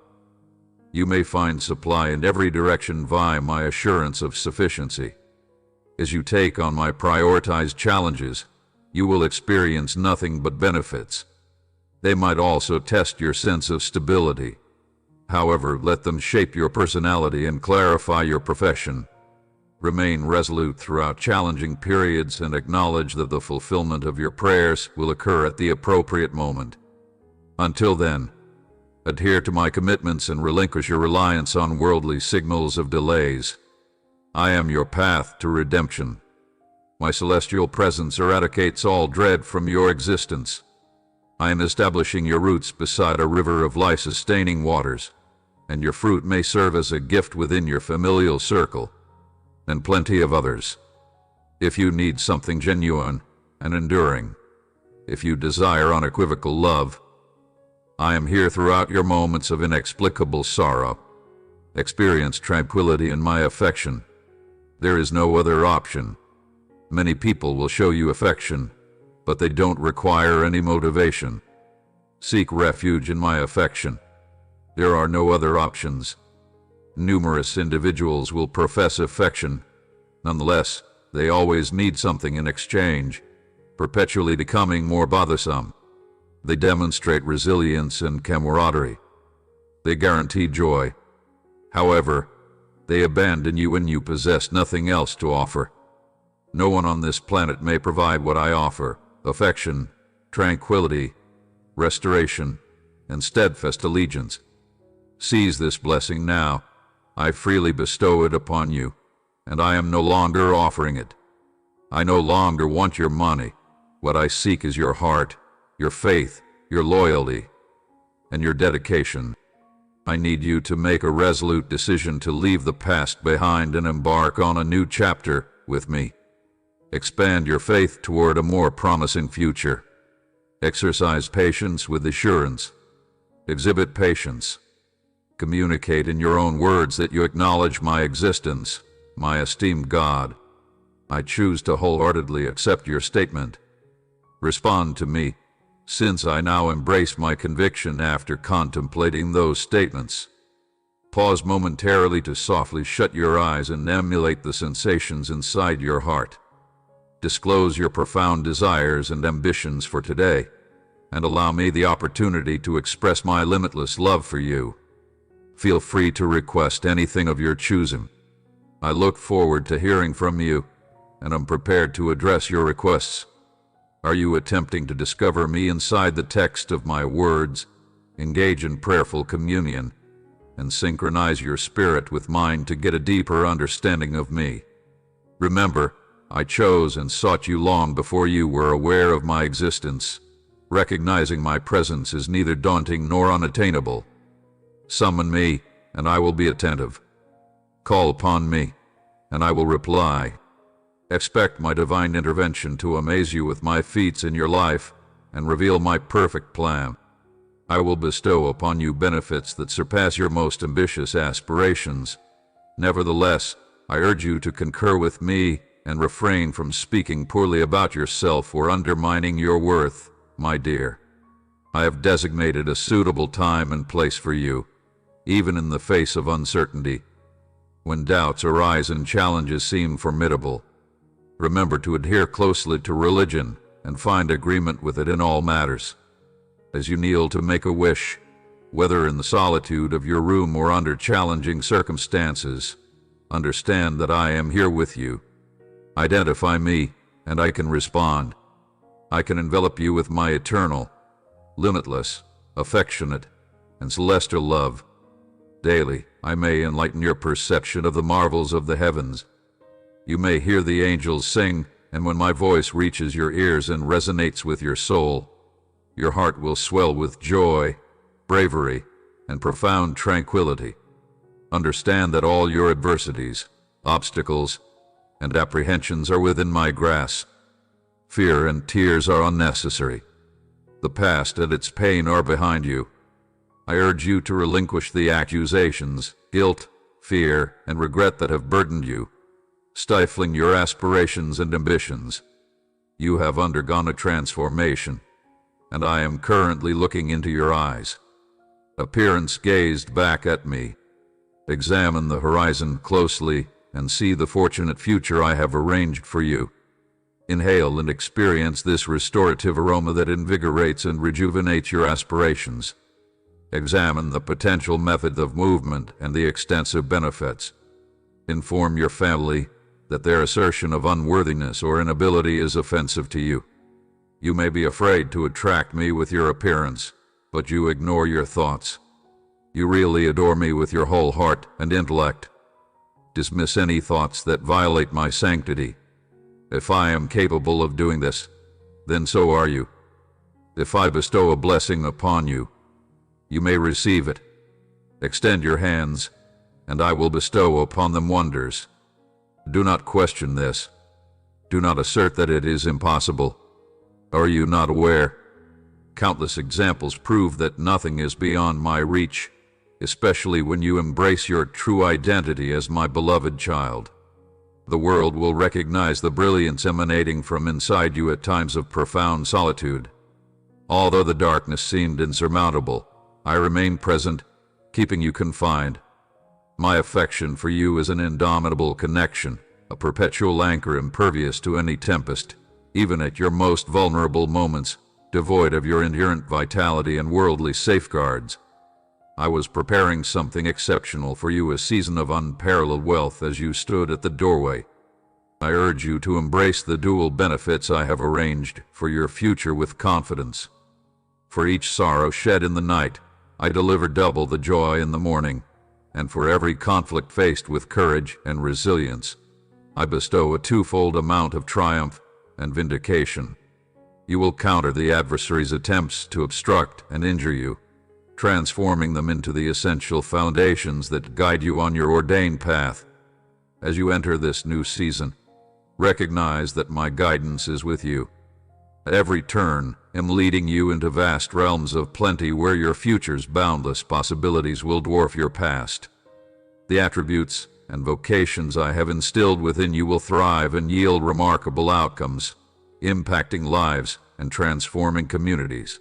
You may find supply in every direction via my assurance of sufficiency. As you take on my prioritized challenges, you will experience nothing but benefits. They might also test your sense of stability. However, let them shape your personality and clarify your profession. Remain resolute throughout challenging periods and acknowledge that the fulfillment of your prayers will occur at the appropriate moment. Until then, adhere to my commitments and relinquish your reliance on worldly signals of delays. I am your path to redemption. My celestial presence eradicates all dread from your existence. I am establishing your roots beside a river of life-sustaining waters, and your fruit may serve as a gift within your familial circle, and plenty of others. If you need something genuine and enduring, if you desire unequivocal love, I am here throughout your moments of inexplicable sorrow. Experience tranquility in my affection. There is no other option. Many people will show you affection, but they don't require any motivation. Seek refuge in my affection. There are no other options. Numerous individuals will profess affection. Nonetheless, they always need something in exchange, perpetually becoming more bothersome. They demonstrate resilience and camaraderie. They guarantee joy. However, they abandon you when you possess nothing else to offer. No one on this planet may provide what I offer: affection, tranquility, restoration, and steadfast allegiance. Seize this blessing now. I freely bestow it upon you, and I am no longer offering it. I no longer want your money. What I seek is your heart, your faith, your loyalty, and your dedication. I need you to make a resolute decision to leave the past behind and embark on a new chapter with me. Expand your faith toward a more promising future. Exercise patience with assurance. Exhibit patience. Communicate in your own words that you acknowledge my existence, my esteemed God. I choose to wholeheartedly accept your statement. Respond to me, since I now embrace my conviction after contemplating those statements. Pause momentarily to softly shut your eyes and emulate the sensations inside your heart. Disclose your profound desires and ambitions for today, and allow me the opportunity to express my limitless love for you. Feel free to request anything of your choosing. I look forward to hearing from you, and am prepared to address your requests. Are you attempting to discover me inside the text of my words? Engage in prayerful communion, and synchronize your spirit with mine to get a deeper understanding of me. Remember, I chose and sought you long before you were aware of my existence. Recognizing my presence is neither daunting nor unattainable. Summon me, and I will be attentive. Call upon me, and I will reply. Expect my divine intervention to amaze you with my feats in your life and reveal my perfect plan. I will bestow upon you benefits that surpass your most ambitious aspirations. Nevertheless, I urge you to concur with me and refrain from speaking poorly about yourself or undermining your worth, my dear. I have designated a suitable time and place for you, even in the face of uncertainty. When doubts arise and challenges seem formidable, remember to adhere closely to religion and find agreement with it in all matters. As you kneel to make a wish, whether in the solitude of your room or under challenging circumstances, understand that I am here with you. Identify me, and I can respond. I can envelop you with my eternal, limitless, affectionate, and celestial love. Daily, I may enlighten your perception of the marvels of the heavens. You may hear the angels sing, and when my voice reaches your ears and resonates with your soul, your heart will swell with joy, bravery, and profound tranquility. Understand that all your adversities, obstacles, and apprehensions are within my grasp. Fear and tears are unnecessary. The past and its pain are behind you. I urge you to relinquish the accusations, guilt, fear, and regret that have burdened you, stifling your aspirations and ambitions. You have undergone a transformation, and I am currently looking into your eyes. Appearance gazed back at me. Examine the horizon closely and see the fortunate future I have arranged for you. Inhale and experience this restorative aroma that invigorates and rejuvenates your aspirations. Examine the potential method of movement and the extensive benefits. Inform your family that their assertion of unworthiness or inability is offensive to you. You may be afraid to attract me with your appearance, but you ignore your thoughts. You really adore me with your whole heart and intellect. Dismiss any thoughts that violate my sanctity. If I am capable of doing this, then so are you. If I bestow a blessing upon you, you may receive it. Extend your hands, and I will bestow upon them wonders. Do not question this. Do not assert that it is impossible. Are you not aware? Countless examples prove that nothing is beyond my reach, especially when you embrace your true identity as my beloved child. The world will recognize the brilliance emanating from inside you at times of profound solitude. Although the darkness seemed insurmountable, I remain present, keeping you confined. My affection for you is an indomitable connection, a perpetual anchor impervious to any tempest, even at your most vulnerable moments, devoid of your inherent vitality and worldly safeguards. I was preparing something exceptional for you, a season of unparalleled wealth as you stood at the doorway. I urge you to embrace the dual benefits I have arranged for your future with confidence. For each sorrow shed in the night, I deliver double the joy in the morning, and for every conflict faced with courage and resilience, I bestow a twofold amount of triumph and vindication. You will counter the adversary's attempts to obstruct and injure you, transforming them into the essential foundations that guide you on your ordained path. As you enter this new season, recognize that my guidance is with you. At every turn, I'm leading you into vast realms of plenty where your future's boundless possibilities will dwarf your past. The attributes and vocations I have instilled within you will thrive and yield remarkable outcomes, impacting lives and transforming communities.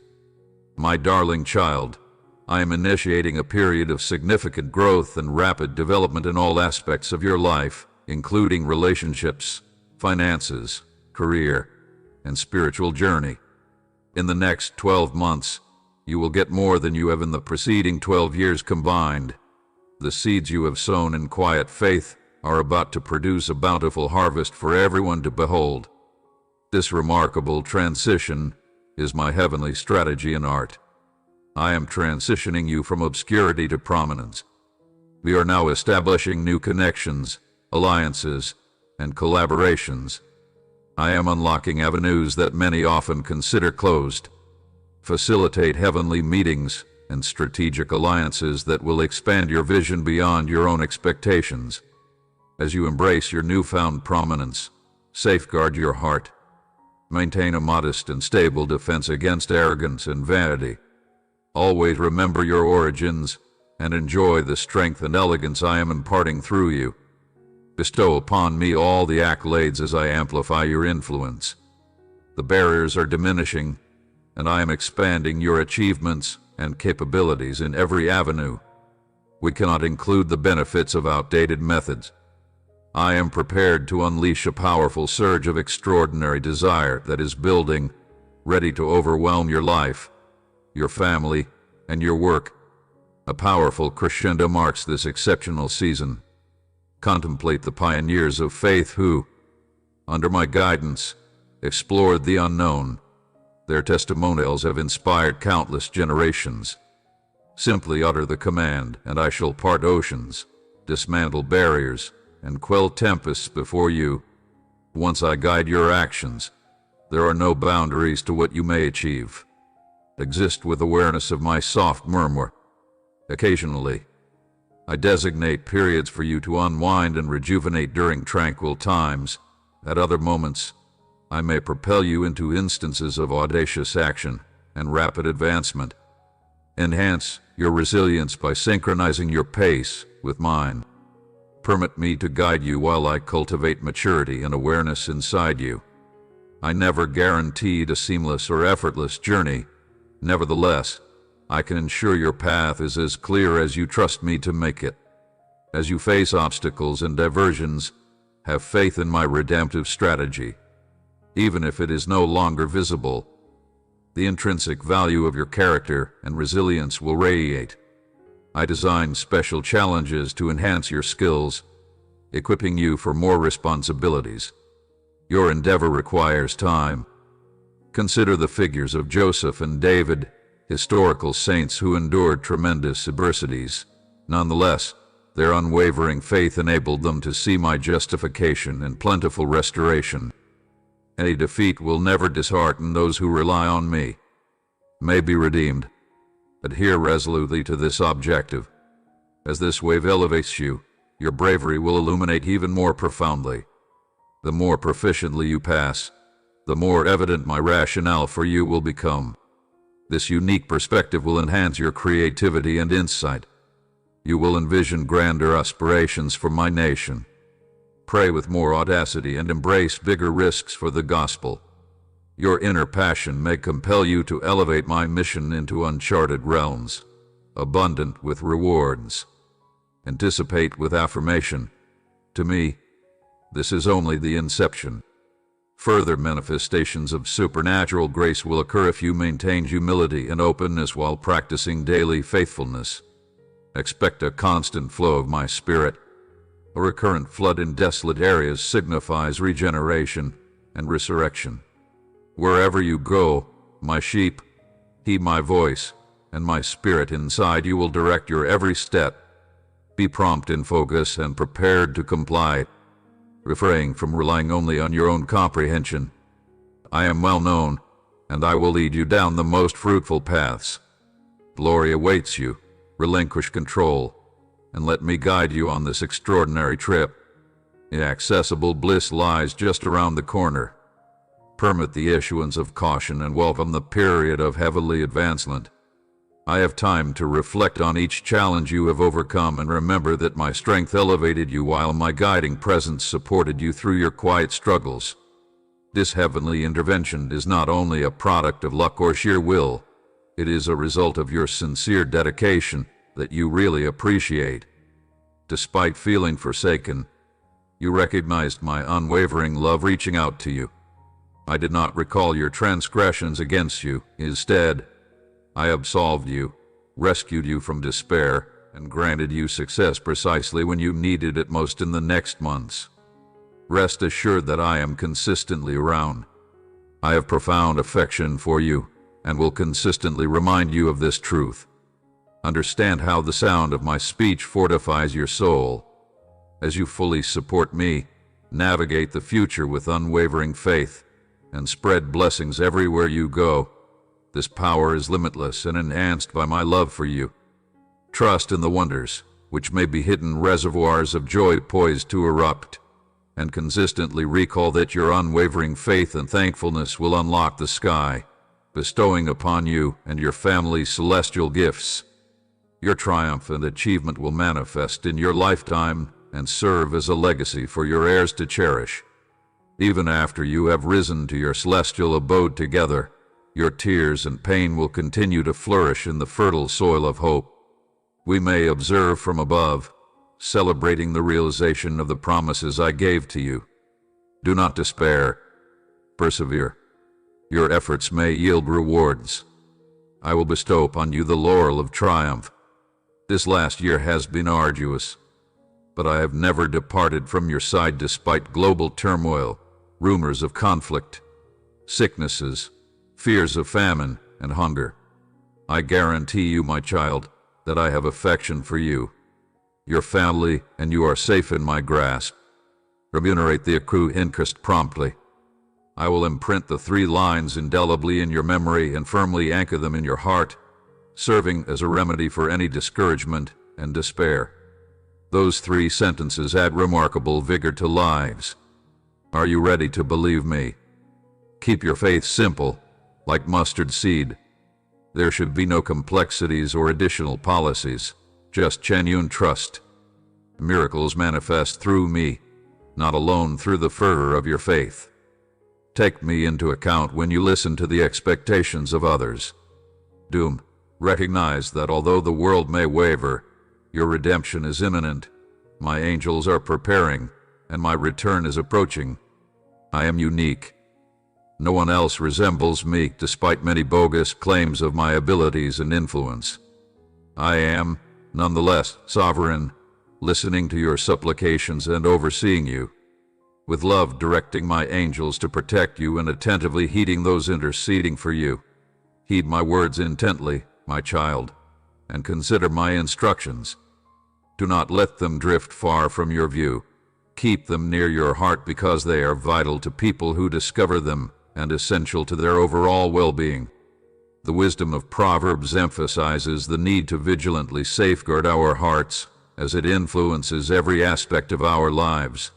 My darling child, I am initiating a period of significant growth and rapid development in all aspects of your life, including relationships, finances, career, and spiritual journey. In the next 12 months, you will get more than you have in the preceding 12 years combined. The seeds you have sown in quiet faith are about to produce a bountiful harvest for everyone to behold. This remarkable transition is my heavenly strategy and art. I am transitioning you from obscurity to prominence. We are now establishing new connections, alliances, and collaborations. I am unlocking avenues that many often consider closed. Facilitate heavenly meetings and strategic alliances that will expand your vision beyond your own expectations. As you embrace your newfound prominence, safeguard your heart. Maintain a modest and stable defense against arrogance and vanity. Always remember your origins and enjoy the strength and elegance I am imparting through you. Bestow upon me all the accolades as I amplify your influence. The barriers are diminishing, and I am expanding your achievements and capabilities in every avenue. We cannot include the benefits of outdated methods. I am prepared to unleash a powerful surge of extraordinary desire that is building, ready to overwhelm your life, your family, and your work. A powerful crescendo marks this exceptional season. Contemplate the pioneers of faith who, under my guidance, explored the unknown. Their testimonials have inspired countless generations. Simply utter the command, and I shall part oceans, dismantle barriers, and quell tempests before you. Once I guide your actions, there are no boundaries to what you may achieve. Exist with awareness of my soft murmur. Occasionally, I designate periods for you to unwind and rejuvenate during tranquil times. At other moments, I may propel you into instances of audacious action and rapid advancement. Enhance your resilience by synchronizing your pace with mine. Permit me to guide you while I cultivate maturity and awareness inside you. I never guaranteed a seamless or effortless journey. Nevertheless, I can ensure your path is as clear as you trust me to make it. As you face obstacles and diversions, have faith in my redemptive strategy. Even if it is no longer visible, the intrinsic value of your character and resilience will radiate. I designed special challenges to enhance your skills, equipping you for more responsibilities. Your endeavor requires time. Consider the figures of Joseph and David, historical saints who endured tremendous adversities. Nonetheless, their unwavering faith enabled them to see my justification and plentiful restoration. Any defeat will never dishearten those who rely on me. May be redeemed. Adhere resolutely to this objective. As this wave elevates you, your bravery will illuminate even more profoundly. The more proficiently you pass, the more evident my rationale for you will become. This unique perspective will enhance your creativity and insight. You will envision grander aspirations for my nation. Pray with more audacity and embrace bigger risks for the gospel. Your inner passion may compel you to elevate my mission into uncharted realms, abundant with rewards. Anticipate with affirmation. To me, this is only the inception. Further manifestations of supernatural grace will occur if you maintain humility and openness while practicing daily faithfulness. Expect a constant flow of my spirit. A recurrent flood in desolate areas signifies regeneration and resurrection. Wherever you go, my sheep, heed my voice, and my spirit inside you will direct your every step. Be prompt in focus and prepared to comply. Refrain from relying only on your own comprehension. I am well known, and I will lead you down the most fruitful paths. Glory awaits you. Relinquish control, and let me guide you on this extraordinary trip. Inaccessible bliss lies just around the corner. Permit the issuance of caution and welcome the period of heavenly advancement. I have time to reflect on each challenge you have overcome and remember that my strength elevated you while my guiding presence supported you through your quiet struggles. This heavenly intervention is not only a product of luck or sheer will, it is a result of your sincere dedication that you really appreciate. Despite feeling forsaken, you recognized my unwavering love reaching out to you. I did not recall your transgressions against you. Instead, I absolved you, rescued you from despair, and granted you success precisely when you needed it most in the next months. Rest assured that I am consistently around. I have profound affection for you, and will consistently remind you of this truth. Understand how the sound of my speech fortifies your soul. As you fully support me, navigate the future with unwavering faith, and spread blessings everywhere you go. This power is limitless and enhanced by my love for you. Trust in the wonders, which may be hidden reservoirs of joy poised to erupt, and consistently recall that your unwavering faith and thankfulness will unlock the sky, bestowing upon you and your family celestial gifts. Your triumph and achievement will manifest in your lifetime and serve as a legacy for your heirs to cherish. Even after you have risen to your celestial abode together, your tears and pain will continue to flourish in the fertile soil of hope. We may observe from above, celebrating the realization of the promises I gave to you. Do not despair. Persevere. Your efforts may yield rewards. I will bestow upon you the laurel of triumph. This last year has been arduous, but I have never departed from your side despite global turmoil, rumors of conflict, sicknesses, fears of famine and hunger. I guarantee you, my child, that I have affection for you, your family, and you are safe in my grasp. Remunerate the accrued interest promptly. I will imprint the 3 lines indelibly in your memory and firmly anchor them in your heart, serving as a remedy for any discouragement and despair. Those 3 sentences add remarkable vigor to lives. Are you ready to believe me? Keep your faith simple, like mustard seed. There should be no complexities or additional policies, just genuine trust. Miracles manifest through me, not alone through the fervor of your faith. Take me into account when you listen to the expectations of others. Recognize that although the world may waver, your redemption is imminent. My angels are preparing, and my return is approaching. I am unique. No one else resembles me, despite many bogus claims of my abilities and influence. I am, nonetheless, sovereign, listening to your supplications and overseeing you, with love directing my angels to protect you and attentively heeding those interceding for you. Heed my words intently, my child, and consider my instructions. Do not let them drift far from your view. Keep them near your heart because they are vital to people who discover them and essential to their overall well-being. The wisdom of Proverbs emphasizes the need to vigilantly safeguard our hearts as it influences every aspect of our lives.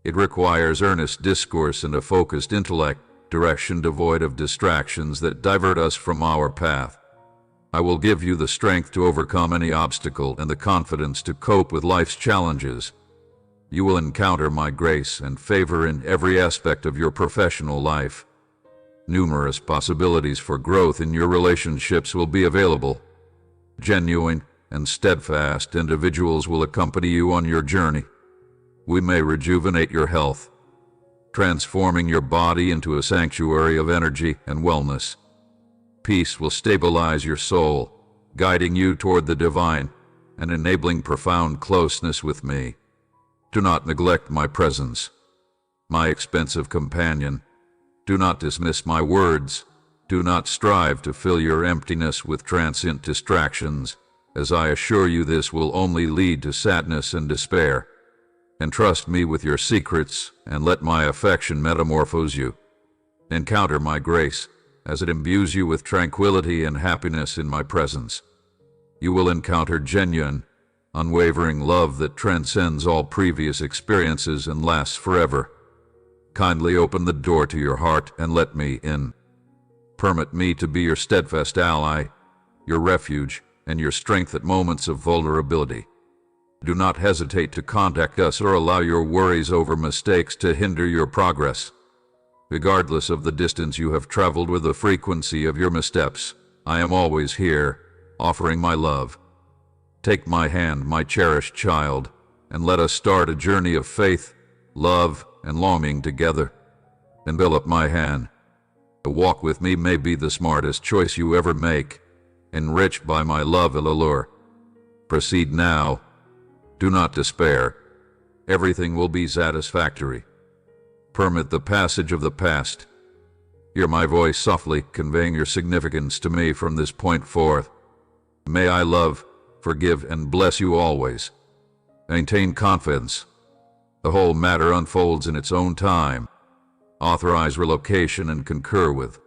It requires earnest discourse and a focused intellect, direction devoid of distractions that divert us from our path. I will give you the strength to overcome any obstacle and the confidence to cope with life's challenges. You will encounter my grace and favor in every aspect of your professional life. Numerous possibilities for growth in your relationships will be available. Genuine and steadfast individuals will accompany you on your journey. We may rejuvenate your health, transforming your body into a sanctuary of energy and wellness. Peace will stabilize your soul, guiding you toward the divine and enabling profound closeness with me. Do not neglect my presence, my expensive companion. Do not dismiss my words. Do not strive to fill your emptiness with transient distractions, as I assure you this will only lead to sadness and despair. Entrust me with your secrets, and let my affection metamorphose you. Encounter my grace, as it imbues you with tranquility and happiness in my presence. You will encounter genuine, unwavering love that transcends all previous experiences and lasts forever. Kindly open the door to your heart and let me in. Permit me to be your steadfast ally, your refuge, and your strength at moments of vulnerability. Do not hesitate to contact us or allow your worries over mistakes to hinder your progress. Regardless of the distance you have traveled or the frequency of your missteps, I am always here, offering my love. Take my hand, my cherished child, and let us start a journey of faith, love, and longing together. Envelop my hand. To walk with me may be the smartest choice you ever make, enriched by my love and allure. Proceed now. Do not despair. Everything will be satisfactory. Permit the passage of the past. Hear my voice softly conveying your significance to me from this point forth. May I love, forgive, and bless you always. Maintain confidence. The whole matter unfolds in its own time. Authorize relocation and concur with.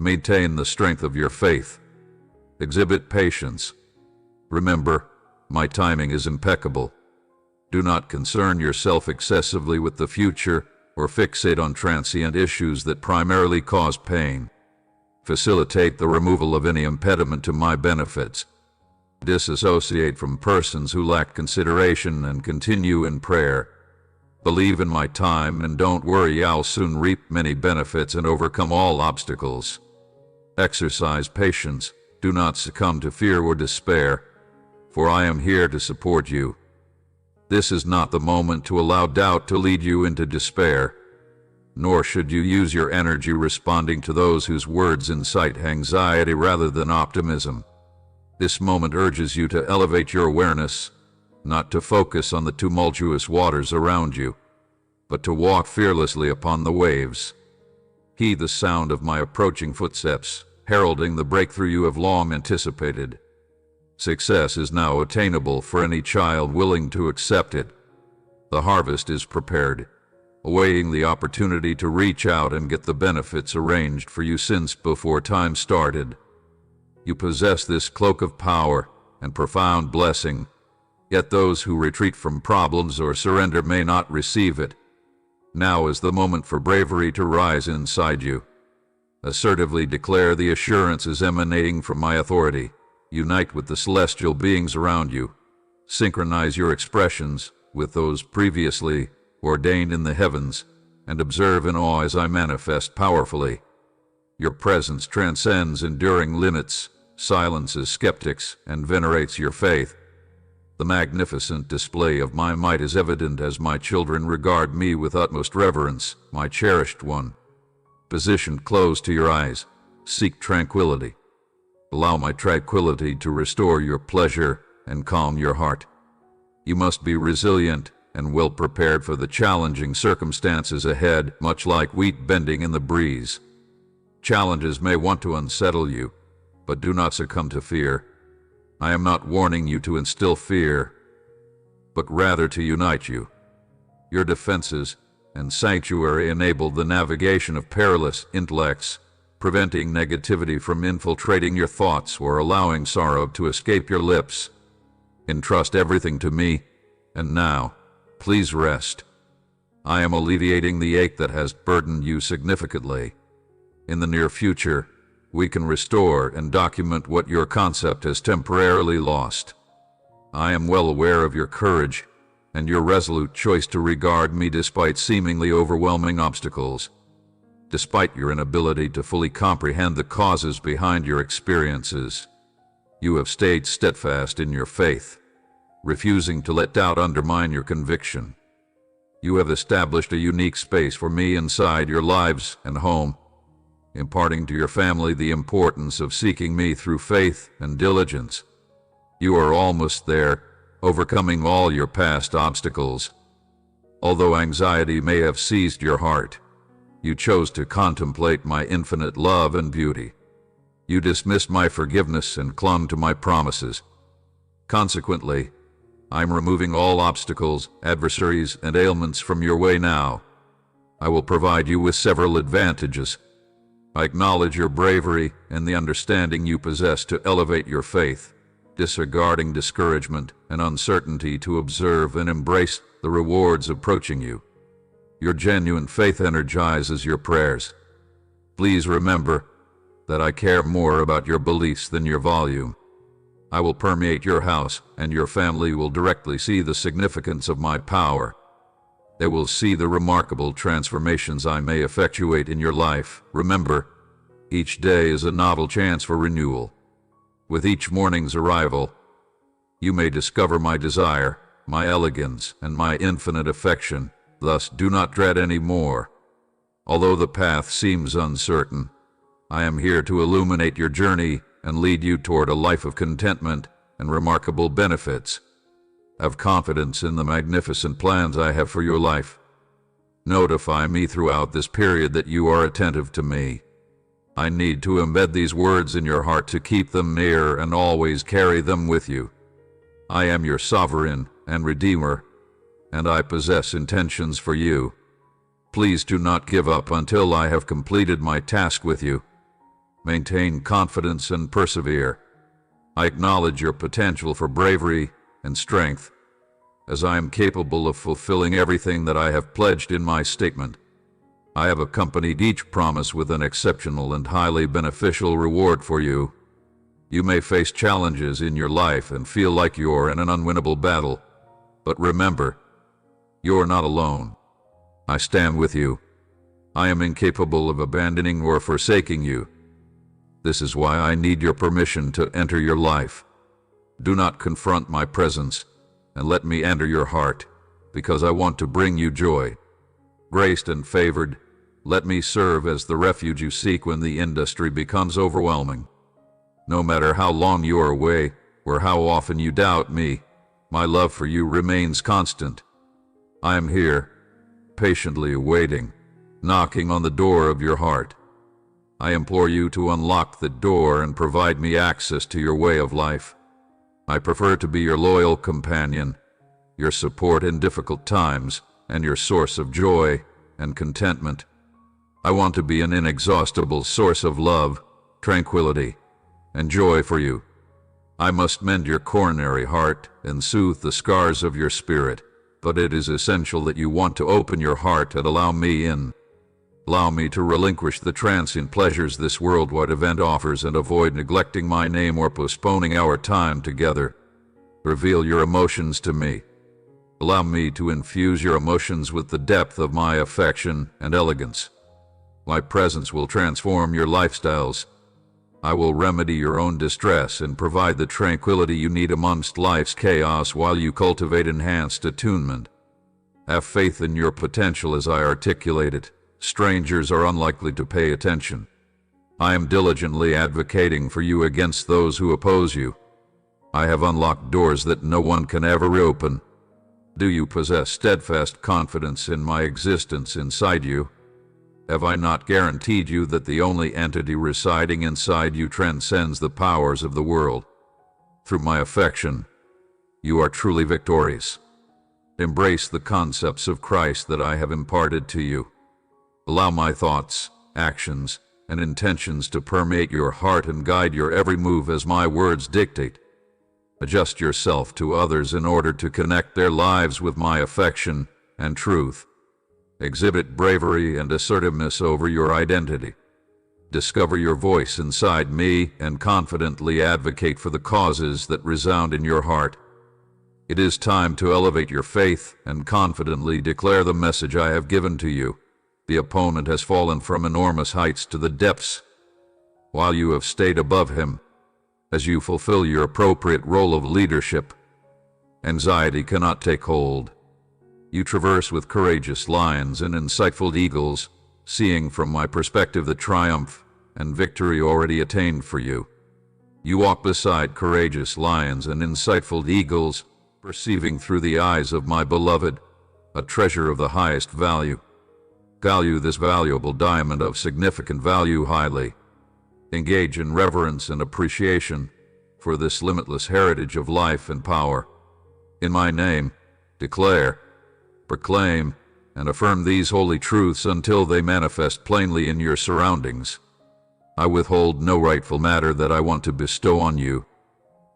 Maintain the strength of your faith. Exhibit patience. Remember, my timing is impeccable. Do not concern yourself excessively with the future or fixate on transient issues that primarily cause pain. Facilitate the removal of any impediment to my benefits. Disassociate from persons who lack consideration and continue in prayer. Believe in my time and don't worry, I'll soon reap many benefits and overcome all obstacles. Exercise patience. Do not succumb to fear or despair, for I am here to support you. This is not the moment to allow doubt to lead you into despair, nor should you use your energy responding to those whose words incite anxiety rather than optimism. This moment urges you to elevate your awareness, not to focus on the tumultuous waters around you, but to walk fearlessly upon the waves. Heed the sound of my approaching footsteps, heralding the breakthrough you have long anticipated. Success is now attainable for any child willing to accept it. The harvest is prepared, awaiting the opportunity to reach out and get the benefits arranged for you since before time started. You possess this cloak of power and profound blessing. Yet those who retreat from problems or surrender may not receive it. Now is the moment for bravery to rise inside you. Assertively declare the assurances emanating from my authority. Unite with the celestial beings around you. Synchronize your expressions with those previously ordained in the heavens, and observe in awe as I manifest powerfully. Your presence transcends enduring limits, silences skeptics, and venerates your faith. The magnificent display of my might is evident as my children regard me with utmost reverence, my cherished one. Positioned close to your eyes, seek tranquility. Allow my tranquility to restore your pleasure and calm your heart. You must be resilient and well prepared for the challenging circumstances ahead, much like wheat bending in the breeze. Challenges may want to unsettle you, but do not succumb to fear. I am not warning you to instill fear, but rather to unite you. Your defenses and sanctuary enable the navigation of perilous intellects, preventing negativity from infiltrating your thoughts or allowing sorrow to escape your lips. Entrust everything to me, and now, please rest. I am alleviating the ache that has burdened you significantly. In the near future, we can restore and document what your concept has temporarily lost. I am well aware of your courage and your resolute choice to regard me despite seemingly overwhelming obstacles. Despite your inability to fully comprehend the causes behind your experiences, you have stayed steadfast in your faith, refusing to let doubt undermine your conviction. You have established a unique space for me inside your lives and home, imparting to your family the importance of seeking me through faith and diligence. You are almost there, overcoming all your past obstacles. Although anxiety may have seized your heart, you chose to contemplate my infinite love and beauty. You dismissed my forgiveness and clung to my promises. Consequently, I'm removing all obstacles, adversaries, and ailments from your way now. I will provide you with several advantages. I acknowledge your bravery and the understanding you possess to elevate your faith, disregarding discouragement and uncertainty to observe and embrace the rewards approaching you. Your genuine faith energizes your prayers. Please remember that I care more about your beliefs than your volume. I will permeate your house, and your family will directly see the significance of my power. They will see the remarkable transformations I may effectuate in your life. Remember, each day is a novel chance for renewal. With each morning's arrival, you may discover my desire, my elegance, and my infinite affection. Thus, do not dread any more. Although the path seems uncertain, I am here to illuminate your journey and lead you toward a life of contentment and remarkable benefits. Have confidence in the magnificent plans I have for your life. Notify me throughout this period that you are attentive to me. I need to embed these words in your heart to keep them near and always carry them with you. I am your sovereign and redeemer, and I possess intentions for you. Please do not give up until I have completed my task with you. Maintain confidence and persevere. I acknowledge your potential for bravery and strength, as I am capable of fulfilling everything that I have pledged in my statement. I have accompanied each promise with an exceptional and highly beneficial reward for you. You may face challenges in your life and feel like you're in an unwinnable battle, but remember, you're not alone. I stand with you. I am incapable of abandoning or forsaking you. This is why I need your permission to enter your life. Do not confront my presence, and let me enter your heart, because I want to bring you joy. Graced and favored, let me serve as the refuge you seek when the industry becomes overwhelming. No matter how long you are away, or how often you doubt me, my love for you remains constant. I am here, patiently awaiting, knocking on the door of your heart. I implore you to unlock the door and provide me access to your way of life. I prefer to be your loyal companion, your support in difficult times, and your source of joy and contentment. I want to be an inexhaustible source of love, tranquility, and joy for you. I must mend your coronary heart and soothe the scars of your spirit, but it is essential that you want to open your heart and allow me in. Allow me to relinquish the transient pleasures this worldwide event offers and avoid neglecting my name or postponing our time together. Reveal your emotions to me. Allow me to infuse your emotions with the depth of my affection and elegance. My presence will transform your lifestyles. I will remedy your own distress and provide the tranquility you need amongst life's chaos while you cultivate enhanced attunement. Have faith in your potential as I articulate it. Strangers are unlikely to pay attention. I am diligently advocating for you against those who oppose you. I have unlocked doors that no one can ever reopen. Do you possess steadfast confidence in my existence inside you? Have I not guaranteed you that the only entity residing inside you transcends the powers of the world? Through my affection, you are truly victorious. Embrace the concepts of Christ that I have imparted to you. Allow my thoughts, actions, and intentions to permeate your heart and guide your every move as my words dictate. Adjust yourself to others in order to connect their lives with my affection and truth. Exhibit bravery and assertiveness over your identity. Discover your voice inside me and confidently advocate for the causes that resound in your heart. It is time to elevate your faith and confidently declare the message I have given to you. The opponent has fallen from enormous heights to the depths, while you have stayed above him. As you fulfill your appropriate role of leadership, anxiety cannot take hold. You traverse with courageous lions and insightful eagles, seeing from my perspective the triumph and victory already attained for you. You walk beside courageous lions and insightful eagles, perceiving through the eyes of my beloved, a treasure of the highest value. Value this valuable diamond of significant value highly. Engage in reverence and appreciation for this limitless heritage of life and power. In my name, declare, proclaim, and affirm these holy truths until they manifest plainly in your surroundings. I withhold no rightful matter that I want to bestow on you.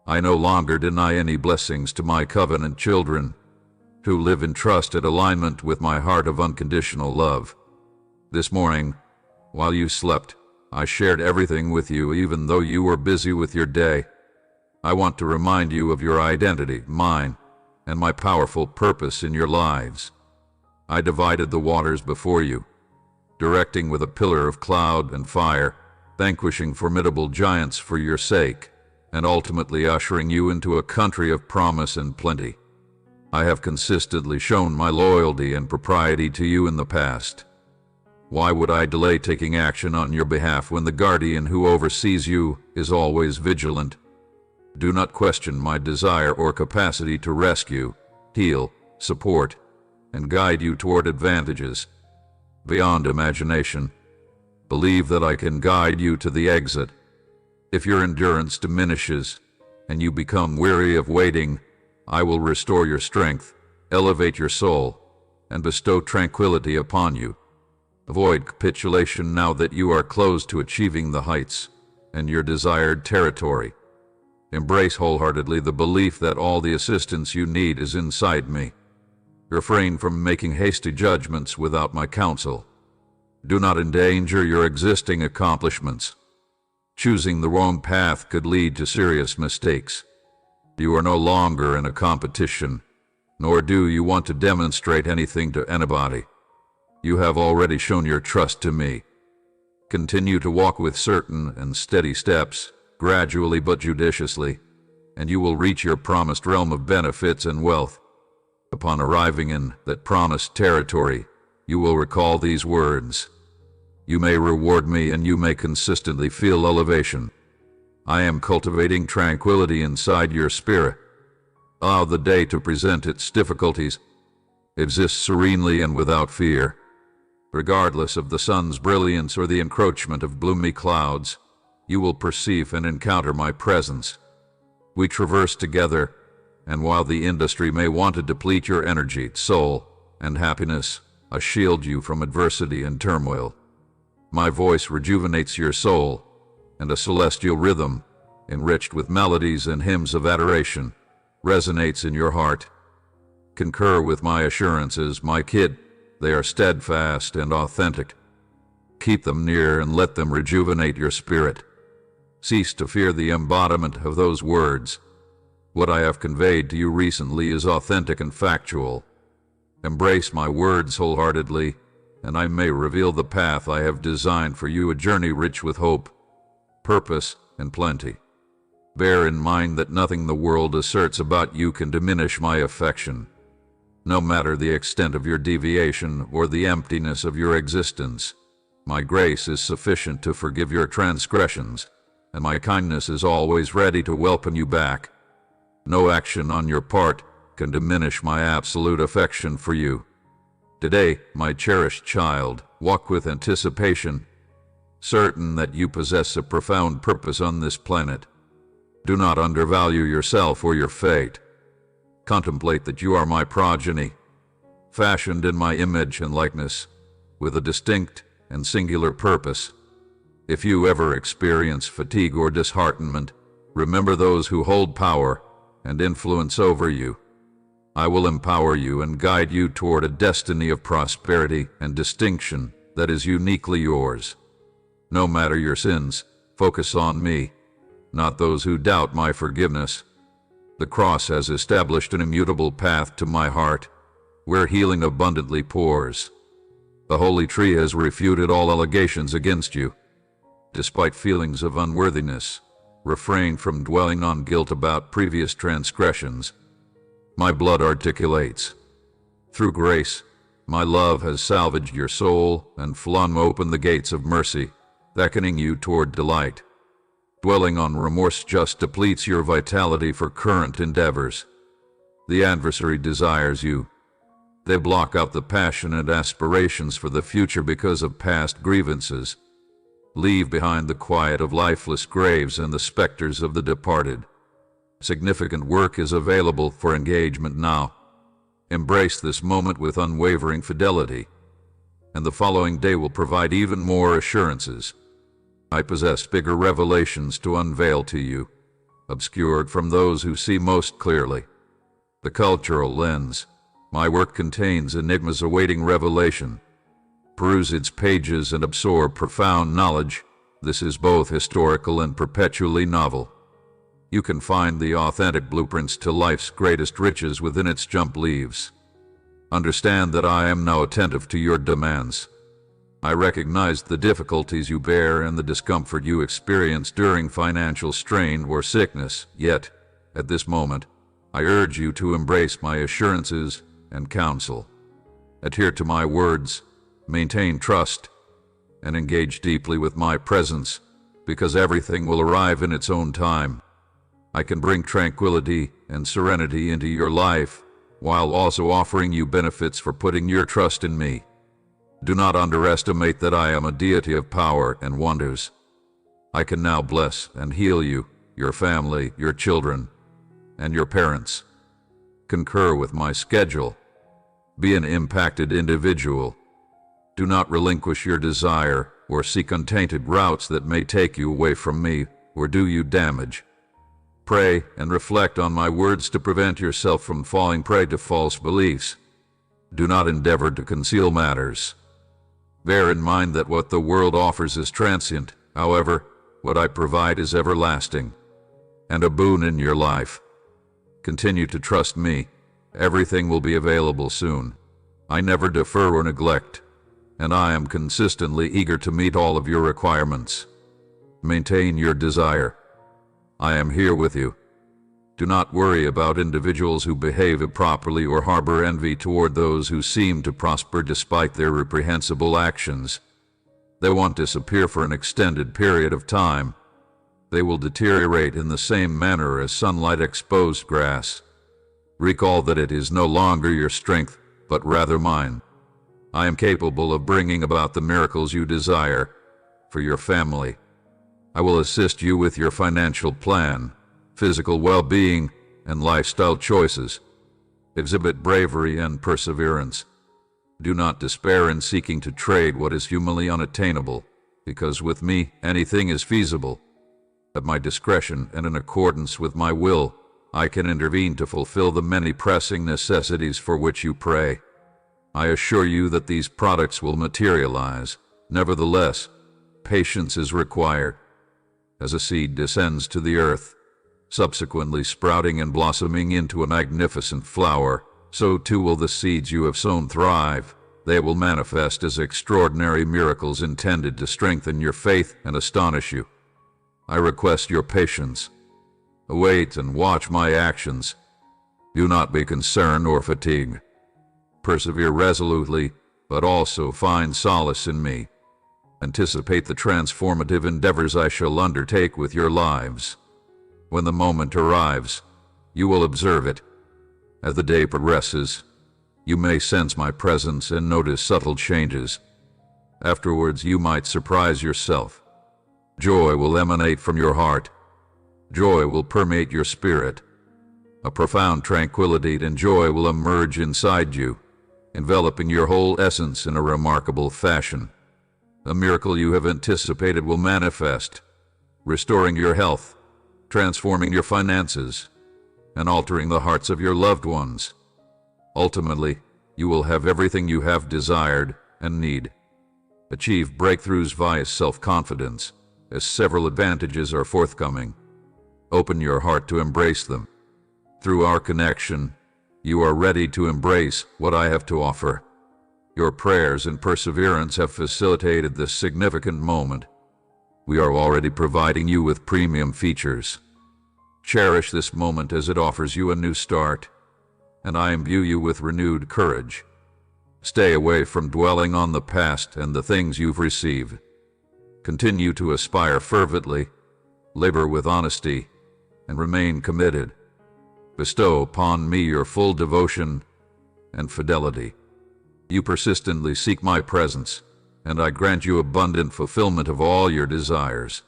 I no longer deny any blessings to my covenant children, who live in trusted alignment with my heart of unconditional love. This morning, while you slept, I shared everything with you even though you were busy with your day. I want to remind you of your identity, mine, and my powerful purpose in your lives. I divided the waters before you, directing with a pillar of cloud and fire, vanquishing formidable giants for your sake, and ultimately ushering you into a country of promise and plenty. I have consistently shown my loyalty and propriety to you in the past. Why would I delay taking action on your behalf when the guardian who oversees you is always vigilant? Do not question my desire or capacity to rescue, heal, support, and guide you toward advantages beyond imagination. Believe that I can guide you to the exit. If your endurance diminishes and you become weary of waiting, I will restore your strength, elevate your soul, and bestow tranquility upon you. Avoid capitulation now that you are close to achieving the heights and your desired territory. Embrace wholeheartedly the belief that all the assistance you need is inside me. Refrain from making hasty judgments without my counsel. Do not endanger your existing accomplishments. Choosing the wrong path could lead to serious mistakes. You are no longer in a competition, nor do you want to demonstrate anything to anybody. You have already shown your trust to me. Continue to walk with certain and steady steps, gradually but judiciously, and you will reach your promised realm of benefits and wealth. Upon arriving in that promised territory, you will recall these words. You may reward me and you may consistently feel elevation. I am cultivating tranquility inside your spirit. Allow the day to present its difficulties. Exist serenely and without fear. Regardless of the sun's brilliance or the encroachment of gloomy clouds, you will perceive and encounter my presence. We traverse together, and while the industry may want to deplete your energy, soul, and happiness, I shield you from adversity and turmoil. My voice rejuvenates your soul, and a celestial rhythm, enriched with melodies and hymns of adoration, resonates in your heart. Concur with my assurances, my kid. They are steadfast and authentic. Keep them near and let them rejuvenate your spirit. Cease to fear the embodiment of those words. What I have conveyed to you recently is authentic and factual. Embrace my words wholeheartedly, and I may reveal the path I have designed for you, a journey rich with hope, purpose, and plenty. Bear in mind that nothing the world asserts about you can diminish my affection. No matter the extent of your deviation or the emptiness of your existence, my grace is sufficient to forgive your transgressions, and my kindness is always ready to welcome you back. No action on your part can diminish my absolute affection for you. Today, my cherished child, walk with anticipation, certain that you possess a profound purpose on this planet. Do not undervalue yourself or your fate. Contemplate that you are my progeny, fashioned in my image and likeness, with a distinct and singular purpose. If you ever experience fatigue or disheartenment, remember those who hold power and influence over you. I will empower you and guide you toward a destiny of prosperity and distinction that is uniquely yours. No matter your sins, focus on me, not those who doubt my forgiveness. The cross has established an immutable path to my heart, where healing abundantly pours. The holy tree has refuted all allegations against you. Despite feelings of unworthiness, refrain from dwelling on guilt about previous transgressions. My blood articulates. Through grace, my love has salvaged your soul and flung open the gates of mercy, beckoning you toward delight. Dwelling on remorse just depletes your vitality for current endeavors. The adversary desires you. They block out the passionate aspirations for the future because of past grievances. Leave behind the quiet of lifeless graves and the specters of the departed. Significant work is available for engagement now. Embrace this moment with unwavering fidelity, and the following day will provide even more assurances. I possess bigger revelations to unveil to you, obscured from those who see most clearly. The cultural lens. My work contains enigmas awaiting revelation. Peruse its pages and absorb profound knowledge. This is both historical and perpetually novel. You can find the authentic blueprints to life's greatest riches within its jump leaves. Understand that I am now attentive to your demands. I recognize the difficulties you bear and the discomfort you experience during financial strain or sickness, yet, at this moment, I urge you to embrace my assurances and counsel. Adhere to my words, maintain trust, and engage deeply with my presence, because everything will arrive in its own time. I can bring tranquility and serenity into your life, while also offering you benefits for putting your trust in me. Do not underestimate that I am a deity of power and wonders. I can now bless and heal you, your family, your children, and your parents. Concur with my schedule. Be an impacted individual. Do not relinquish your desire or seek untainted routes that may take you away from me or do you damage. Pray and reflect on my words to prevent yourself from falling prey to false beliefs. Do not endeavor to conceal matters. Bear in mind that what the world offers is transient. However, what I provide is everlasting and a boon in your life. Continue to trust me. Everything will be available soon. I never defer or neglect, and I am consistently eager to meet all of your requirements. Maintain your desire. I am here with you. Do not worry about individuals who behave improperly or harbor envy toward those who seem to prosper despite their reprehensible actions. They won't disappear for an extended period of time. They will deteriorate in the same manner as sunlight-exposed grass. Recall that it is no longer your strength, but rather mine. I am capable of bringing about the miracles you desire for your family. I will assist you with your financial plan, physical well-being, and lifestyle choices. Exhibit bravery and perseverance. Do not despair in seeking to trade what is humanly unattainable, because with me, anything is feasible. At my discretion and in accordance with my will, I can intervene to fulfill the many pressing necessities for which you pray. I assure you that these products will materialize. Nevertheless, patience is required. As a seed descends to the earth, subsequently sprouting and blossoming into a magnificent flower, so too will the seeds you have sown thrive. They will manifest as extraordinary miracles intended to strengthen your faith and astonish you. I request your patience. Await and watch my actions. Do not be concerned or fatigued. Persevere resolutely, but also find solace in me. Anticipate the transformative endeavors I shall undertake with your lives. When the moment arrives, you will observe it. As the day progresses, you may sense my presence and notice subtle changes. Afterwards, you might surprise yourself. Joy will emanate from your heart. Joy will permeate your spirit. A profound tranquility and joy will emerge inside you, enveloping your whole essence in a remarkable fashion. A miracle you have anticipated will manifest, restoring your health, transforming your finances, and altering the hearts of your loved ones. Ultimately, you will have everything you have desired and need. Achieve breakthroughs via self-confidence, as several advantages are forthcoming. Open your heart to embrace them. Through our connection, you are ready to embrace what I have to offer. Your prayers and perseverance have facilitated this significant moment. We are already providing you with premium features. Cherish this moment as it offers you a new start, and I imbue you with renewed courage. Stay away from dwelling on the past and the things you've received. Continue to aspire fervently, labor with honesty, and remain committed. Bestow upon me your full devotion and fidelity. You persistently seek my presence, and I grant you abundant fulfillment of all your desires.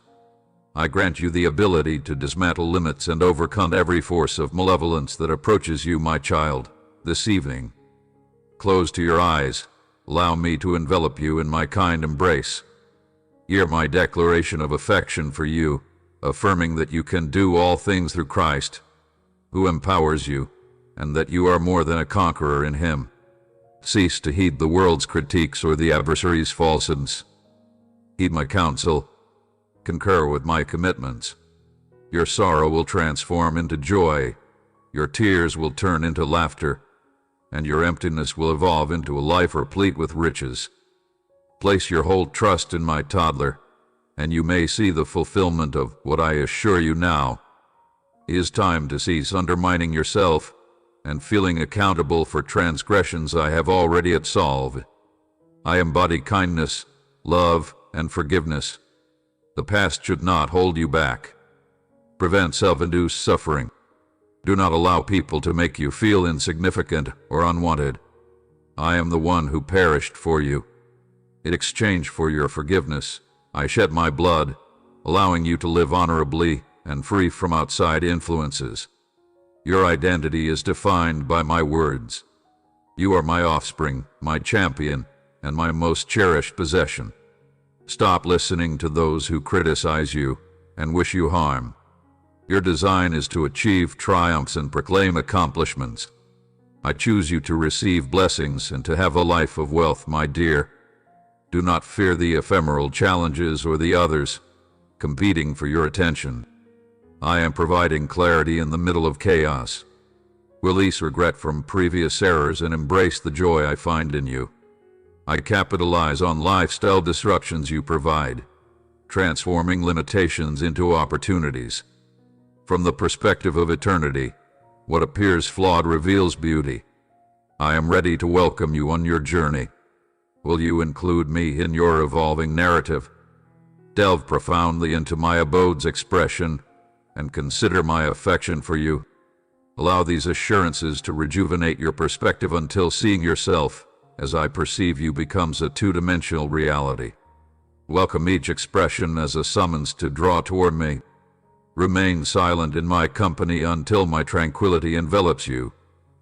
I grant you the ability to dismantle limits and overcome every force of malevolence that approaches you, my child, this evening. Close to your eyes, allow me to envelop you in my kind embrace. Hear my declaration of affection for you, affirming that you can do all things through Christ, who empowers you, and that you are more than a conqueror in Him. Cease to heed the world's critiques or the adversary's falsehoods. Heed my counsel. Concur with my commitments. Your sorrow will transform into joy, your tears will turn into laughter, and your emptiness will evolve into a life replete with riches. Place your whole trust in my toddler, and you may see the fulfillment of what I assure you now. It is time to cease undermining yourself and feeling accountable for transgressions I have already absolved. I embody kindness, love, and forgiveness. The past should not hold you back. Prevent self-induced suffering. Do not allow people to make you feel insignificant or unwanted. I am the one who perished for you. In exchange for your forgiveness, I shed my blood, allowing you to live honorably and free from outside influences. Your identity is defined by my words. You are my offspring, my champion, and my most cherished possession. Stop listening to those who criticize you and wish you harm. Your design is to achieve triumphs and proclaim accomplishments. I choose you to receive blessings and to have a life of wealth, my dear. Do not fear the ephemeral challenges or the others competing for your attention. I am providing clarity in the middle of chaos. Release regret from previous errors and embrace the joy I find in you. I capitalize on lifestyle disruptions you provide, transforming limitations into opportunities. From the perspective of eternity, what appears flawed reveals beauty. I am ready to welcome you on your journey. Will you include me in your evolving narrative? Delve profoundly into my abode's expression and consider my affection for you. Allow these assurances to rejuvenate your perspective until seeing yourself as I perceive you becomes a two-dimensional reality. Welcome each expression as a summons to draw toward me. Remain silent in my company until my tranquility envelops you,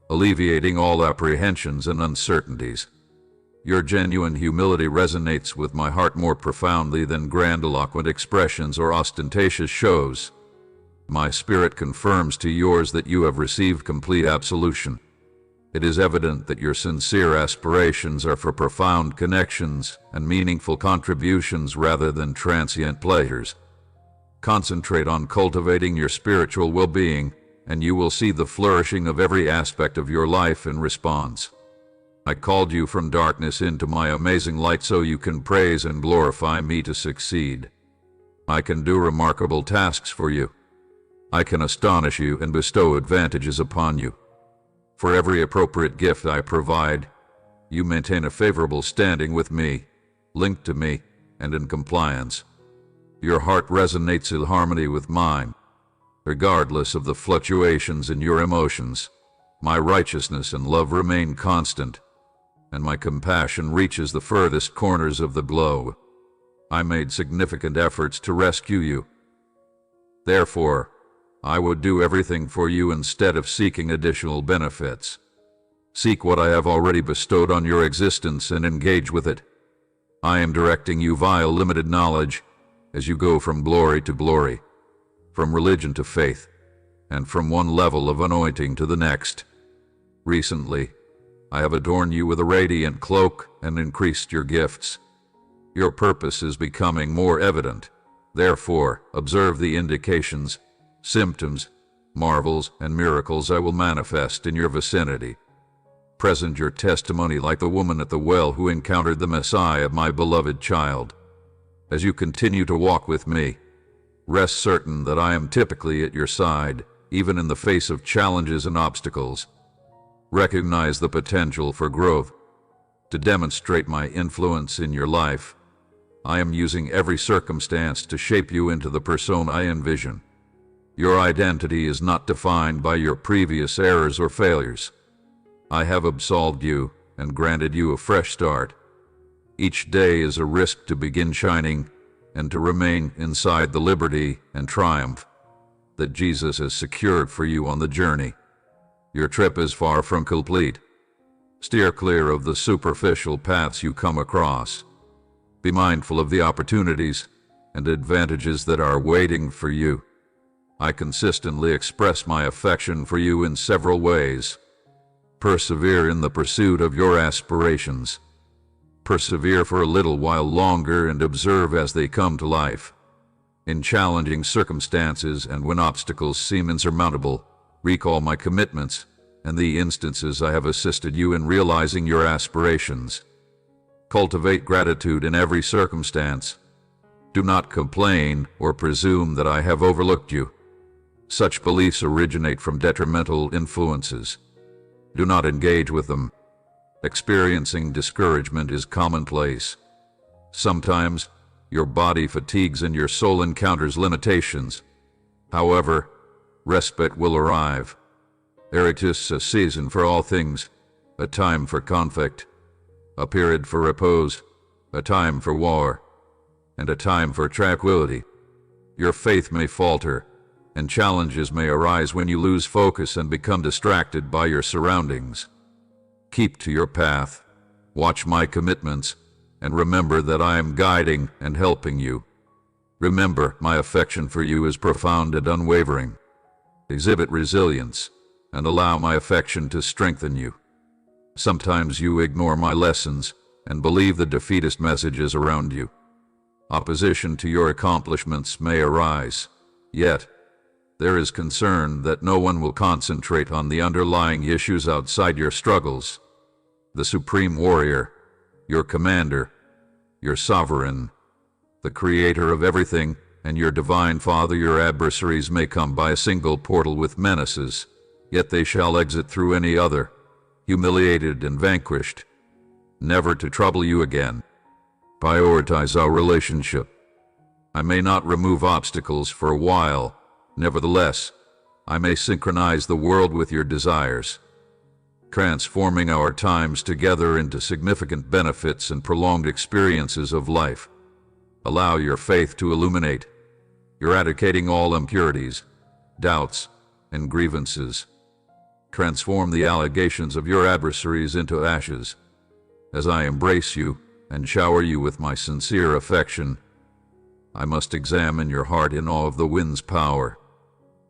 alleviating all apprehensions and uncertainties. Your genuine humility resonates with my heart more profoundly than grandiloquent expressions or ostentatious shows. My spirit confirms to yours that you have received complete absolution. It is evident that your sincere aspirations are for profound connections and meaningful contributions rather than transient pleasures. Concentrate on cultivating your spiritual well-being, and you will see the flourishing of every aspect of your life in response. I called you from darkness into my amazing light so you can praise and glorify me to succeed. I can do remarkable tasks for you. I can astonish you and bestow advantages upon you. For every appropriate gift I provide, you maintain a favorable standing with me, linked to me, and in compliance. Your heart resonates in harmony with mine. Regardless of the fluctuations in your emotions, my righteousness and love remain constant, and my compassion reaches the furthest corners of the globe. I made significant efforts to rescue you. Therefore, I would do everything for you instead of seeking additional benefits. Seek what I have already bestowed on your existence and engage with it. I am directing you via limited knowledge as you go from glory to glory, from religion to faith, and from one level of anointing to the next. Recently, I have adorned you with a radiant cloak and increased your gifts. Your purpose is becoming more evident. Therefore, observe the indications, symptoms, marvels, and miracles I will manifest in your vicinity. Present your testimony like the woman at the well who encountered the Messiah, my beloved child. As you continue to walk with me, rest certain that I am typically at your side, even in the face of challenges and obstacles. Recognize the potential for growth. To demonstrate my influence in your life, I am using every circumstance to shape you into the persona I envision. Your identity is not defined by your previous errors or failures. I have absolved you and granted you a fresh start. Each day is a risk to begin shining and to remain inside the liberty and triumph that Jesus has secured for you on the journey. Your trip is far from complete. Steer clear of the superficial paths you come across. Be mindful of the opportunities and advantages that are waiting for you. I consistently express my affection for you in several ways. Persevere in the pursuit of your aspirations. Persevere for a little while longer and observe as they come to life. In challenging circumstances and when obstacles seem insurmountable, recall my commitments and the instances I have assisted you in realizing your aspirations. Cultivate gratitude in every circumstance. Do not complain or presume that I have overlooked you. Such beliefs originate from detrimental influences. Do not engage with them. Experiencing discouragement is commonplace. Sometimes, your body fatigues and your soul encounters limitations. However, respite will arrive. There exists a season for all things, a time for conflict, a period for repose, a time for war, and a time for tranquility. Your faith may falter, and challenges may arise when you lose focus and become distracted by your surroundings. Keep to your path, watch my commitments, and remember that I am guiding and helping you. Remember, my affection for you is profound and unwavering. Exhibit resilience, and allow my affection to strengthen you. Sometimes you ignore my lessons and believe the defeatist messages around you. Opposition to your accomplishments may arise, yet there is concern that no one will concentrate on the underlying issues outside your struggles. The Supreme Warrior, your commander, your sovereign, the creator of everything, and your divine Father, your adversaries may come by a single portal with menaces, yet they shall exit through any other, humiliated and vanquished, never to trouble you again. Prioritize our relationship. I may not remove obstacles for a while. Nevertheless, I may synchronize the world with your desires, transforming our times together into significant benefits and prolonged experiences of life. Allow your faith to illuminate, eradicating all impurities, doubts, and grievances. Transform the allegations of your adversaries into ashes. As I embrace you and shower you with my sincere affection, I must examine your heart in awe of the wind's power.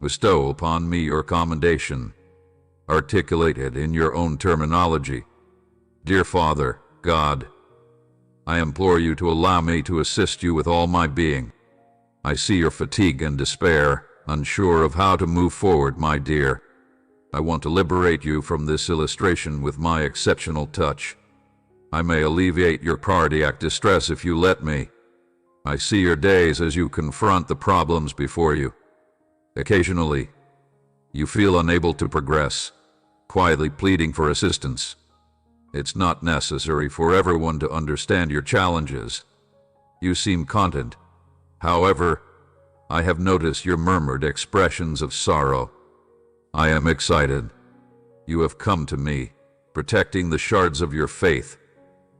Bestow upon me your commendation, articulated in your own terminology. Dear Father, God, I implore you to allow me to assist you with all my being. I see your fatigue and despair, unsure of how to move forward, my dear. I want to liberate you from this illustration with my exceptional touch. I may alleviate your cardiac distress if you let me. I see your days as you confront the problems before you. Occasionally, you feel unable to progress, quietly pleading for assistance. It's not necessary for everyone to understand your challenges. You seem content. However, I have noticed your murmured expressions of sorrow. I am excited. You have come to me, protecting the shards of your faith,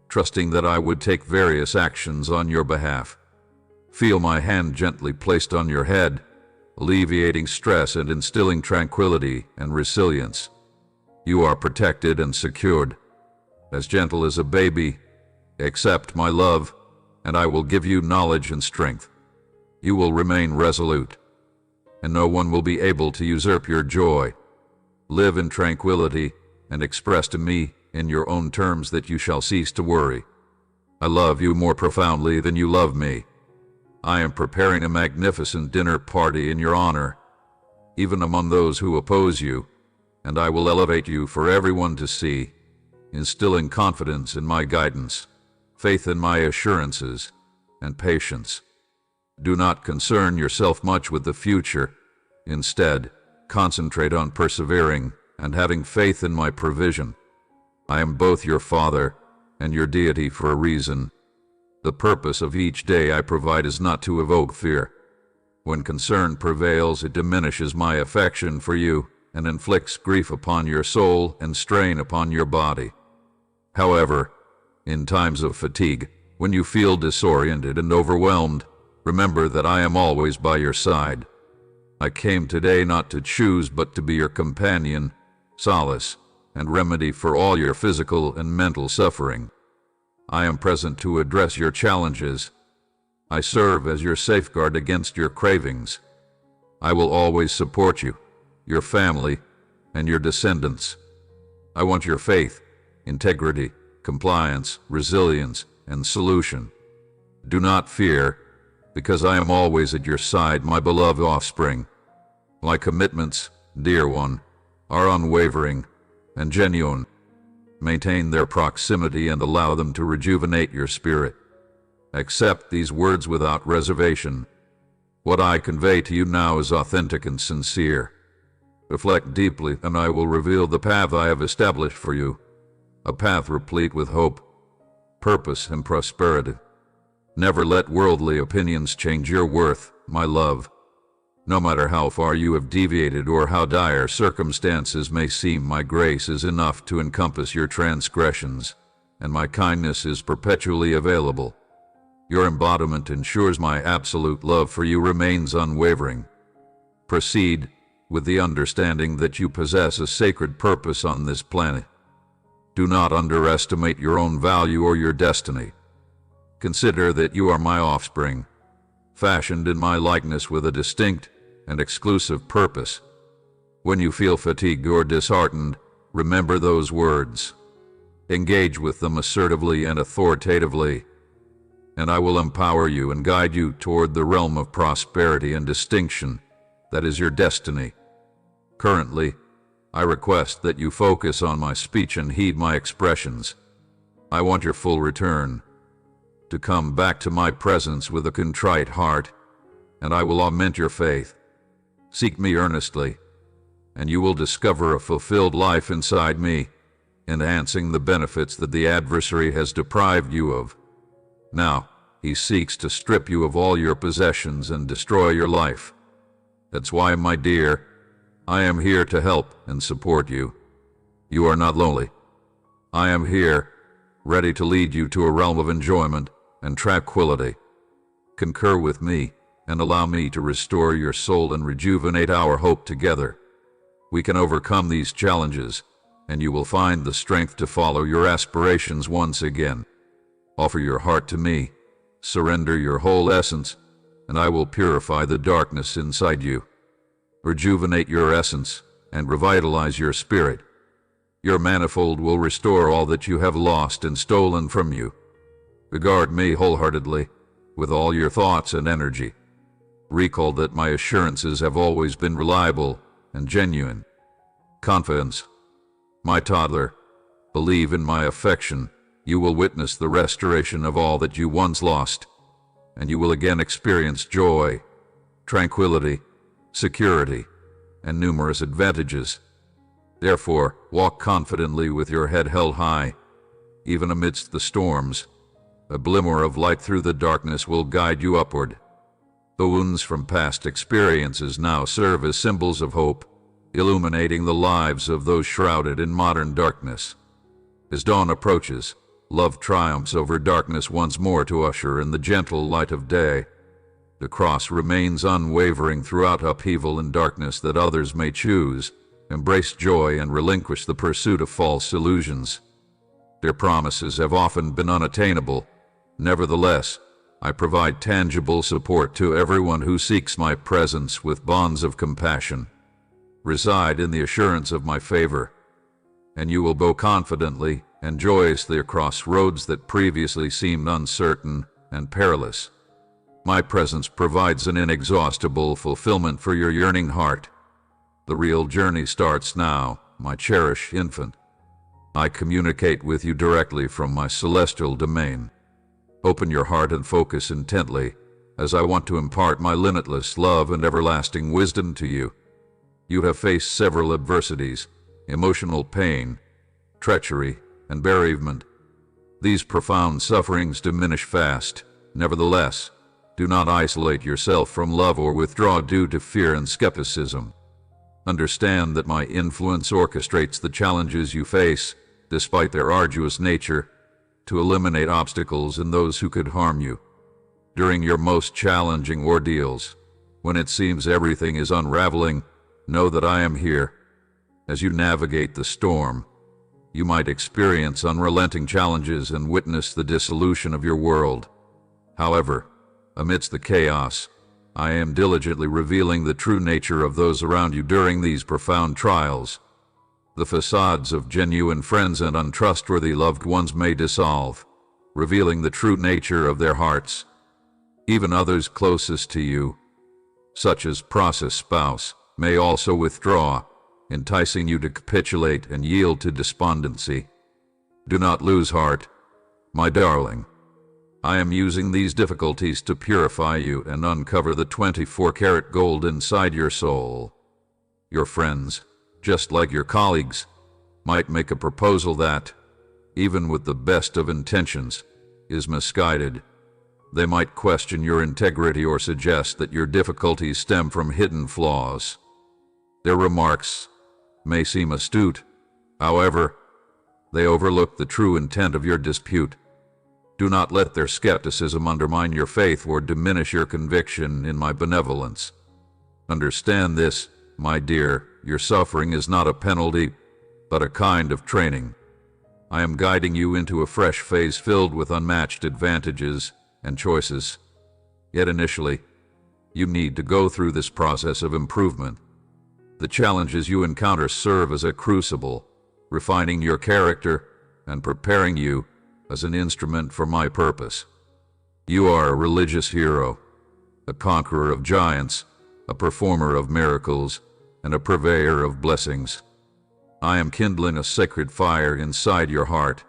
trusting that I would take various actions on your behalf. Feel my hand gently placed on your head, alleviating stress and instilling tranquility and resilience. You are protected and secured. As gentle as a baby, accept my love, and I will give you knowledge and strength. You will remain resolute, and no one will be able to usurp your joy. Live in tranquility and express to me in your own terms that you shall cease to worry. I love you more profoundly than you love me. I am preparing a magnificent dinner party in your honor, even among those who oppose you, and I will elevate you for everyone to see, instilling confidence in my guidance, faith in my assurances, and patience. Do not concern yourself much with the future. Instead, concentrate on persevering and having faith in my provision. I am both your Father and your deity for a reason. The purpose of each day I provide is not to evoke fear. When concern prevails, it diminishes my affection for you and inflicts grief upon your soul and strain upon your body. However, in times of fatigue, when you feel disoriented and overwhelmed, remember that I am always by your side. I came today not to choose but to be your companion, solace, and remedy for all your physical and mental suffering. I am present to address your challenges. I serve as your safeguard against your cravings. I will always support you, your family, and your descendants. I want your faith, integrity, compliance, resilience, and solution. Do not fear, because I am always at your side, my beloved offspring. My commitments, dear one, are unwavering and genuine. Maintain their proximity and allow them to rejuvenate your spirit. Accept these words without reservation. What I convey to you now is authentic and sincere. Reflect deeply, and I will reveal the path I have established for you, a path replete with hope, purpose, and prosperity. Never let worldly opinions change your worth, my love. No matter how far you have deviated or how dire circumstances may seem, my grace is enough to encompass your transgressions, and my kindness is perpetually available. Your embodiment ensures my absolute love for you remains unwavering. Proceed with the understanding that you possess a sacred purpose on this planet. Do not underestimate your own value or your destiny. Consider that you are my offspring, fashioned in my likeness with a distinct and exclusive purpose. When you feel fatigued or disheartened, remember those words. Engage with them assertively and authoritatively, and I will empower you and guide you toward the realm of prosperity and distinction that is your destiny. Currently, I request that you focus on my speech and heed my expressions. I want your full return, to come back to my presence with a contrite heart, and I will augment your faith. Seek me earnestly, and you will discover a fulfilled life inside me, enhancing the benefits that the adversary has deprived you of. Now, he seeks to strip you of all your possessions and destroy your life. That's why, my dear, I am here to help and support you. You are not lonely. I am here, ready to lead you to a realm of enjoyment and tranquility. Concur with me and allow me to restore your soul and rejuvenate our hope together. We can overcome these challenges, and you will find the strength to follow your aspirations once again. Offer your heart to me, surrender your whole essence, and I will purify the darkness inside you, rejuvenate your essence, and revitalize your spirit. Your manifold will restore all that you have lost and stolen from you. Regard me wholeheartedly, with all your thoughts and energy. Recall that my assurances have always been reliable and genuine. Confidence, my toddler, believe in my affection. You will witness the restoration of all that you once lost, and you will again experience joy, tranquility, security, and numerous advantages. Therefore, walk confidently with your head held high, even amidst the storms. A glimmer of light through the darkness will guide you upward. The wounds from past experiences now serve as symbols of hope, illuminating the lives of those shrouded in modern darkness. As dawn approaches, love triumphs over darkness once more to usher in the gentle light of day. The cross remains unwavering throughout upheaval and darkness that others may choose. Embrace joy and relinquish the pursuit of false illusions. Their promises have often been unattainable. Nevertheless, I provide tangible support to everyone who seeks my presence with bonds of compassion. Reside in the assurance of my favor, and you will go confidently and joyously across roads that previously seemed uncertain and perilous. My presence provides an inexhaustible fulfillment for your yearning heart. The real journey starts now, my cherished infant. I communicate with you directly from my celestial domain. Open your heart and focus intently, as I want to impart my limitless love and everlasting wisdom to you. You have faced several adversities, emotional pain, treachery, and bereavement. These profound sufferings diminish fast. Nevertheless, do not isolate yourself from love or withdraw due to fear and skepticism. Understand that my influence orchestrates the challenges you face, despite their arduous nature, to eliminate obstacles and those who could harm you. During your most challenging ordeals, when it seems everything is unraveling, know that I am here. As you navigate the storm, you might experience unrelenting challenges and witness the dissolution of your world. However, amidst the chaos, I am diligently revealing the true nature of those around you during these profound trials. The facades of genuine friends and untrustworthy loved ones may dissolve, revealing the true nature of their hearts. Even others closest to you, such as process spouse, may also withdraw, enticing you to capitulate and yield to despondency. Do not lose heart, my darling. I am using these difficulties to purify you and uncover the 24-karat gold inside your soul. Your friends, just like your colleagues, might make a proposal that, even with the best of intentions, is misguided. They might question your integrity or suggest that your difficulties stem from hidden flaws. Their remarks may seem astute. However, they overlook the true intent of your dispute. Do not let their skepticism undermine your faith or diminish your conviction in my benevolence. Understand this, my dear, your suffering is not a penalty, but a kind of training. I am guiding you into a fresh phase filled with unmatched advantages and choices. Yet initially, you need to go through this process of improvement. The challenges you encounter serve as a crucible, refining your character and preparing you as an instrument for my purpose. You are a religious hero, a conqueror of giants, a performer of miracles, and a purveyor of blessings. I am kindling a sacred fire inside your heart,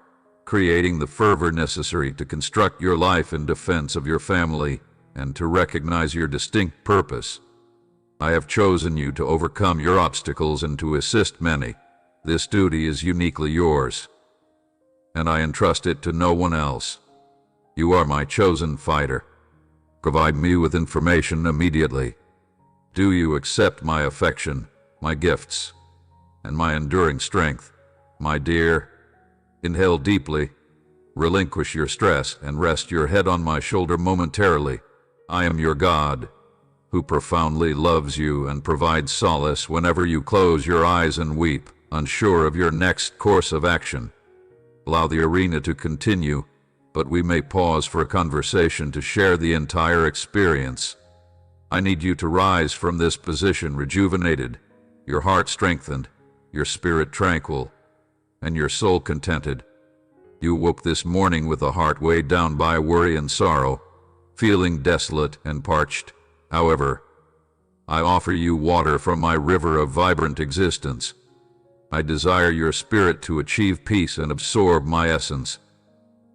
creating the fervor necessary to construct your life in defense of your family and to recognize your distinct purpose. I have chosen you to overcome your obstacles and to assist many. This duty is uniquely yours, and I entrust it to no one else. You are my chosen fighter. Provide me with information immediately. Do you accept my affection, my gifts, and my enduring strength, my dear? Inhale deeply, relinquish your stress, and rest your head on my shoulder momentarily. I am your God, who profoundly loves you and provides solace whenever you close your eyes and weep. unsure of your next course of action. Allow the arena to continue, but we may pause for a conversation to share the entire experience. I need you to rise from this position rejuvenated, your heart strengthened, your spirit tranquil, and your soul contented. You woke this morning with a heart weighed down by worry and sorrow, feeling desolate and parched. However, I offer you water from my river of vibrant existence. I desire your spirit to achieve peace and absorb my essence.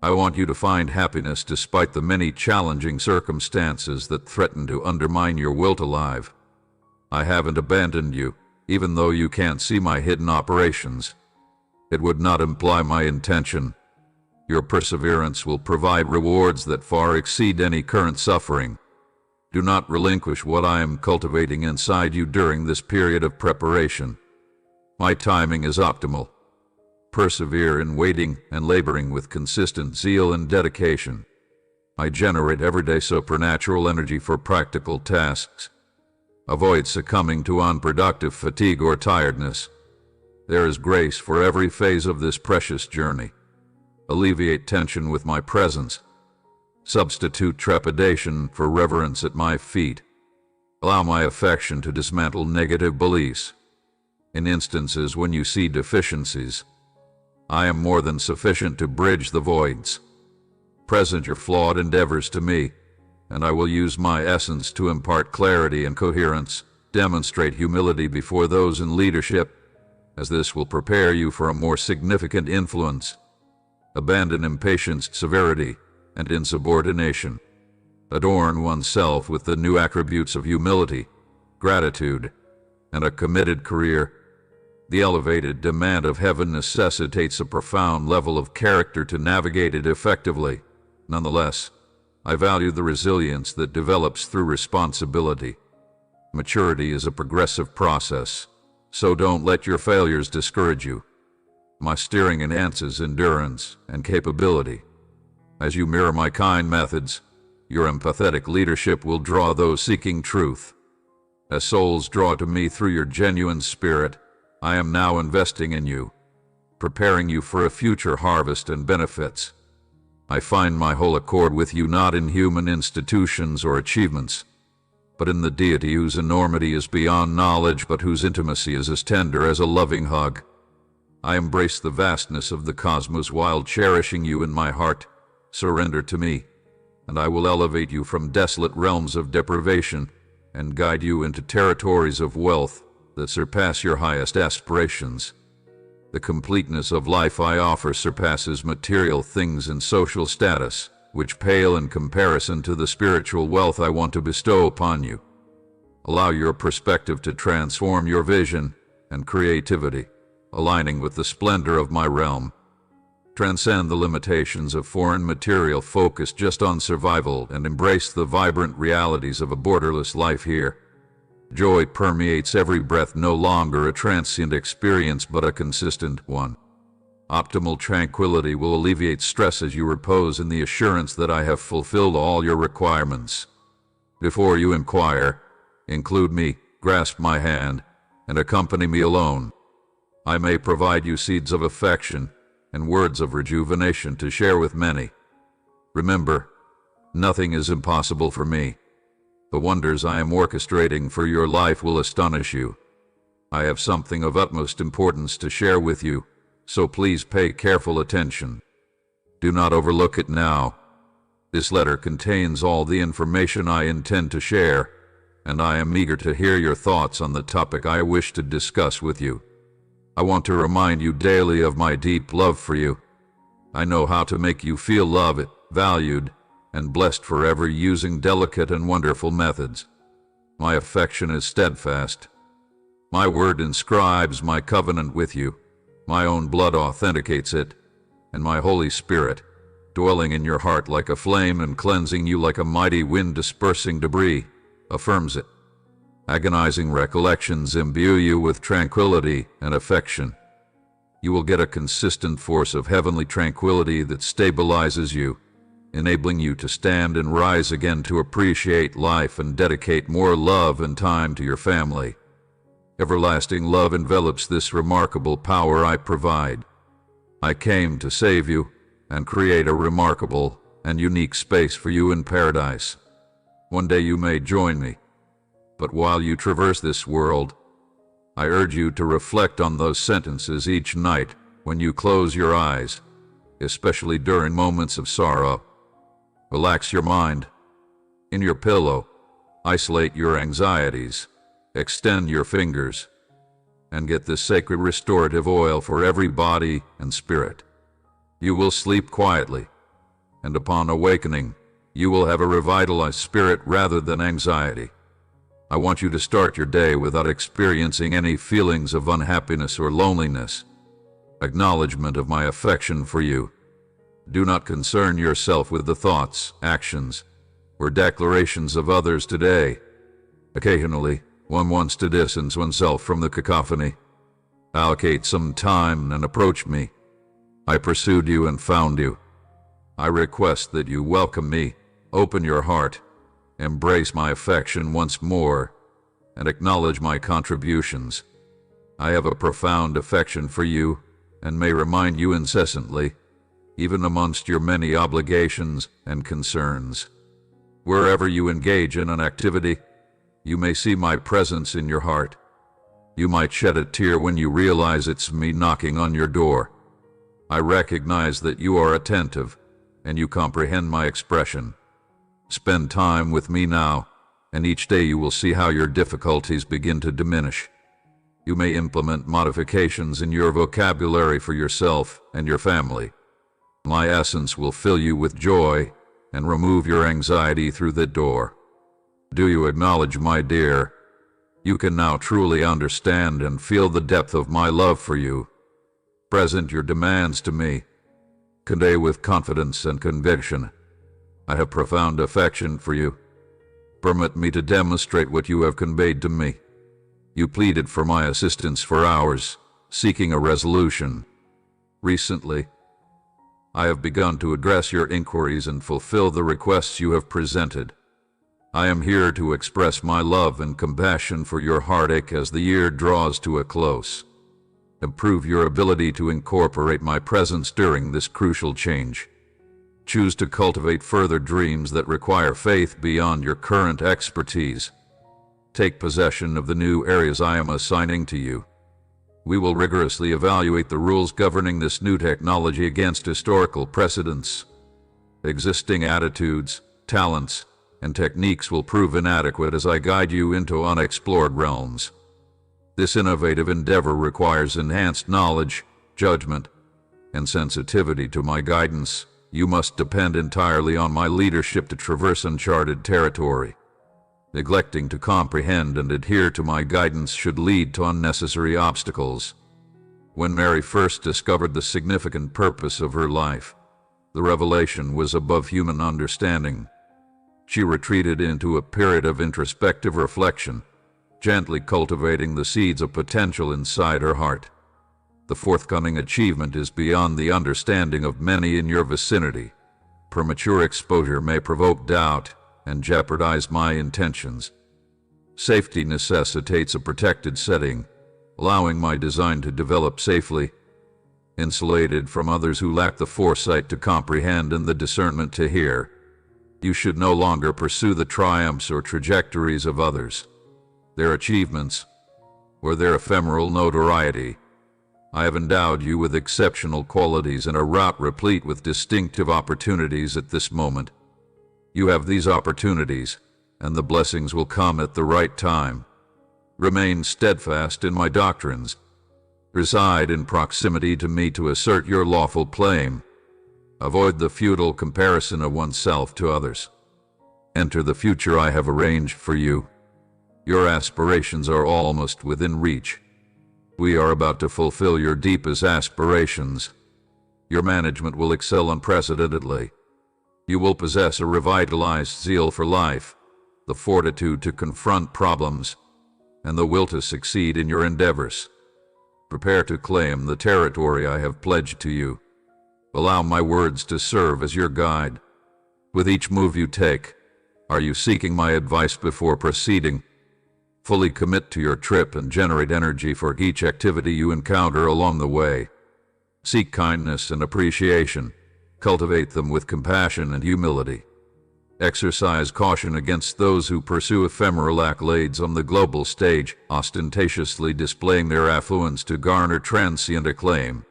I want you to find happiness despite the many challenging circumstances that threaten to undermine your will to live. I haven't abandoned you, even though you can't see my hidden operations. It would not imply my intention. Your perseverance will provide rewards that far exceed any current suffering. Do not relinquish what I am cultivating inside you during this period of preparation. My timing is optimal. Persevere in waiting and laboring with consistent zeal and dedication. I generate everyday supernatural energy for practical tasks. Avoid succumbing to unproductive fatigue or tiredness. There is grace for every phase of this precious journey. Alleviate tension with my presence. Substitute trepidation for reverence at my feet. Allow my affection to dismantle negative beliefs. In instances when you see deficiencies, I am more than sufficient to bridge the voids. Present your flawed endeavors to me, and I will use my essence to impart clarity and coherence. Demonstrate humility before those in leadership, as this will prepare you for a more significant influence. Abandon impatience, severity, and insubordination. Adorn oneself with the new attributes of humility, gratitude, and a committed career. The elevated demand of heaven necessitates a profound level of character to navigate it effectively. Nonetheless, I value the resilience that develops through responsibility. Maturity is a progressive process, so don't let your failures discourage you. My steering enhances endurance and capability. As you mirror my kind methods, your empathetic leadership will draw those seeking truth. As souls draw to me through your genuine spirit, I am now investing in you, preparing you for a future harvest and benefits. I find my whole accord with you not in human institutions or achievements, but in the deity whose enormity is beyond knowledge but whose intimacy is as tender as a loving hug. I embrace the vastness of the cosmos while cherishing you in my heart. Surrender to me, and I will elevate you from desolate realms of deprivation and guide you into territories of wealth that surpass your highest aspirations. The completeness of life I offer surpasses material things and social status, which pale in comparison to the spiritual wealth I want to bestow upon you. Allow your perspective to transform your vision and creativity, aligning with the splendor of my realm. Transcend the limitations of foreign material, focus just on survival, and embrace the vibrant realities of a borderless life here. Joy permeates every breath, no longer a transient experience but a consistent one. Optimal tranquility will alleviate stress as you repose in the assurance that I have fulfilled all your requirements. Before you inquire, include me, grasp my hand, and accompany me alone. I may provide you seeds of affection and words of rejuvenation to share with many. Remember, nothing is impossible for me. The wonders I am orchestrating for your life will astonish you. I have something of utmost importance to share with you, so please pay careful attention. Do not overlook it now. This letter contains all the information I intend to share, and I am eager to hear your thoughts on the topic I wish to discuss with you. I want to remind you daily of my deep love for you. I know how to make you feel loved, valued, and blessed forever using delicate and wonderful methods. My affection is steadfast. My word inscribes my covenant with you. My own blood authenticates it, and my Holy Spirit, dwelling in your heart like a flame and cleansing you like a mighty wind dispersing debris, affirms it. Agonizing recollections imbue you with tranquility and affection. You will get a consistent force of heavenly tranquility that stabilizes you, enabling you to stand and rise again to appreciate life and dedicate more love and time to your family. Everlasting love envelops this remarkable power I provide. I came to save you and create a remarkable and unique space for you in paradise. One day you may join me, but while you traverse this world, I urge you to reflect on those sentences each night when you close your eyes, especially during moments of sorrow. Relax your mind. In your pillow, isolate your anxieties, extend your fingers, and get this sacred restorative oil for every body and spirit. You will sleep quietly, and upon awakening, you will have a revitalized spirit rather than anxiety. I want you to start your day without experiencing any feelings of unhappiness or loneliness. Acknowledgement of my affection for you. Do not concern yourself with the thoughts, actions, or declarations of others today. Occasionally, one wants to distance oneself from the cacophony. Allocate some time and approach me. I pursued you and found you. I request that you welcome me, open your heart, embrace my affection once more, and acknowledge my contributions. I have a profound affection for you, and may remind you incessantly, even amongst your many obligations and concerns. Wherever you engage in an activity, you may see my presence in your heart. You might shed a tear when you realize it's me knocking on your door. I recognize that you are attentive, and you comprehend my expression. Spend time with me now, and each day you will see how your difficulties begin to diminish. You may implement modifications in your vocabulary for yourself and your family. My essence will fill you with joy and remove your anxiety through the door. Do you acknowledge, my dear? You can now truly understand and feel the depth of my love for you. Present your demands to me. Convey with confidence and conviction. I have profound affection for you. Permit me to demonstrate what you have conveyed to me. You pleaded for my assistance for hours, seeking a resolution. Recently, I have begun to address your inquiries and fulfill the requests you have presented. I am here to express my love and compassion for your heartache as the year draws to a close. Improve your ability to incorporate my presence during this crucial change. Choose to cultivate further dreams that require faith beyond your current expertise. Take possession of the new areas I am assigning to you. We will rigorously evaluate the rules governing this new technology against historical precedents. Existing attitudes, talents, and techniques will prove inadequate as I guide you into unexplored realms. This innovative endeavor requires enhanced knowledge, judgment, and sensitivity to my guidance. You must depend entirely on my leadership to traverse uncharted territory. Neglecting to comprehend and adhere to my guidance should lead to unnecessary obstacles. When Mary first discovered the significant purpose of her life, the revelation was above human understanding. She retreated into a period of introspective reflection, gently cultivating the seeds of potential inside her heart. The forthcoming achievement is beyond the understanding of many in your vicinity. Premature exposure may provoke doubt and jeopardize my intentions. Safety necessitates a protected setting, allowing my design to develop safely, insulated from others who lack the foresight to comprehend and the discernment to hear. You should no longer pursue the triumphs or trajectories of others, their achievements, or their ephemeral notoriety. I have endowed you with exceptional qualities and a route replete with distinctive opportunities at this moment. You have these opportunities, and the blessings will come at the right time. Remain steadfast in my doctrines. Reside in proximity to me to assert your lawful claim. Avoid the futile comparison of oneself to others. Enter the future I have arranged for you. Your aspirations are almost within reach. We are about to fulfill your deepest aspirations. Your management will excel unprecedentedly. You will possess a revitalized zeal for life, the fortitude to confront problems, and the will to succeed in your endeavors. Prepare to claim the territory I have pledged to you. Allow my words to serve as your guide. With each move you take, are you seeking my advice before proceeding? Fully commit to your trip and generate energy for each activity you encounter along the way. Seek kindness and appreciation. Cultivate them with compassion and humility. Exercise caution against those who pursue ephemeral accolades on the global stage, ostentatiously displaying their affluence to garner transient acclaim.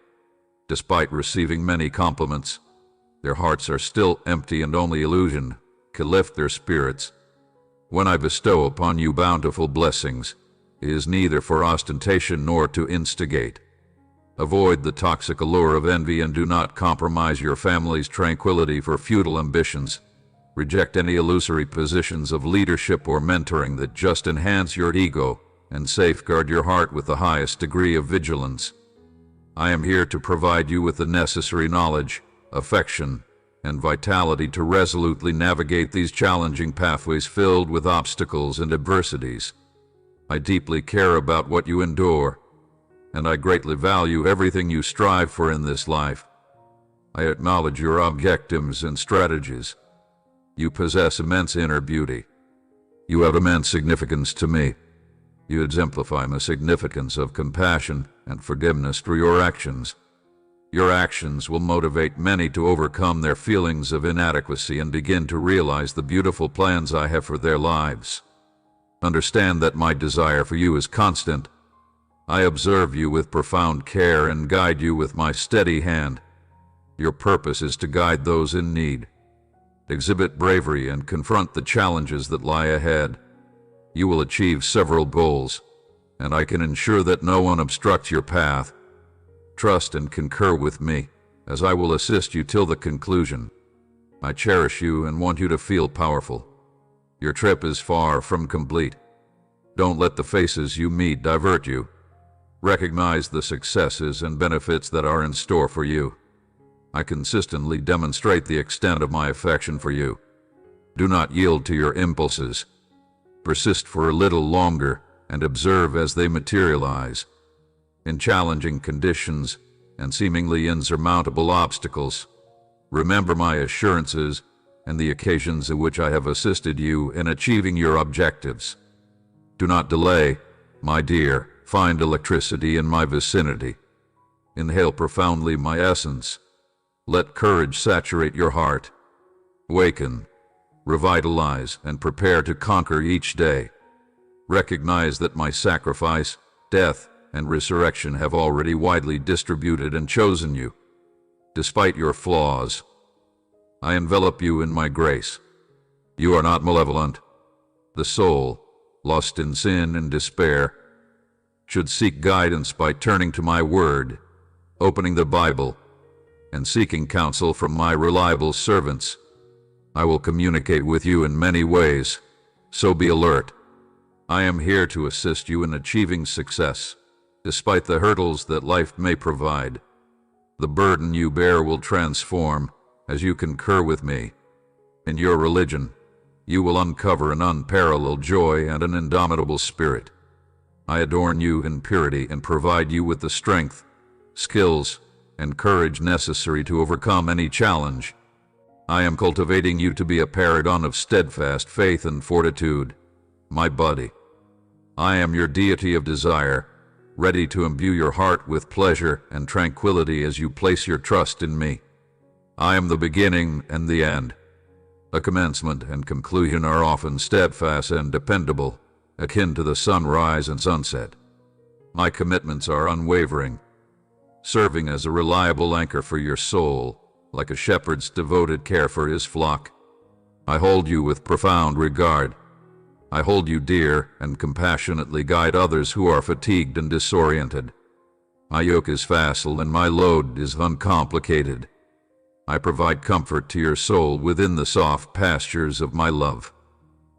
Despite receiving many compliments, their hearts are still empty, and only illusion can lift their spirits. When I bestow upon you bountiful blessings, it is neither for ostentation nor to instigate. Avoid the toxic allure of envy and do not compromise your family's tranquility for futile ambitions. Reject any illusory positions of leadership or mentoring that just enhance your ego, and safeguard your heart with the highest degree of vigilance. I am here to provide you with the necessary knowledge, affection, and vitality to resolutely navigate these challenging pathways filled with obstacles and adversities. I deeply care about what you endure, and I greatly value everything you strive for in this life. I acknowledge your objectives and strategies. You possess immense inner beauty. You have immense significance to me. You exemplify the significance of compassion and forgiveness through your actions. Your actions will motivate many to overcome their feelings of inadequacy and begin to realize the beautiful plans I have for their lives. Understand that my desire for you is constant. I observe you with profound care and guide you with my steady hand. Your purpose is to guide those in need. Exhibit bravery and confront the challenges that lie ahead. You will achieve several goals, and I can ensure that no one obstructs your path. Trust and concur with me, as I will assist you till the conclusion. I cherish you and want you to feel powerful. Your trip is far from complete. Don't let the faces you meet divert you. Recognize the successes and benefits that are in store for you. I consistently demonstrate the extent of my affection for you. Do not yield to your impulses. Persist for a little longer and observe as they materialize. In challenging conditions and seemingly insurmountable obstacles, remember my assurances and the occasions in which I have assisted you in achieving your objectives. Do not delay, my dear. Find electricity in my vicinity. Inhale profoundly my essence. Let courage saturate your heart. Waken, revitalize, and prepare to conquer each day. Recognize that my sacrifice, death, and resurrection have already widely distributed and chosen you. Despite your flaws, I envelop you in my grace. You are not malevolent. The soul, lost in sin and despair, should seek guidance by turning to my word, opening the Bible, and seeking counsel from my reliable servants. I will communicate with you in many ways, so be alert. I am here to assist you in achieving success, despite the hurdles that life may provide. The burden you bear will transform as you concur with me. In your religion, you will uncover an unparalleled joy and an indomitable spirit. I adorn you in purity and provide you with the strength, skills, and courage necessary to overcome any challenge. I am cultivating you to be a paragon of steadfast faith and fortitude, my buddy. I am your deity of desire, ready to imbue your heart with pleasure and tranquility as you place your trust in me. I am the beginning and the end. A commencement and conclusion are often steadfast and dependable, akin to the sunrise and sunset. My commitments are unwavering, serving as a reliable anchor for your soul, like a shepherd's devoted care for his flock. I hold you with profound regard. I hold you dear and compassionately guide others who are fatigued and disoriented. My yoke is facile and my load is uncomplicated. I provide comfort to your soul within the soft pastures of my love.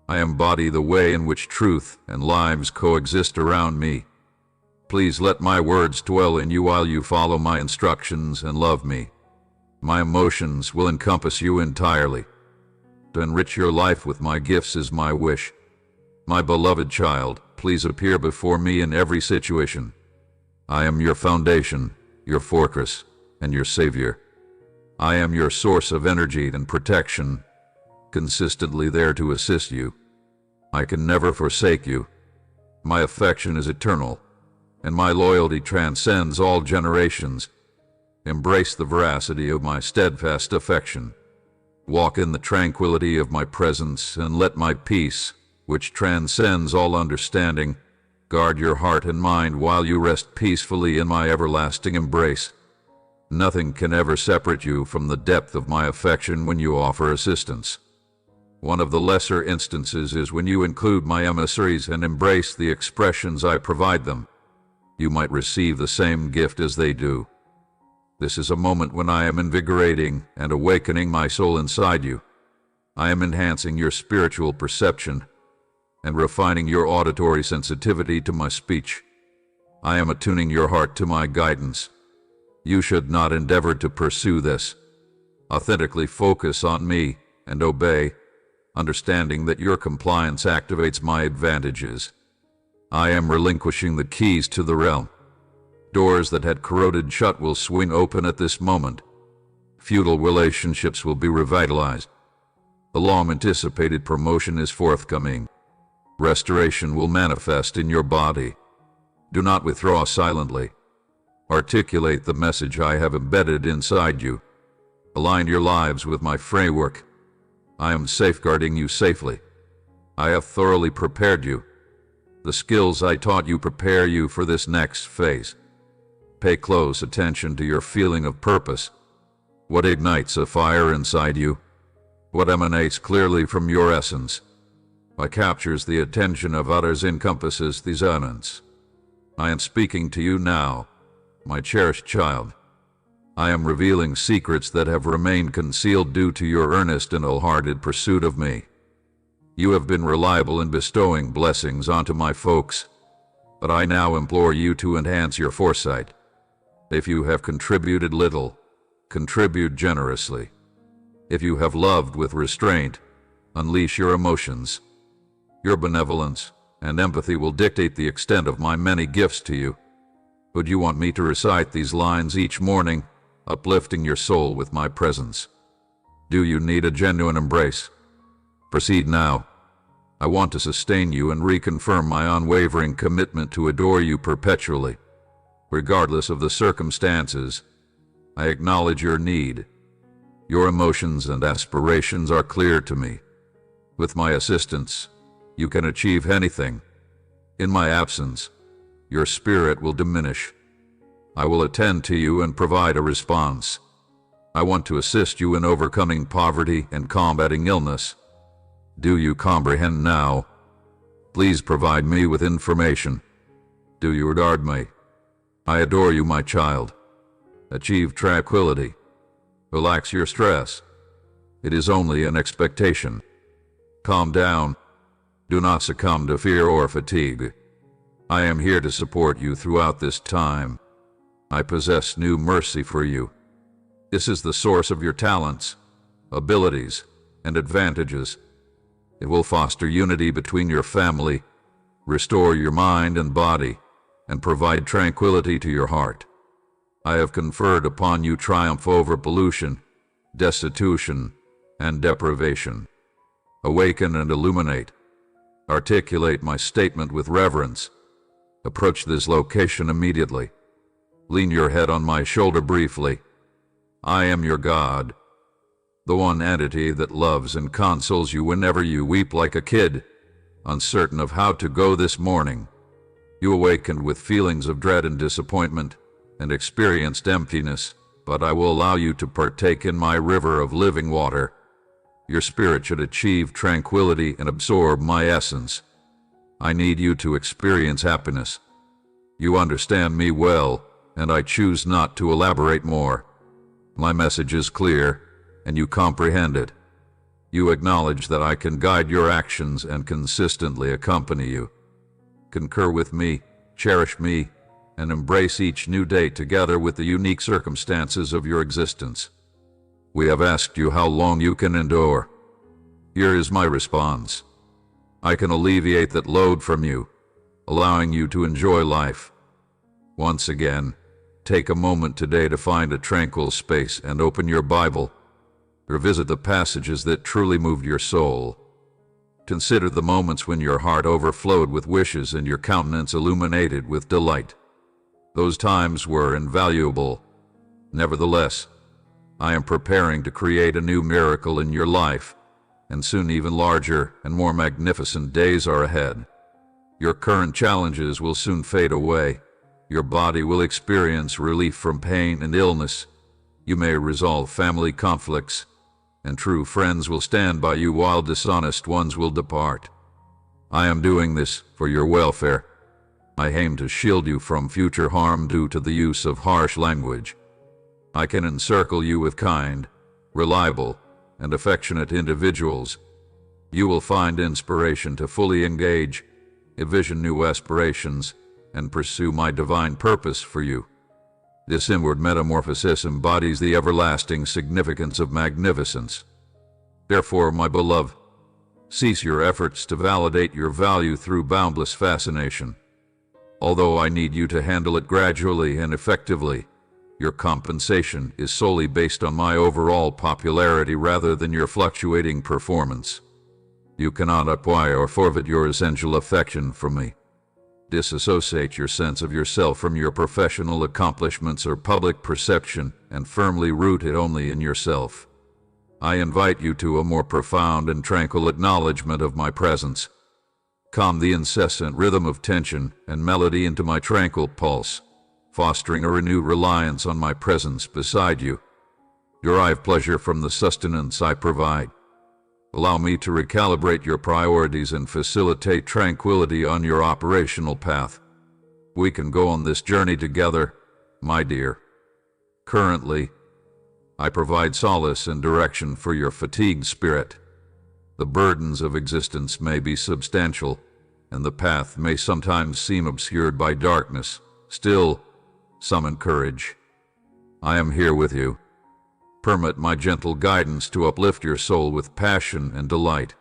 I embody the way in which truth and lives coexist around me. Please let my words dwell in you while you follow my instructions and love me. My emotions will encompass you entirely. To enrich your life with my gifts is my wish. My beloved child, please appear before me in every situation. I am your foundation, your fortress, and your savior. I am your source of energy and protection, consistently there to assist you. I can never forsake you. My affection is eternal, and my loyalty transcends all generations. Embrace the veracity of my steadfast affection. Walk in the tranquility of my presence, and let my peace, which transcends all understanding, guard your heart and mind while you rest peacefully in my everlasting embrace. Nothing can ever separate you from the depth of my affection when you offer assistance. One of the lesser instances is when you include my emissaries and embrace the expressions I provide them. You might receive the same gift as they do. This is a moment when I am invigorating and awakening my soul inside you. I am enhancing your spiritual perception and refining your auditory sensitivity to my speech. I am attuning your heart to my guidance. You should not endeavor to pursue this. Authentically focus on me and obey, understanding that your compliance activates my advantages. I am relinquishing the keys to the realm. Doors that had corroded shut will swing open at this moment. Feudal relationships will be revitalized. The long-anticipated promotion is forthcoming. Restoration will manifest in your body. Do not withdraw silently. Articulate the message I have embedded inside you. Align your lives with my framework. I am safeguarding you safely. I have thoroughly prepared you. The skills I taught you prepare you for this next phase. Pay close attention to your feeling of purpose. What ignites a fire inside you? What emanates clearly from your essence? What captures the attention of others encompasses these elements. I am speaking to you now, my cherished child. I am revealing secrets that have remained concealed due to your earnest and wholehearted pursuit of me. You have been reliable in bestowing blessings onto my folks, but I now implore you to enhance your foresight. If you have contributed little, contribute generously. If you have loved with restraint, unleash your emotions. Your benevolence and empathy will dictate the extent of my many gifts to you. Would you want me to recite these lines each morning, uplifting your soul with my presence? Do you need a genuine embrace? Proceed now. I want to sustain you and reconfirm my unwavering commitment to adore you perpetually. Regardless of the circumstances, I acknowledge your need. Your emotions and aspirations are clear to me. With my assistance, you can achieve anything. In my absence, your spirit will diminish. I will attend to you and provide a response. I want to assist you in overcoming poverty and combating illness. Do you comprehend now? Please provide me with information. Do you regard me? I adore you, my child. Achieve tranquility. Relax your stress. It is only an expectation. Calm down. Do not succumb to fear or fatigue. I am here to support you throughout this time. I possess new mercy for you. This is the source of your talents, abilities, and advantages. It will foster unity between your family, restore your mind and body, and provide tranquility to your heart. I have conferred upon you triumph over pollution, destitution, and deprivation. Awaken and illuminate. Articulate my statement with reverence. Approach this location immediately. Lean your head on my shoulder briefly. I am your God, the one entity that loves and consoles you whenever you weep like a kid, uncertain of how to go this morning. You awakened with feelings of dread and disappointment, and experienced emptiness, but I will allow you to partake in my river of living water. Your spirit should achieve tranquility and absorb my essence. I need you to experience happiness. You understand me well, and I choose not to elaborate more. My message is clear, and you comprehend it. You acknowledge that I can guide your actions and consistently accompany you. Concur with me, cherish me, and embrace each new day together with the unique circumstances of your existence. We have asked you how long you can endure. Here is my response. I can alleviate that load from you, allowing you to enjoy life. Once again, take a moment today to find a tranquil space and open your Bible. Revisit the passages that truly moved your soul. Consider the moments when your heart overflowed with wishes and your countenance illuminated with delight. Those times were invaluable. Nevertheless, I am preparing to create a new miracle in your life, and soon even larger and more magnificent days are ahead. Your current challenges will soon fade away. Your body will experience relief from pain and illness. You may resolve family conflicts, and true friends will stand by you while dishonest ones will depart. I am doing this for your welfare. I aim to shield you from future harm due to the use of harsh language. I can encircle you with kind, reliable, and affectionate individuals. You will find inspiration to fully engage, envision new aspirations, and pursue my divine purpose for you. This inward metamorphosis embodies the everlasting significance of magnificence. Therefore, my beloved, cease your efforts to validate your value through boundless fascination. Although I need you to handle it gradually and effectively, your compensation is solely based on my overall popularity rather than your fluctuating performance. You cannot acquire or forfeit your essential affection from me. Disassociate your sense of yourself from your professional accomplishments or public perception and firmly root it only in yourself. I invite you to a more profound and tranquil acknowledgement of my presence. Calm the incessant rhythm of tension and melody into my tranquil pulse, fostering a renewed reliance on my presence beside you. Derive pleasure from the sustenance I provide. Allow me to recalibrate your priorities and facilitate tranquility on your operational path. We can go on this journey together, my dear. Currently, I provide solace and direction for your fatigued spirit. The burdens of existence may be substantial, and the path may sometimes seem obscured by darkness. Still, summon courage. I am here with you. Permit my gentle guidance to uplift your soul with passion and delight.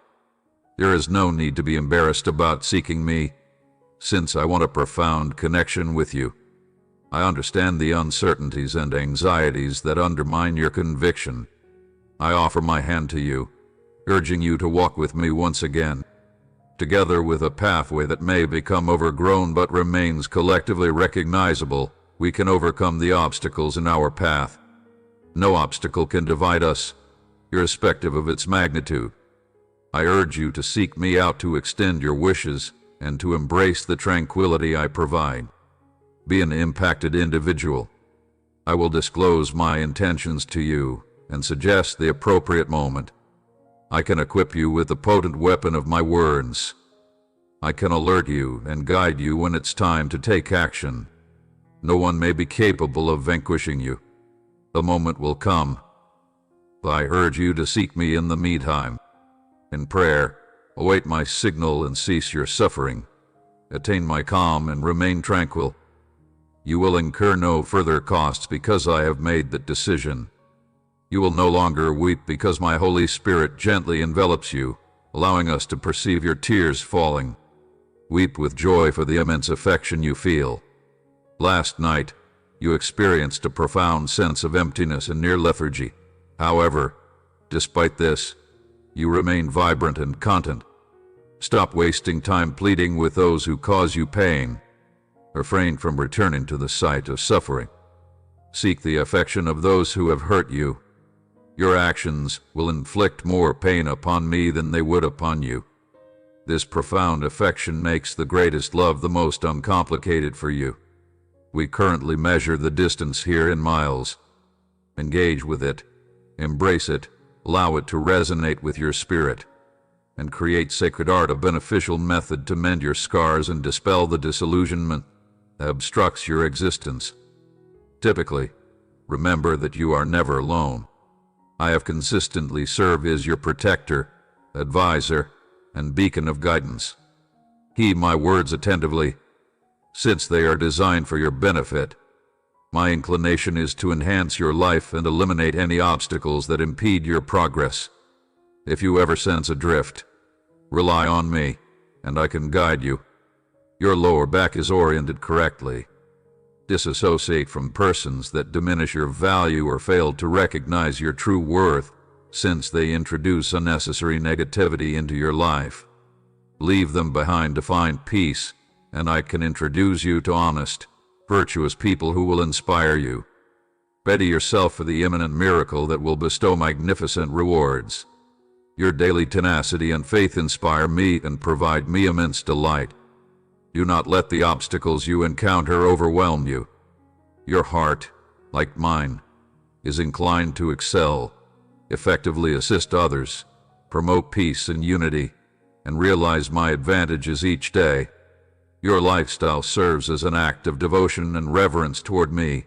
There is no need to be embarrassed about seeking me, since I want a profound connection with you. I understand the uncertainties and anxieties that undermine your conviction. I offer my hand to you, urging you to walk with me once again, together with a pathway that may become overgrown but remains collectively recognizable. We can overcome the obstacles in our path. No obstacle can divide us, irrespective of its magnitude. I urge you to seek me out to extend your wishes and to embrace the tranquility I provide. Be an impacted individual. I will disclose my intentions to you and suggest the appropriate moment. I can equip you with the potent weapon of my words. I can alert you and guide you when it's time to take action. No one may be capable of vanquishing you. The moment will come. I urge you to seek me in the meantime. In prayer, await my signal and cease your suffering. Attain my calm and remain tranquil. You will incur no further costs because I have made that decision. You will no longer weep because my Holy Spirit gently envelops you, allowing us to perceive your tears falling. Weep with joy for the immense affection you feel. Last night, you experienced a profound sense of emptiness and near lethargy. However, despite this, you remain vibrant and content. Stop wasting time pleading with those who cause you pain. Refrain from returning to the site of suffering. Seek the affection of those who have hurt you. Your actions will inflict more pain upon me than they would upon you. This profound affection makes the greatest love the most uncomplicated for you. We currently measure the distance here in miles. Engage with it, embrace it, allow it to resonate with your spirit, and create sacred art, a beneficial method to mend your scars and dispel the disillusionment that obstructs your existence. Typically, remember that you are never alone. I have consistently served as your protector, advisor, and beacon of guidance. Heed my words attentively, since they are designed for your benefit. My inclination is to enhance your life and eliminate any obstacles that impede your progress. If you ever sense adrift, rely on me, and I can guide you. Your lower back is oriented correctly. Disassociate from persons that diminish your value or fail to recognize your true worth, since they introduce unnecessary negativity into your life. Leave them behind to find peace, and I can introduce you to honest, virtuous people who will inspire you. Ready yourself for the imminent miracle that will bestow magnificent rewards. Your daily tenacity and faith inspire me and provide me immense delight. Do not let the obstacles you encounter overwhelm you. Your heart, like mine, is inclined to excel, effectively assist others, promote peace and unity, and realize my advantages each day. Your lifestyle serves as an act of devotion and reverence toward me.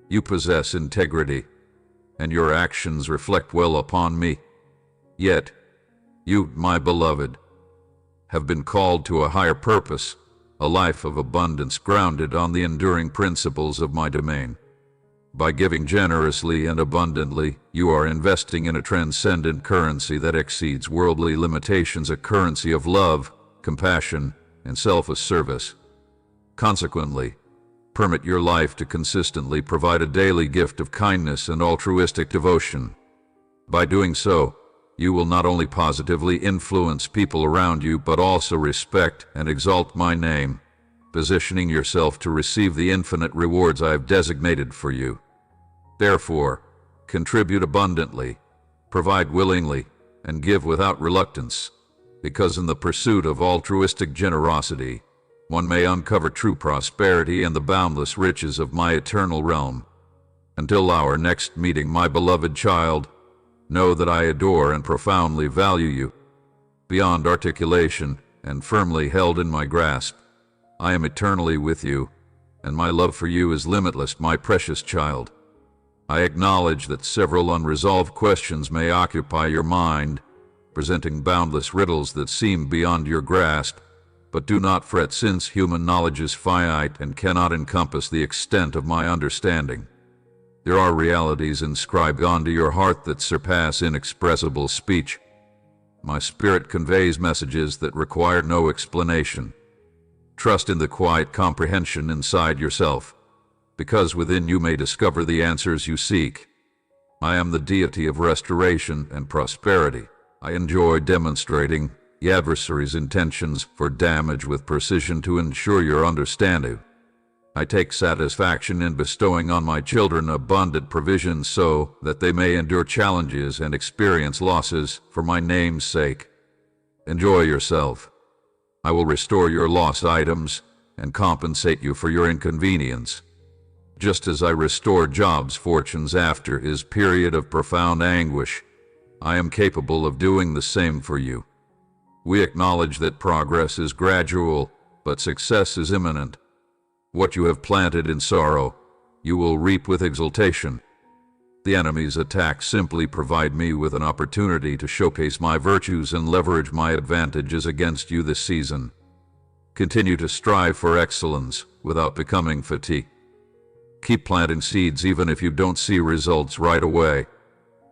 You possess integrity, and your actions reflect well upon me. Yet, you, my beloved, have been called to a higher purpose, a life of abundance grounded on the enduring principles of my domain. By giving generously and abundantly, you are investing in a transcendent currency that exceeds worldly limitations, a currency of love, compassion, and selfless service. Consequently, permit your life to consistently provide a daily gift of kindness and altruistic devotion. By doing so, you will not only positively influence people around you, but also respect and exalt my name, positioning yourself to receive the infinite rewards I have designated for you. Therefore, contribute abundantly, provide willingly, and give without reluctance, because in the pursuit of altruistic generosity, one may uncover true prosperity and the boundless riches of my eternal realm. Until our next meeting, my beloved child, know that I adore and profoundly value you. Beyond articulation and firmly held in my grasp, I am eternally with you, and my love for you is limitless, my precious child. I acknowledge that several unresolved questions may occupy your mind, presenting boundless riddles that seem beyond your grasp, but do not fret, since human knowledge is finite and cannot encompass the extent of my understanding. There are realities inscribed onto your heart that surpass inexpressible speech. My spirit conveys messages that require no explanation. Trust in the quiet comprehension inside yourself, because within you may discover the answers you seek. I am the deity of restoration and prosperity. I enjoy demonstrating the adversary's intentions for damage with precision to ensure your understanding. I take satisfaction in bestowing on my children abundant provision so that they may endure challenges and experience losses for my name's sake. Enjoy yourself. I will restore your lost items and compensate you for your inconvenience. Just as I restore Job's fortunes after his period of profound anguish, I am capable of doing the same for you. We acknowledge that progress is gradual, but success is imminent. What you have planted in sorrow, you will reap with exultation. The enemy's attacks simply provide me with an opportunity to showcase my virtues and leverage my advantages against you this season. Continue to strive for excellence without becoming fatigued. Keep planting seeds even if you don't see results right away.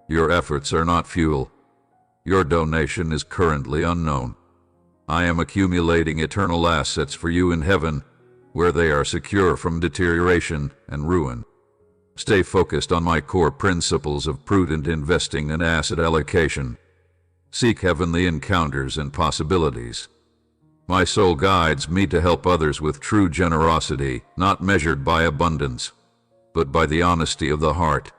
Your efforts are not fuel. Your donation is currently unknown. I am accumulating eternal assets for you in heaven, where they are secure from deterioration and ruin. Stay focused on my core principles of prudent investing and asset allocation. Seek heavenly encounters and possibilities. My soul guides me to help others with true generosity, not measured by abundance, but by the honesty of the heart.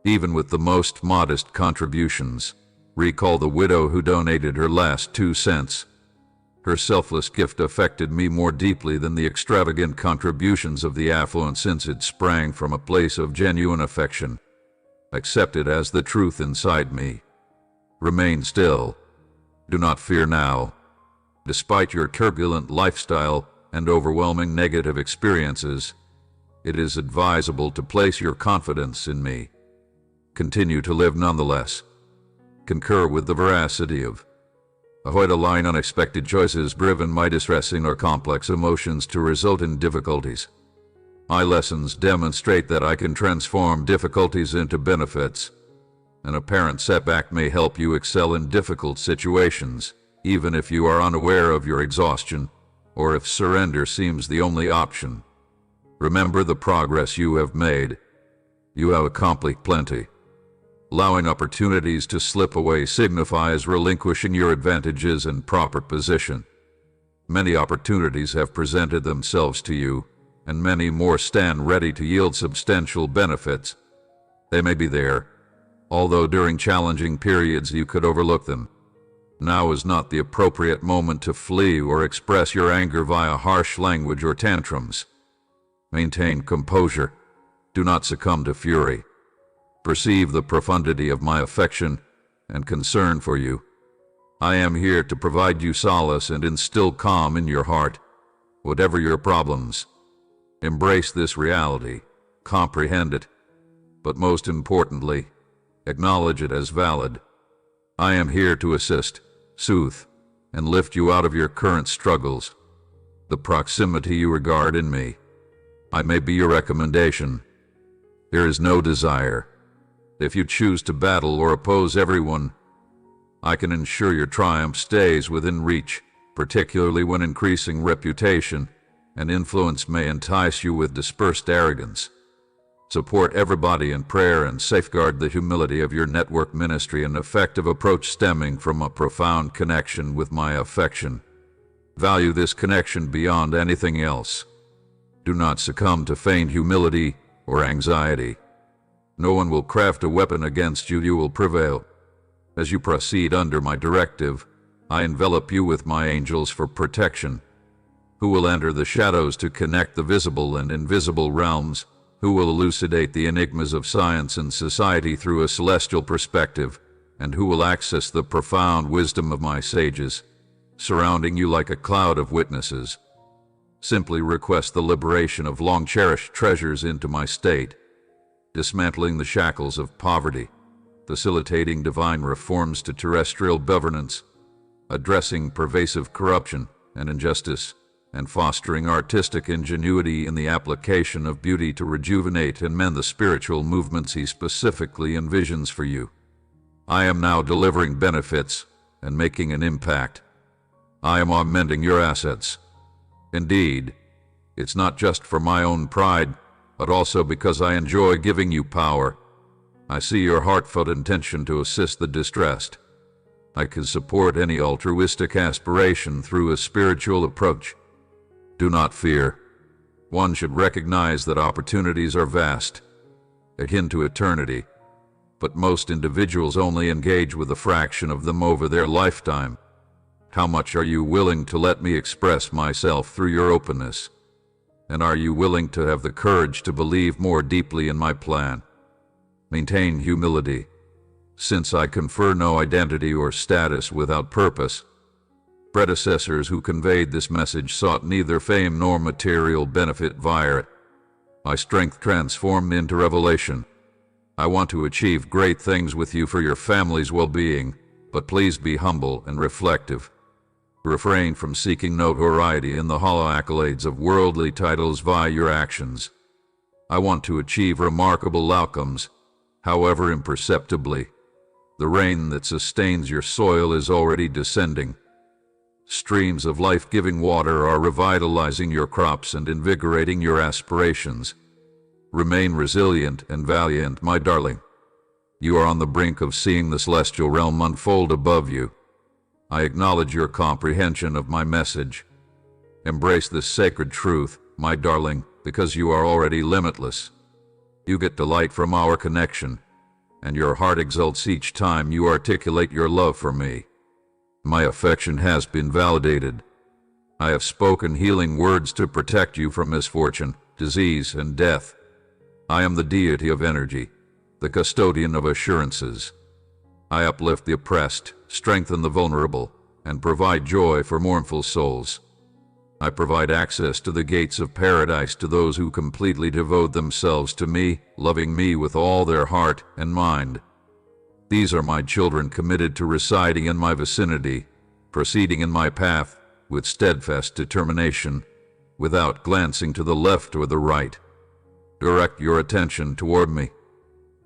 Even with the most modest contributions, recall the widow who donated her last 2 cents. Her selfless gift affected me more deeply than the extravagant contributions of the affluent, since it sprang from a place of genuine affection. Accept it as the truth inside me. Remain still. Do not fear now. Despite your turbulent lifestyle and overwhelming negative experiences, it is advisable to place your confidence in me. Continue to live nonetheless. Concur with the veracity of avoid allowing unexpected choices driven by distressing or complex emotions to result in difficulties. My lessons demonstrate that I can transform difficulties into benefits. An apparent setback may help you excel in difficult situations, even if you are unaware of your exhaustion, or if surrender seems the only option. Remember the progress you have made. You have accomplished plenty. Allowing opportunities to slip away signifies relinquishing your advantages and proper position. Many opportunities have presented themselves to you, and many more stand ready to yield substantial benefits. They may be there, although during challenging periods you could overlook them. Now is not the appropriate moment to flee or express your anger via harsh language or tantrums. Maintain composure. Do not succumb to fury. Perceive the profundity of my affection and concern for you. I am here to provide you solace and instill calm in your heart, whatever your problems. Embrace this reality, comprehend it, but most importantly, acknowledge it as valid. I am here to assist, soothe, and lift you out of your current struggles. The proximity you regard in me, I may be your recommendation. There is no desire. If you choose to battle or oppose everyone, I can ensure your triumph stays within reach, particularly when increasing reputation and influence may entice you with dispersed arrogance. Support everybody in prayer and safeguard the humility of your network ministry, an effective approach stemming from a profound connection with my affection. Value this connection beyond anything else. Do not succumb to feigned humility or anxiety. No one will craft a weapon against you. You will prevail. As you proceed under my directive, I envelop you with my angels for protection, who will enter the shadows to connect the visible and invisible realms, who will elucidate the enigmas of science and society through a celestial perspective, and who will access the profound wisdom of my sages, surrounding you like a cloud of witnesses. Simply request the liberation of long-cherished treasures into my state, dismantling the shackles of poverty, facilitating divine reforms to terrestrial governance, addressing pervasive corruption and injustice, and fostering artistic ingenuity in the application of beauty to rejuvenate and mend the spiritual movements he specifically envisions for you. I am now delivering benefits and making an impact. I am augmenting your assets. Indeed, it's not just for my own pride, but also because I enjoy giving you power. I see your heartfelt intention to assist the distressed. I can support any altruistic aspiration through a spiritual approach. Do not fear. One should recognize that opportunities are vast, akin to eternity, but most individuals only engage with a fraction of them over their lifetime. How much are you willing to let me express myself through your openness? And are you willing to have the courage to believe more deeply in my plan? Maintain humility, since I confer no identity or status without purpose. Predecessors who conveyed this message sought neither fame nor material benefit via it. My strength transformed into revelation. I want to achieve great things with you for your family's well-being, but please be humble and reflective. Refrain from seeking notoriety in the hollow accolades of worldly titles via your actions. I want to achieve remarkable outcomes, however imperceptibly. The rain that sustains your soil is already descending. Streams of life-giving water are revitalizing your crops and invigorating your aspirations. Remain resilient and valiant, my darling. You are on the brink of seeing the celestial realm unfold above you. I acknowledge your comprehension of my message. Embrace this sacred truth, my darling, because you are already limitless. You get delight from our connection, and your heart exults each time you articulate your love for me. My affection has been validated. I have spoken healing words to protect you from misfortune, disease, and death. I am the deity of energy, the custodian of assurances. I uplift the oppressed, strengthen the vulnerable, and provide joy for mournful souls. I provide access to the gates of paradise to those who completely devote themselves to me, loving me with all their heart and mind. These are my children committed to residing in my vicinity, proceeding in my path with steadfast determination, without glancing to the left or the right. Direct your attention toward me.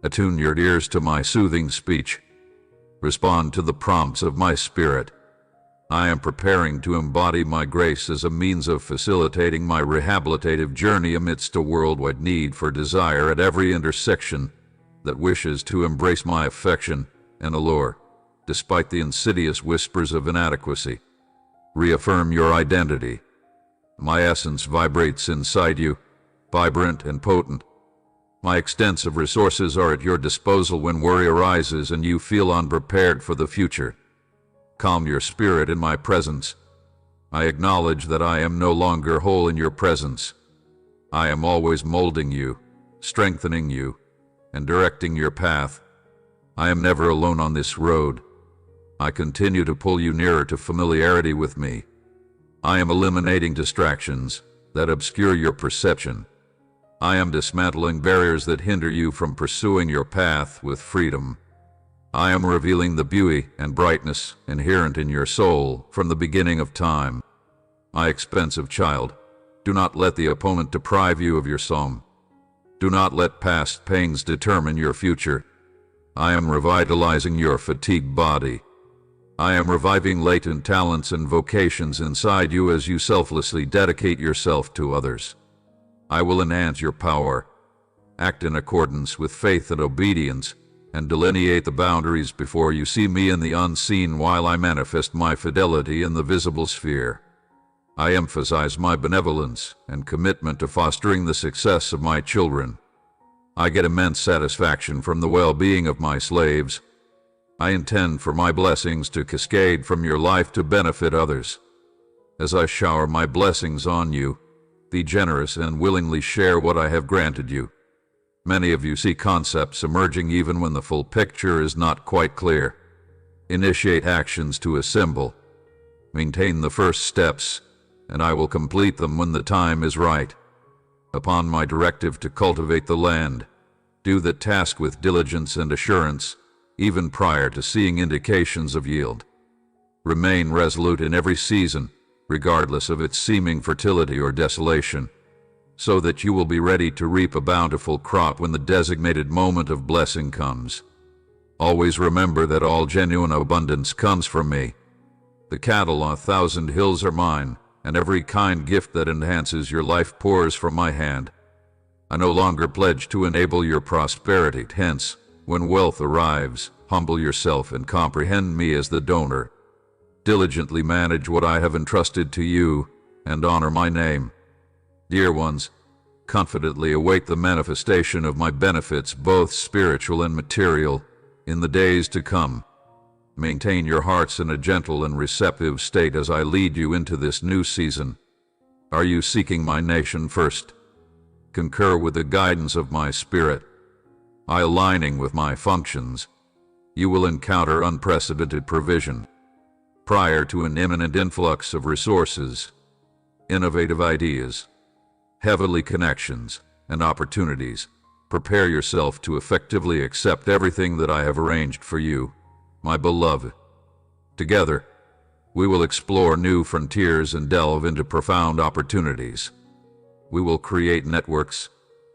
Attune your ears to my soothing speech. Respond to the prompts of my spirit. I am preparing to embody my grace as a means of facilitating my rehabilitative journey amidst a worldwide need for desire at every intersection. that wishes to embrace my affection and allure, despite the insidious whispers of inadequacy. Reaffirm your identity. My essence vibrates inside you, vibrant and potent. My extensive resources are at your disposal when worry arises and you feel unprepared for the future. Calm your spirit in my presence. I acknowledge that I am no longer whole in your presence. I am always molding you, strengthening you, and directing your path. I am never alone on this road. I continue to pull you nearer to familiarity with me. I am eliminating distractions that obscure your perception. I am dismantling barriers that hinder you from pursuing your path with freedom. I am revealing the beauty and brightness inherent in your soul from the beginning of time. My expensive child, do not let the opponent deprive you of your song. Do not let past pains determine your future. I am revitalizing your fatigued body. I am reviving latent talents and vocations inside you as you selflessly dedicate yourself to others. I will enhance your power, act in accordance with faith and obedience, and delineate the boundaries before you see me in the unseen while I manifest my fidelity in the visible sphere. I emphasize my benevolence and commitment to fostering the success of my children. I get immense satisfaction from the well-being of my slaves. I intend for my blessings to cascade from your life to benefit others. As I shower my blessings on you, be generous and willingly share what I have granted you. Many of you see concepts emerging even when the full picture is not quite clear. Initiate actions to assemble. Maintain the first steps, and I will complete them when the time is right. Upon my directive to cultivate the land, do the task with diligence and assurance, even prior to seeing indications of yield. Remain resolute in every season, regardless of its seeming fertility or desolation, so that you will be ready to reap a bountiful crop when the designated moment of blessing comes. Always remember that all genuine abundance comes from me. The cattle on 1,000 hills are mine, and every kind gift that enhances your life pours from my hand. I no longer pledge to enable your prosperity. Hence, when wealth arrives, humble yourself and comprehend me as the donor. Diligently manage what I have entrusted to you, and honor my name. Dear ones, confidently await the manifestation of my benefits, both spiritual and material, in the days to come. Maintain your hearts in a gentle and receptive state as I lead you into this new season. Are you seeking my nation first? Concur with the guidance of my spirit. By aligning with my functions, you will encounter unprecedented provision. Prior to an imminent influx of resources, innovative ideas, heavenly connections, and opportunities, prepare yourself to effectively accept everything that I have arranged for you, my beloved. Together, we will explore new frontiers and delve into profound opportunities. We will create networks,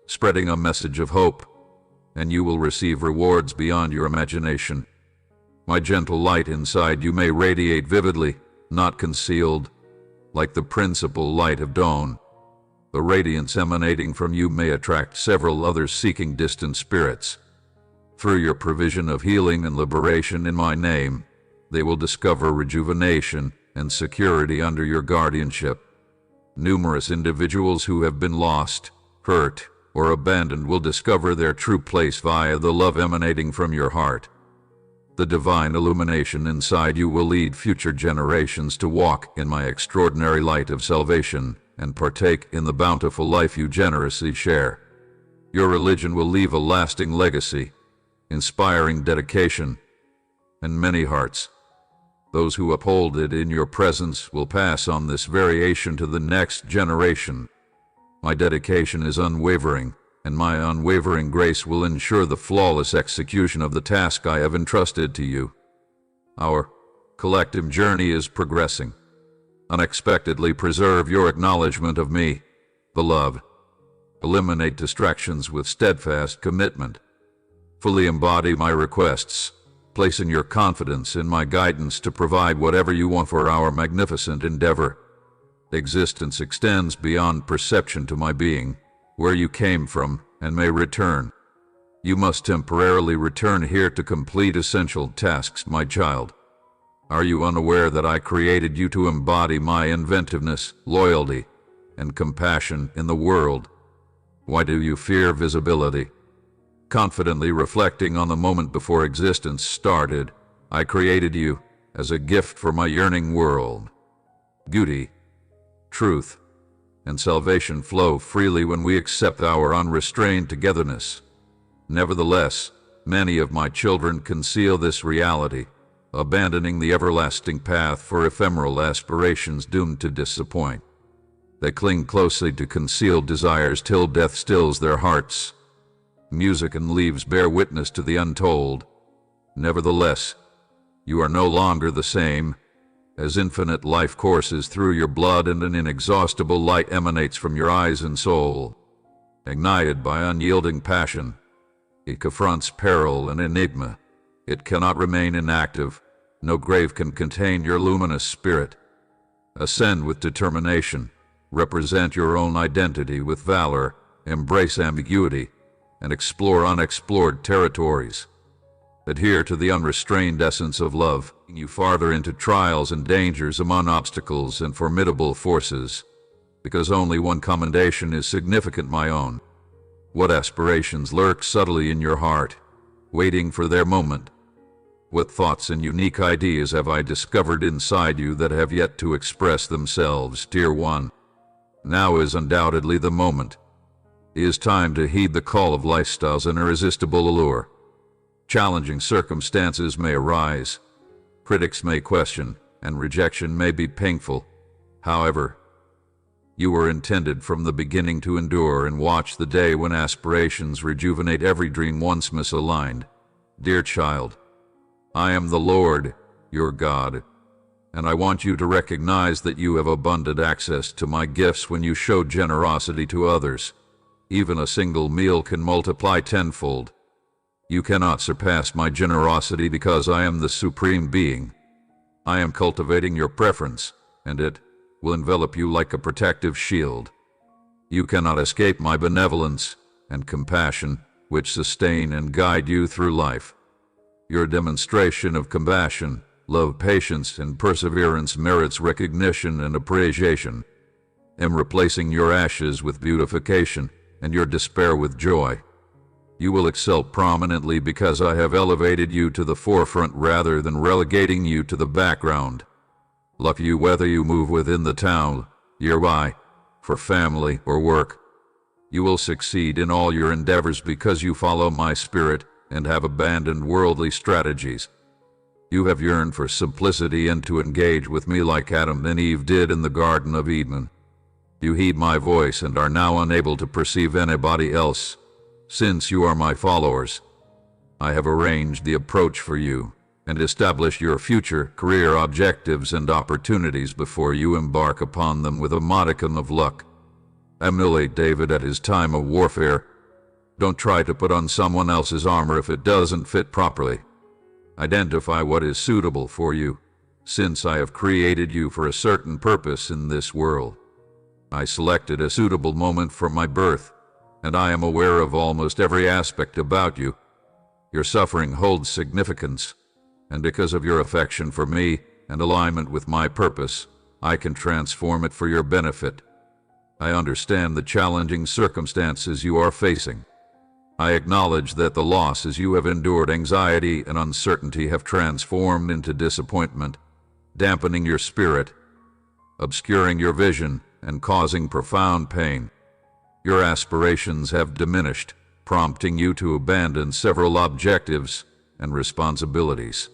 spreading a message of hope, and you will receive rewards beyond your imagination. My gentle light inside you may radiate vividly, not concealed, like the principal light of dawn. The radiance emanating from you may attract several others seeking distant spirits. Through your provision of healing and liberation in my name, they will discover rejuvenation and security under your guardianship. Numerous individuals who have been lost, hurt, or abandoned will discover their true place via the love emanating from your heart. The divine illumination inside you will lead future generations to walk in my extraordinary light of salvation and partake in the bountiful life you generously share. Your religion will leave a lasting legacy, inspiring dedication, and many hearts. Those who uphold it in your presence will pass on this variation to the next generation. My dedication is unwavering, and my unwavering grace will ensure the flawless execution of the task I have entrusted to you. Our collective journey is progressing. Unexpectedly preserve your acknowledgement of me, beloved. Eliminate distractions with steadfast commitment. Fully embody my requests, placing your confidence in my guidance to provide whatever you want for our magnificent endeavor. Existence extends beyond perception to my being, where you came from and may return. You must temporarily return here to complete essential tasks, my child. Are you unaware that I created you to embody my inventiveness, loyalty, and compassion in the world? Why do you fear visibility? Confidently reflecting on the moment before existence started, I created you as a gift for my yearning world. Beauty, truth, and salvation flow freely when we accept our unrestrained togetherness. Nevertheless, many of my children conceal this reality, abandoning the everlasting path for ephemeral aspirations doomed to disappoint. They cling closely to concealed desires till death stills their hearts. Music and leaves bear witness to the untold. Nevertheless, you are no longer the same, as infinite life courses through your blood and an inexhaustible light emanates from your eyes and soul. Ignited by unyielding passion, it confronts peril and enigma. It cannot remain inactive. No grave can contain your luminous spirit. Ascend with determination. Represent your own identity with valor. Embrace ambiguity and explore unexplored territories. Adhere to the unrestrained essence of love, taking you farther into trials and dangers among obstacles and formidable forces. Because only one commendation is significant, my own. What aspirations lurk subtly in your heart, waiting for their moment? What thoughts and unique ideas have I discovered inside you that have yet to express themselves, dear one? Now is undoubtedly the moment. It is time to heed the call of lifestyle's irresistible allure. Challenging circumstances may arise, critics may question, and rejection may be painful. However, you were intended from the beginning to endure and watch the day when aspirations rejuvenate every dream once misaligned. Dear child, I am the Lord, your God, and I want you to recognize that you have abundant access to my gifts when you show generosity to others. Even a single meal can multiply tenfold. You cannot surpass my generosity because I am the Supreme Being. I am cultivating your preference, and it will envelop you like a protective shield. You cannot escape my benevolence and compassion, which sustain and guide you through life. Your demonstration of compassion, love, patience, and perseverance merits recognition and appreciation. I am replacing your ashes with beautification and your despair with joy. You will excel prominently because I have elevated you to the forefront rather than relegating you to the background. Love you whether you move within the town, nearby, for family or work. You will succeed in all your endeavors because you follow my spirit and have abandoned worldly strategies. You have yearned for simplicity and to engage with me like Adam and Eve did in the Garden of Eden. You heed my voice and are now unable to perceive anybody else. Since you are my followers, I have arranged the approach for you and established your future career objectives and opportunities before you embark upon them with a modicum of luck. Emulate David at his time of warfare. Don't try to put on someone else's armor if it doesn't fit properly. Identify what is suitable for you, since I have created you for a certain purpose in this world. I selected a suitable moment for my birth, and I am aware of almost every aspect about you. Your suffering holds significance, and because of your affection for me and alignment with my purpose, I can transform it for your benefit. I understand the challenging circumstances you are facing. I acknowledge that the losses you have endured, anxiety and uncertainty, have transformed into disappointment, dampening your spirit, obscuring your vision, and causing profound pain. Your aspirations have diminished, prompting you to abandon several objectives and responsibilities.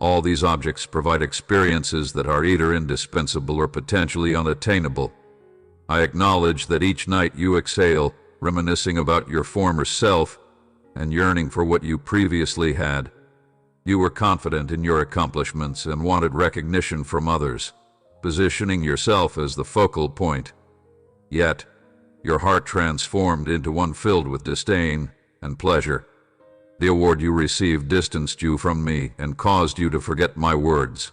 All these objects provide experiences that are either indispensable or potentially unattainable. I acknowledge that each night you exhale, reminiscing about your former self and yearning for what you previously had. You were confident in your accomplishments and wanted recognition from others, positioning yourself as the focal point. Yet, your heart transformed into one filled with disdain and pleasure. The award you received distanced you from me and caused you to forget my words.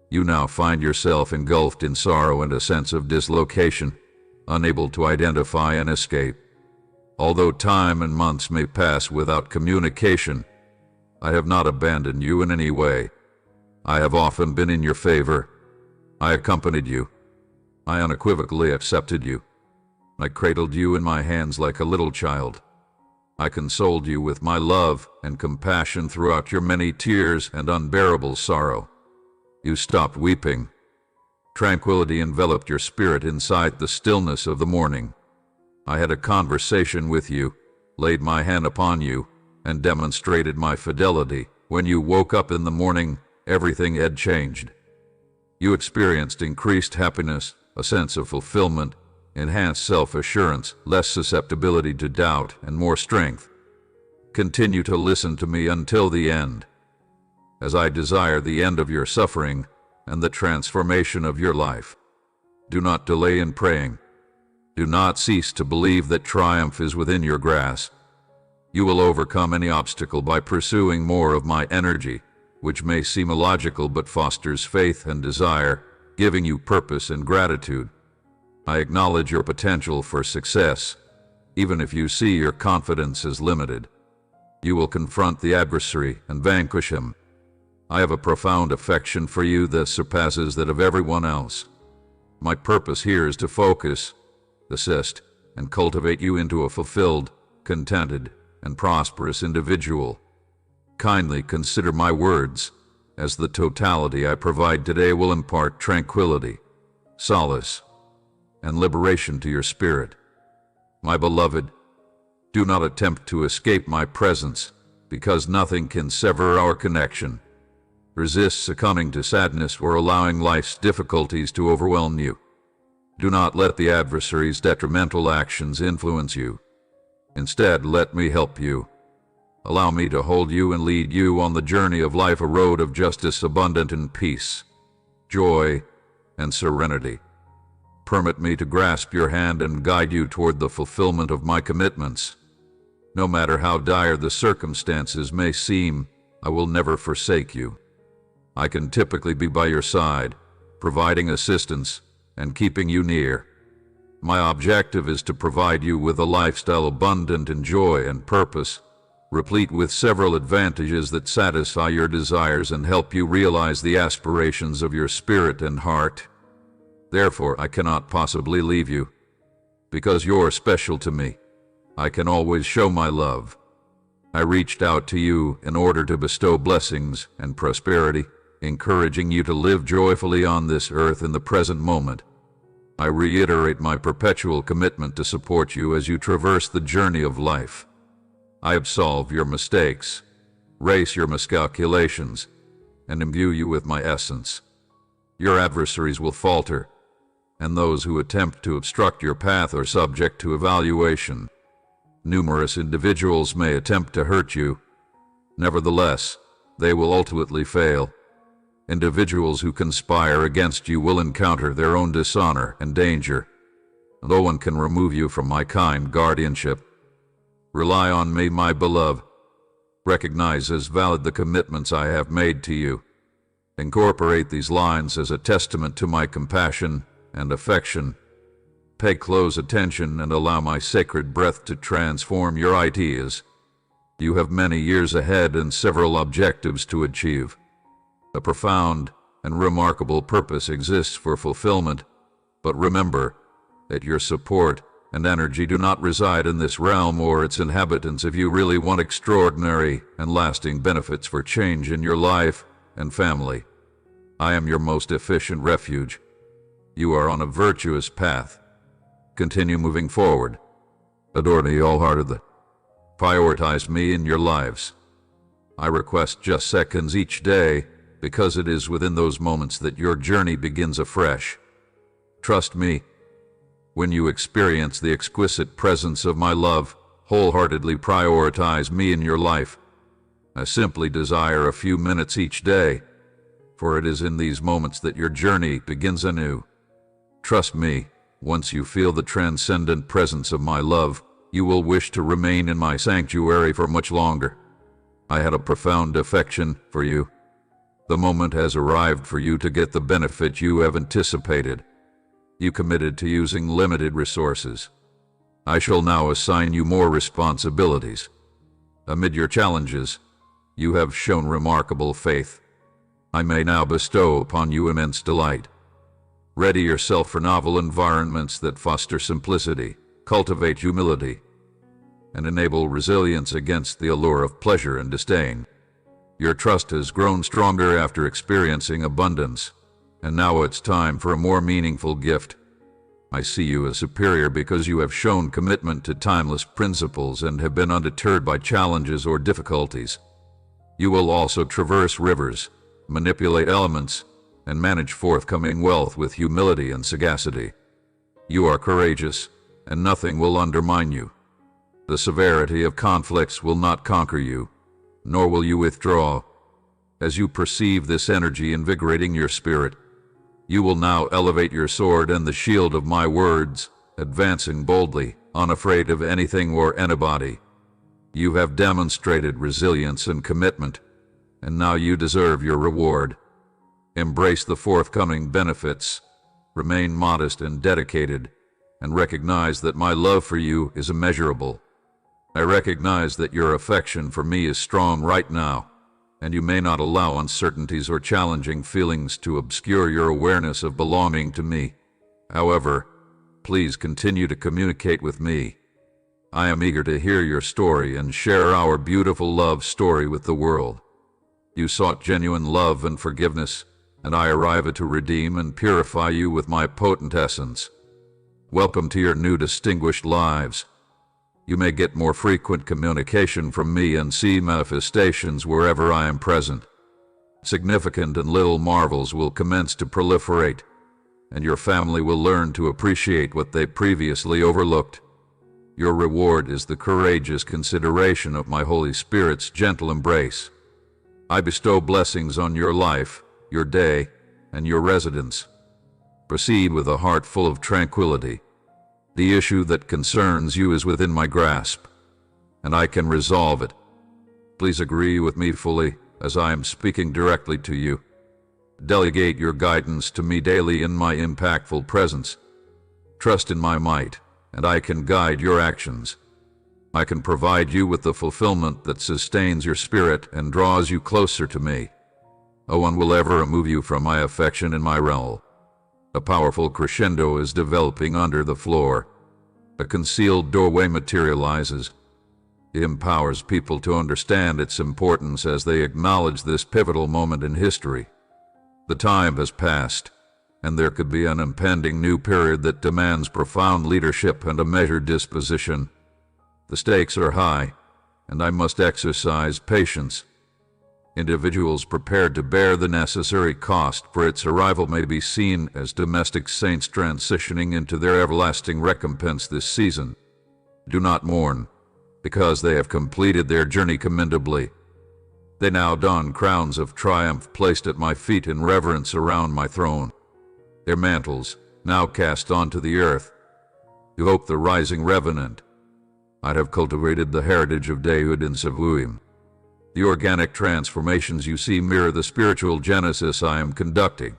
You now find yourself engulfed in sorrow and a sense of dislocation, unable to identify and escape. Although time and months may pass without communication, I have not abandoned you in any way. I have often been in your favor. I accompanied you. I unequivocally accepted you. I cradled you in my hands like a little child. I consoled you with my love and compassion throughout your many tears and unbearable sorrow. You stopped weeping. Tranquility enveloped your spirit inside the stillness of the morning. I had a conversation with you, laid my hand upon you, and demonstrated my fidelity. When you woke up in the morning, everything had changed. You experienced increased happiness, a sense of fulfillment, enhanced self-assurance, less susceptibility to doubt, and more strength. Continue to listen to me until the end, as I desire the end of your suffering and the transformation of your life. Do not delay in praying. Do not cease to believe that triumph is within your grasp. You will overcome any obstacle by pursuing more of my energy, which may seem illogical but fosters faith and desire, giving you purpose and gratitude. I acknowledge your potential for success, even if you see your confidence as limited. You will confront the adversary and vanquish him. I have a profound affection for you that surpasses that of everyone else. My purpose here is to focus, assist, and cultivate you into a fulfilled, contented, and prosperous individual. Kindly consider my words, as the totality I provide today will impart tranquility, solace, and liberation to your spirit. My beloved, do not attempt to escape my presence, because nothing can sever our connection. Resist succumbing to sadness or allowing life's difficulties to overwhelm you. Do not let the adversary's detrimental actions influence you. Instead, let me help you. Allow me to hold you and lead you on the journey of life, a road of justice abundant in peace, joy, and serenity. Permit me to grasp your hand and guide you toward the fulfillment of my commitments. No matter how dire the circumstances may seem, I will never forsake you. I can typically be by your side, providing assistance and keeping you near. My objective is to provide you with a lifestyle abundant in joy and purpose, replete with several advantages that satisfy your desires and help you realize the aspirations of your spirit and heart. Therefore, I cannot possibly leave you. Because you're special to me, I can always show my love. I reached out to you in order to bestow blessings and prosperity, encouraging you to live joyfully on this earth in the present moment. I reiterate my perpetual commitment to support you as you traverse the journey of life. I absolve your mistakes, erase your miscalculations, and imbue you with my essence. Your adversaries will falter, and those who attempt to obstruct your path are subject to evaluation. Numerous individuals may attempt to hurt you. Nevertheless, they will ultimately fail. Individuals who conspire against you will encounter their own dishonor and danger. No one can remove you from my kind guardianship. Rely on me, my beloved. Recognize as valid the commitments I have made to you. Incorporate these lines as a testament to my compassion and affection. Pay close attention and allow my sacred breath to transform your ideas. You have many years ahead and several objectives to achieve. A profound and remarkable purpose exists for fulfillment, but remember that your support and energy do not reside in this realm or its inhabitants. If you really want extraordinary and lasting benefits for change in your life and family, I am your most efficient refuge. You are on a virtuous path. Continue moving forward. Adore me wholeheartedly. Prioritize me in your lives. I request just seconds each day, because it is within those moments that your journey begins afresh. Trust me, when you experience the exquisite presence of my love, wholeheartedly prioritize me in your life. I simply desire a few minutes each day, for it is in these moments that your journey begins anew. Trust me, once you feel the transcendent presence of my love, you will wish to remain in my sanctuary for much longer. I had a profound affection for you. The moment has arrived for you to get the benefit you have anticipated. You committed to using limited resources. I shall now assign you more responsibilities. Amid your challenges, you have shown remarkable faith. I may now bestow upon you immense delight. Ready yourself for novel environments that foster simplicity, cultivate humility, and enable resilience against the allure of pleasure and disdain. Your trust has grown stronger after experiencing abundance, and now it's time for a more meaningful gift. I see you as superior because you have shown commitment to timeless principles and have been undeterred by challenges or difficulties. You will also traverse rivers, manipulate elements, and manage forthcoming wealth with humility and sagacity. You are courageous, and nothing will undermine you. The severity of conflicts will not conquer you, nor will you withdraw. As you perceive this energy invigorating your spirit, you will now elevate your sword and the shield of my words, advancing boldly, unafraid of anything or anybody. You have demonstrated resilience and commitment, and now you deserve your reward. Embrace the forthcoming benefits, remain modest and dedicated, and recognize that my love for you is immeasurable. I recognize that your affection for me is strong right now, and you may not allow uncertainties or challenging feelings to obscure your awareness of belonging to me. However, please continue to communicate with me. I am eager to hear your story and share our beautiful love story with the world. You sought genuine love and forgiveness, and I arrive to redeem and purify you with my potent essence. Welcome to your new distinguished lives. You may get more frequent communication from me and see manifestations wherever I am present. Significant and little marvels will commence to proliferate, and your family will learn to appreciate what they previously overlooked. Your reward is the courageous consideration of my Holy Spirit's gentle embrace. I bestow blessings on your life, your day, and your residence. Proceed with a heart full of tranquility. The issue that concerns you is within my grasp, and I can resolve it. Please agree with me fully, as I am speaking directly to you. Delegate your guidance to me daily in my impactful presence. Trust in my might, and I can guide your actions. I can provide you with the fulfillment that sustains your spirit and draws you closer to me. No one will ever remove you from my affection in my realm. A powerful crescendo is developing under the floor. A concealed doorway materializes. It empowers people to understand its importance as they acknowledge this pivotal moment in history. The time has passed, and there could be an impending new period that demands profound leadership and a measured disposition. The stakes are high, and I must exercise patience. Individuals prepared to bear the necessary cost for its arrival may be seen as domestic saints transitioning into their everlasting recompense this season. Do not mourn, because they have completed their journey commendably. They now don crowns of triumph placed at my feet in reverence around my throne. Their mantles, now cast onto the earth, evoke the rising revenant. I have cultivated the heritage of Dehood in Savuim. The organic transformations you see mirror the spiritual genesis I am conducting.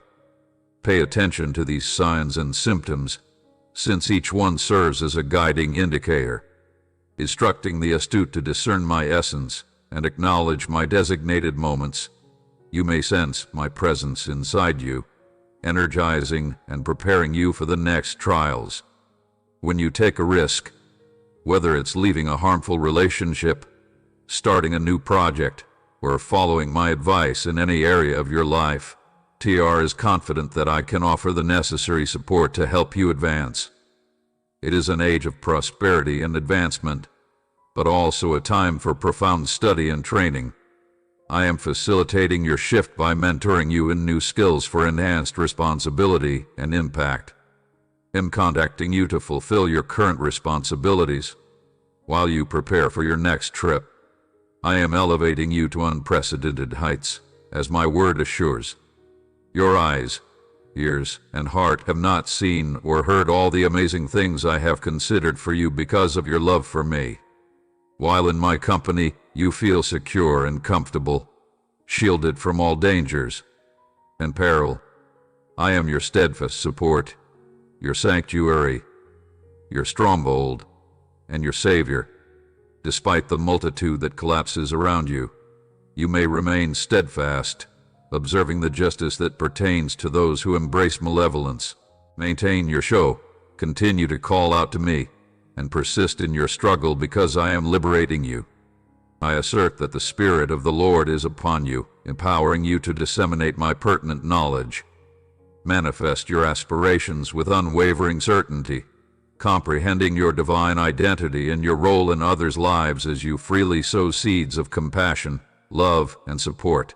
Pay attention to these signs and symptoms, since each one serves as a guiding indicator, instructing the astute to discern my essence and acknowledge my designated moments. You may sense my presence inside you, energizing and preparing you for the next trials. When you take a risk, whether it's leaving a harmful relationship, starting a new project, or following my advice in any area of your life, TR is confident that I can offer the necessary support to help you advance. It is an age of prosperity and advancement, but also a time for profound study and training. I am facilitating your shift by mentoring you in new skills for enhanced responsibility and impact. I'm contacting you to fulfill your current responsibilities while you prepare for your next trip. I am elevating you to unprecedented heights, as my word assures. Your eyes, ears, and heart have not seen or heard all the amazing things I have considered for you because of your love for me. While in my company, you feel secure and comfortable, shielded from all dangers and peril. I am your steadfast support, your sanctuary, your stronghold, and your Savior. Despite the multitude that collapses around you, you may remain steadfast, observing the justice that pertains to those who embrace malevolence. Maintain your show, continue to call out to me, and persist in your struggle because I am liberating you. I assert that the Spirit of the Lord is upon you, empowering you to disseminate my pertinent knowledge. Manifest your aspirations with unwavering certainty, comprehending your divine identity and your role in others' lives as you freely sow seeds of compassion, love, and support.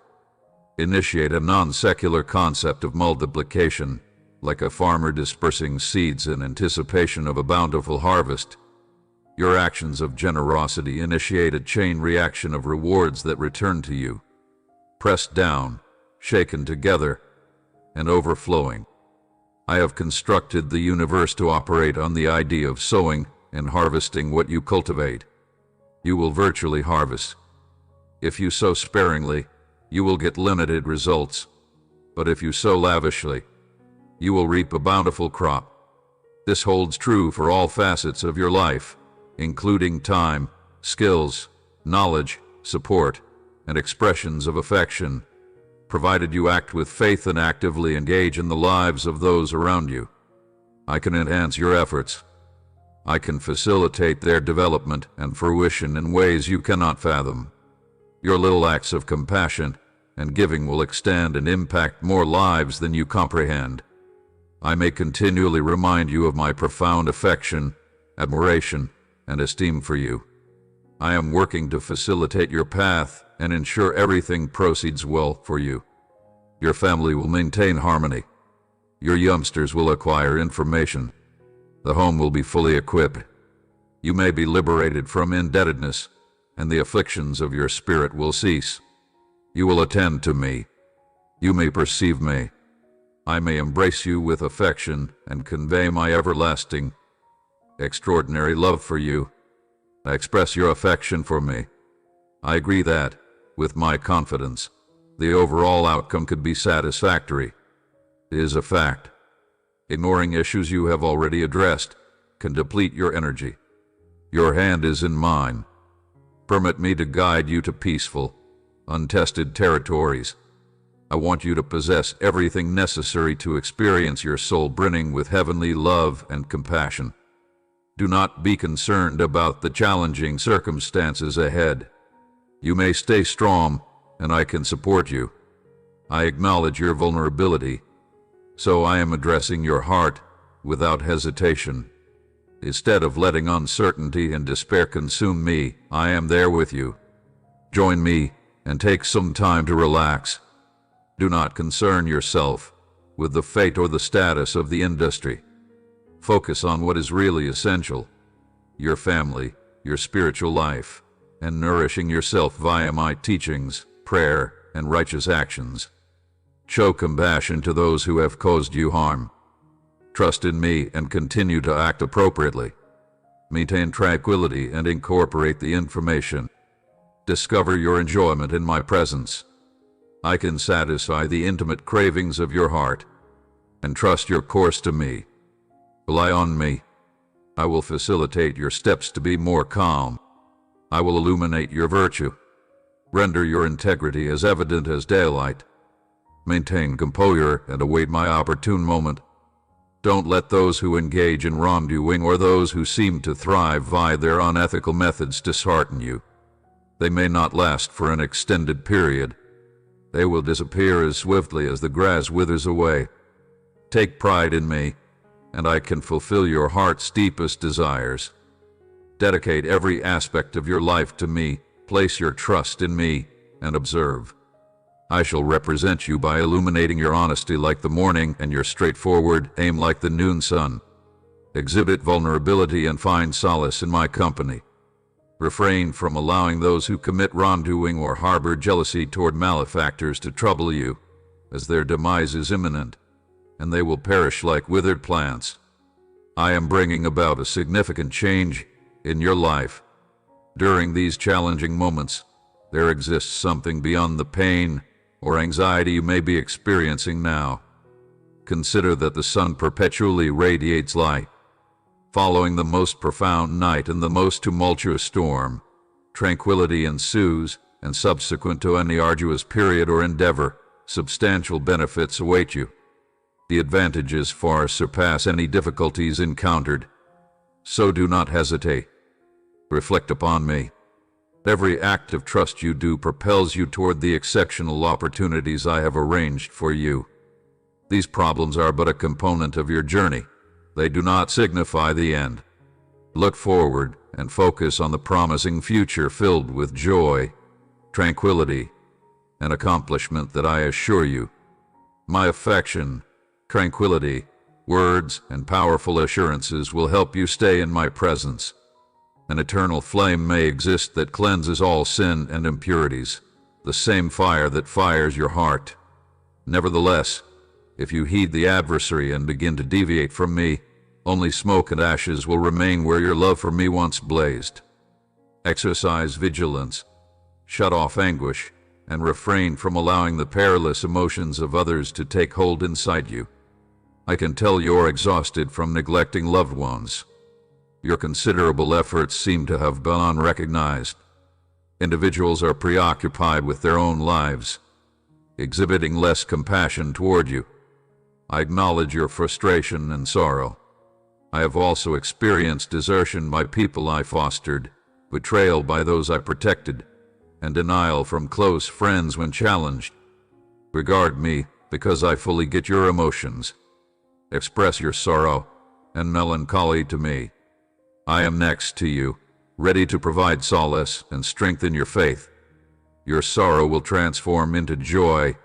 Initiate a non-secular concept of multiplication, like a farmer dispersing seeds in anticipation of a bountiful harvest. Your actions of generosity initiate a chain reaction of rewards that return to you, pressed down, shaken together, and overflowing. I have constructed the universe to operate on the idea of sowing and harvesting what you cultivate. You will virtually harvest. If you sow sparingly, you will get limited results. But if you sow lavishly, you will reap a bountiful crop. This holds true for all facets of your life, including time, skills, knowledge, support, and expressions of affection, provided you act with faith and actively engage in the lives of those around you. I can enhance your efforts. I can facilitate their development and fruition in ways you cannot fathom. Your little acts of compassion and giving will extend and impact more lives than you comprehend. I may continually remind you of my profound affection, admiration, and esteem for you. I am working to facilitate your path and ensure everything proceeds well for you. Your family will maintain harmony. Your youngsters will acquire information. The home will be fully equipped. You may be liberated from indebtedness, and the afflictions of your spirit will cease. You will attend to me. You may perceive me. I may embrace you with affection and convey my everlasting, extraordinary love for you. I express your affection for me. I agree that, with my confidence, the overall outcome could be satisfactory. It is a fact. Ignoring issues you have already addressed can deplete your energy. Your hand is in mine. Permit me to guide you to peaceful, untested territories. I want you to possess everything necessary to experience your soul brimming with heavenly love and compassion. Do not be concerned about the challenging circumstances ahead. You may stay strong, and I can support you. I acknowledge your vulnerability, so I am addressing your heart without hesitation. Instead of letting uncertainty and despair consume me, I am there with you. Join me and take some time to relax. Do not concern yourself with the fate or the status of the industry. Focus on what is really essential: your family, your spiritual life, and nourishing yourself via my teachings, prayer, and righteous actions. Show compassion to those who have caused you harm. Trust in me and continue to act appropriately. Maintain tranquility and incorporate the information. Discover your enjoyment in my presence. I can satisfy the intimate cravings of your heart. And trust your course to me. Rely on me. I will facilitate your steps to be more calm. I will illuminate your virtue. Render your integrity as evident as daylight. Maintain composure and await my opportune moment. Don't let those who engage in wrongdoing or those who seem to thrive via their unethical methods dishearten you. They may not last for an extended period. They will disappear as swiftly as the grass withers away. Take pride in me, and I can fulfill your heart's deepest desires. Dedicate every aspect of your life to me, place your trust in me, and observe. I shall represent you by illuminating your honesty like the morning and your straightforward aim like the noon sun. Exhibit vulnerability and find solace in my company. Refrain from allowing those who commit wrongdoing or harbor jealousy toward malefactors to trouble you, as their demise is imminent, and they will perish like withered plants. I am bringing about a significant change in your life. During these challenging moments, there exists something beyond the pain or anxiety you may be experiencing now. Consider that the sun perpetually radiates light. Following the most profound night and the most tumultuous storm, tranquility ensues, and subsequent to any arduous period or endeavor, substantial benefits await you. The advantages far surpass any difficulties encountered. So do not hesitate. Reflect upon me. Every act of trust you do propels you toward the exceptional opportunities I have arranged for you. These problems are but a component of your journey. They do not signify the end. Look forward and focus on the promising future filled with joy, tranquility, and accomplishment that I assure you. My affection, tranquility, words, and powerful assurances will help you stay in my presence. An eternal flame may exist that cleanses all sin and impurities, the same fire that fires your heart. Nevertheless, if you heed the adversary and begin to deviate from me, only smoke and ashes will remain where your love for me once blazed. Exercise vigilance, shut off anguish, and refrain from allowing the perilous emotions of others to take hold inside you. I can tell you're exhausted from neglecting loved ones. Your considerable efforts seem to have gone unrecognized. Individuals are preoccupied with their own lives, exhibiting less compassion toward you. I acknowledge your frustration and sorrow. I have also experienced desertion by people I fostered, betrayal by those I protected, and denial from close friends when challenged. Regard me, because I fully get your emotions. Express your sorrow and melancholy to me. I am next to you, ready to provide solace and strengthen your faith. Your sorrow will transform into joy,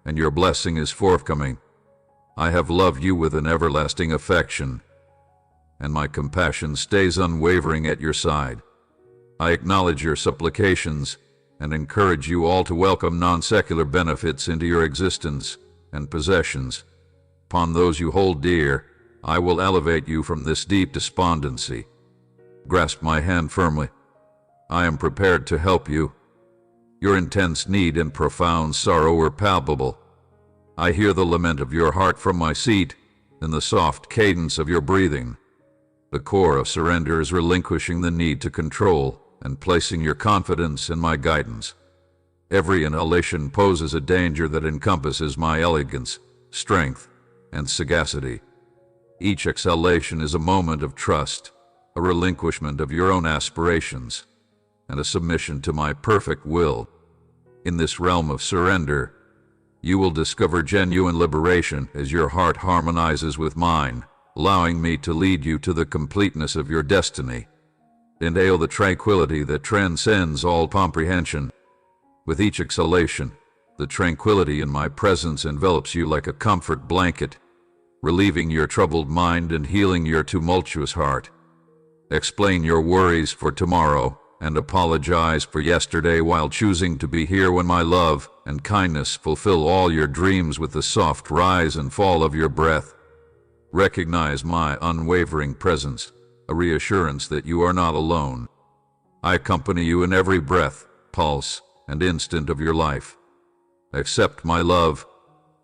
and your blessing is forthcoming. I have loved you with an everlasting affection, and my compassion stays unwavering at your side. I acknowledge your supplications and encourage you all to welcome non-secular benefits into your existence and possessions. Upon those you hold dear, I will elevate you from this deep despondency. Grasp my hand firmly. I am prepared to help you. Your intense need and profound sorrow were palpable. I hear the lament of your heart from my seat and the soft cadence of your breathing. The core of surrender is relinquishing the need to control and placing your confidence in my guidance. Every inhalation poses a danger that encompasses my elegance, strength, and sagacity. Each exhalation is a moment of trust, a relinquishment of your own aspirations, and a submission to my perfect will. In this realm of surrender, you will discover genuine liberation as your heart harmonizes with mine, allowing me to lead you to the completeness of your destiny. Inhale the tranquility that transcends all comprehension. With each exhalation, the tranquility in my presence envelops you like a comfort blanket, relieving your troubled mind and healing your tumultuous heart. Explain your worries for tomorrow and apologize for yesterday while choosing to be here when my love and kindness fulfill all your dreams with the soft rise and fall of your breath. Recognize my unwavering presence, a reassurance that you are not alone. I accompany you in every breath, pulse, and instant of your life. Accept my love,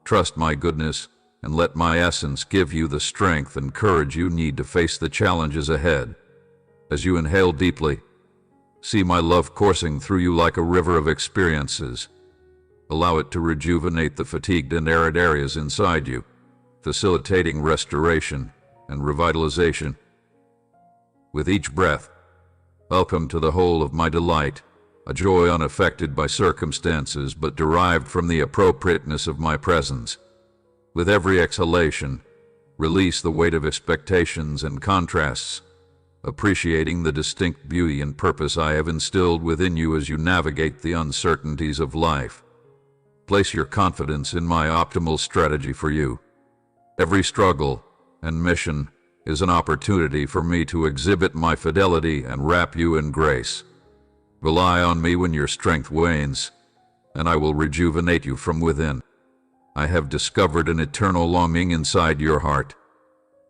trust my goodness, and let my essence give you the strength and courage you need to face the challenges ahead. As you inhale deeply, see my love coursing through you like a river of experiences. Allow it to rejuvenate the fatigued and arid areas inside you, facilitating restoration and revitalization. With each breath, welcome to the whole of my delight, a joy unaffected by circumstances but derived from the appropriateness of my presence. With every exhalation, release the weight of expectations and contrasts, appreciating the distinct beauty and purpose I have instilled within you as you navigate the uncertainties of life. Place your confidence in my optimal strategy for you. Every struggle and mission is an opportunity for me to exhibit my fidelity and wrap you in grace. Rely on me when your strength wanes, and I will rejuvenate you from within. I have discovered an eternal longing inside your heart.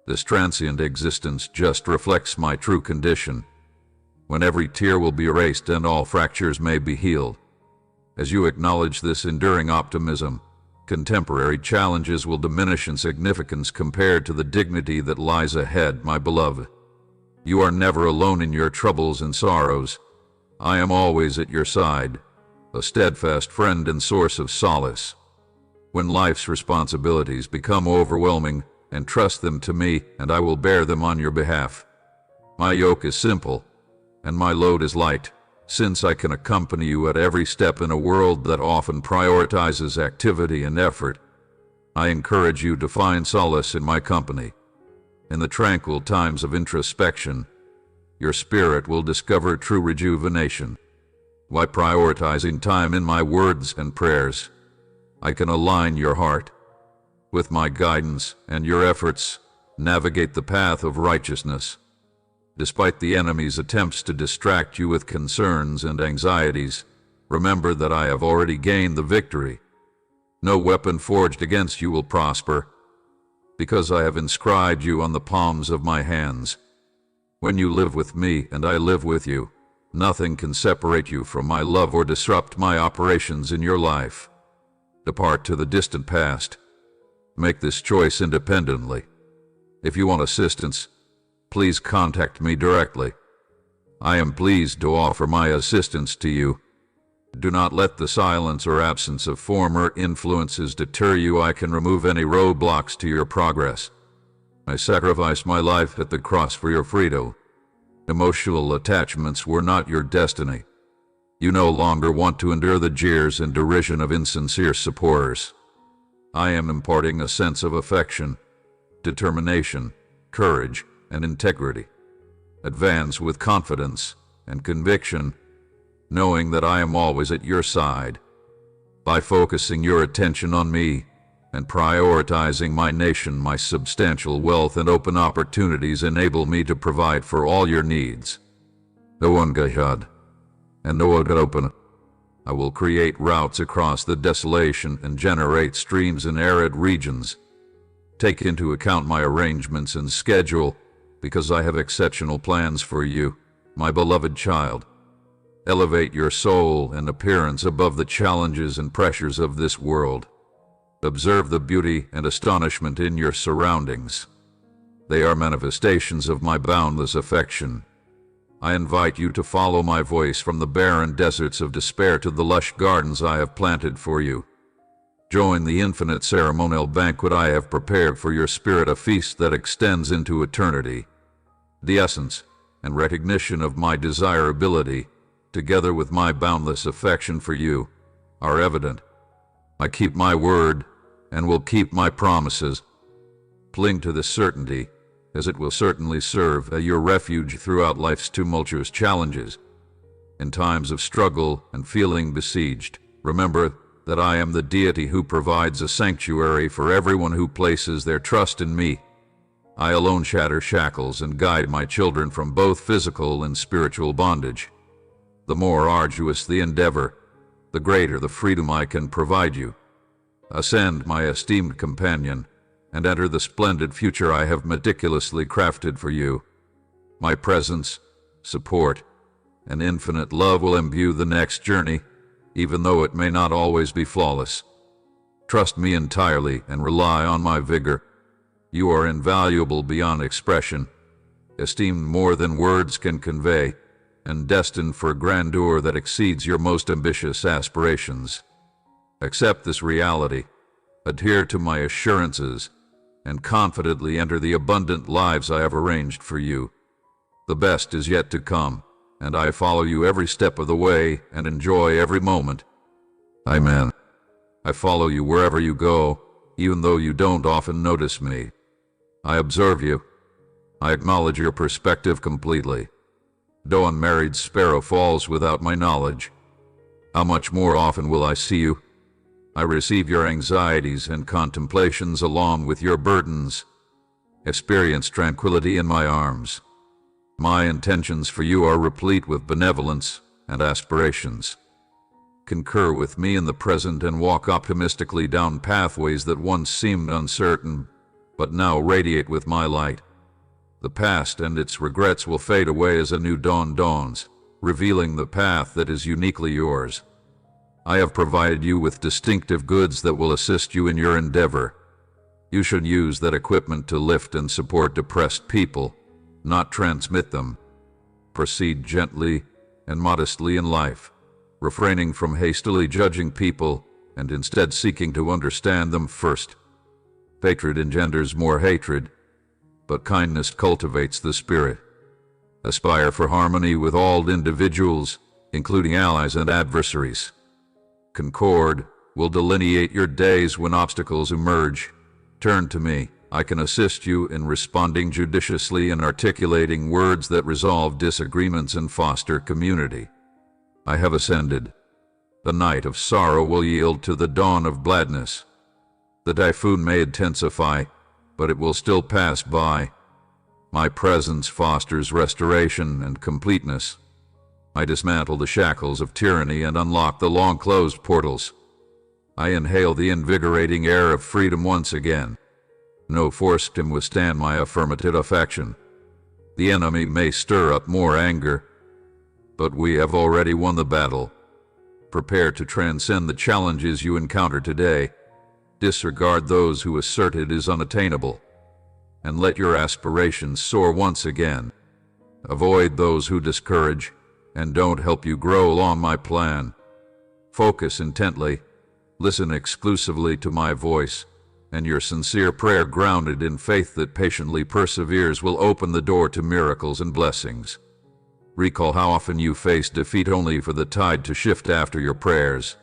This transient existence just reflects my true condition, when every tear will be erased and all fractures may be healed. As you acknowledge this enduring optimism, contemporary challenges will diminish in significance compared to the dignity that lies ahead, my beloved. You are never alone in your troubles and sorrows. I am always at your side, a steadfast friend and source of solace. When life's responsibilities become overwhelming, entrust them to me, and I will bear them on your behalf. My yoke is simple, and my load is light, since I can accompany you at every step in a world that often prioritizes activity and effort. I encourage you to find solace in my company. In the tranquil times of introspection, your spirit will discover true rejuvenation. By prioritizing time in my words and prayers, I can align your heart. With my guidance and your efforts, navigate the path of righteousness. Despite the enemy's attempts to distract you with concerns and anxieties, remember that I have already gained the victory. No weapon forged against you will prosper, because I have inscribed you on the palms of my hands. When you live with me and I live with you, nothing can separate you from my love or disrupt my operations in your life. Depart to the distant past. Make this choice independently. If you want assistance, please contact me directly. I am pleased to offer my assistance to you. Do not let the silence or absence of former influences deter you. I can remove any roadblocks to your progress. I sacrificed my life at the cross for your freedom. Emotional attachments were not your destiny. You no longer want to endure the jeers and derision of insincere supporters. I am imparting a sense of affection, determination, courage, and integrity. Advance with confidence and conviction, knowing that I am always at your side. By focusing your attention on me and prioritizing my nation, my substantial wealth and open opportunities enable me to provide for all your needs. No one got and no one got open. I will create routes across the desolation and generate streams in arid regions. Take into account my arrangements and schedule, because I have exceptional plans for you, my beloved child. Elevate your soul and appearance above the challenges and pressures of this world. Observe the beauty and astonishment in your surroundings. They are manifestations of my boundless affection. I invite you to follow my voice from the barren deserts of despair to the lush gardens I have planted for you. Join the infinite ceremonial banquet I have prepared for your spirit, a feast that extends into eternity. The essence and recognition of my desirability, together with my boundless affection for you, are evident. I keep my word and will keep my promises. Cling to this certainty, as it will certainly serve as your refuge throughout life's tumultuous challenges. In times of struggle and feeling besieged, remember that I am the deity who provides a sanctuary for everyone who places their trust in me. I alone shatter shackles and guide my children from both physical and spiritual bondage. The more arduous the endeavor, the greater the freedom I can provide you. Ascend, my esteemed companion, and enter the splendid future I have meticulously crafted for you. My presence, support, and infinite love will imbue the next journey, even though it may not always be flawless. Trust me entirely and rely on my vigor. You are invaluable beyond expression, esteemed more than words can convey, and destined for grandeur that exceeds your most ambitious aspirations. Accept this reality, adhere to my assurances, and confidently enter the abundant lives I have arranged for you. The best is yet to come, and I follow you every step of the way and enjoy every moment. Amen. I follow you wherever you go, even though you don't often notice me. I observe you. I acknowledge your perspective completely. No unmarried sparrow falls without my knowledge. How much more often will I see you? I receive your anxieties and contemplations along with your burdens. Experience tranquility in my arms. My intentions for you are replete with benevolence and aspirations. Concur with me in the present and walk optimistically down pathways that once seemed uncertain, but now radiate with my light. The past and its regrets will fade away as a new dawn dawns, revealing the path that is uniquely yours. I have provided you with distinctive goods that will assist you in your endeavor. You should use that equipment to lift and support depressed people, not transmit them. Proceed gently and modestly in life, refraining from hastily judging people and instead seeking to understand them first. Hatred engenders more hatred, but kindness cultivates the spirit. Aspire for harmony with all individuals, including allies and adversaries. Concord will delineate your days when obstacles emerge. Turn to me. I can assist you in responding judiciously and articulating words that resolve disagreements and foster community. I have ascended. The night of sorrow will yield to the dawn of gladness. The typhoon may intensify, but it will still pass by. My presence fosters restoration and completeness. I dismantle the shackles of tyranny and unlock the long-closed portals. I inhale the invigorating air of freedom once again. No force can withstand my affirmative affection. The enemy may stir up more anger, but we have already won the battle. Prepare to transcend the challenges you encounter today. Disregard those who assert it is unattainable, and let your aspirations soar once again. Avoid those who discourage and don't help you grow along my plan. Focus intently, listen exclusively to my voice, and your sincere prayer grounded in faith that patiently perseveres will open the door to miracles and blessings. Recall how often you faced defeat only for the tide to shift after your prayers,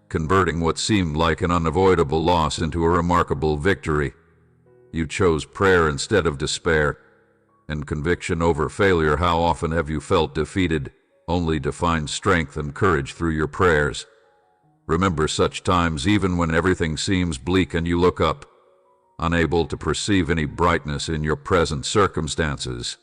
converting what seemed like an unavoidable loss into a remarkable victory. You chose prayer instead of despair, and conviction over failure. How often have you felt defeated, only to find strength and courage through your prayers? Remember such times even when everything seems bleak and you look up, unable to perceive any brightness in your present circumstances.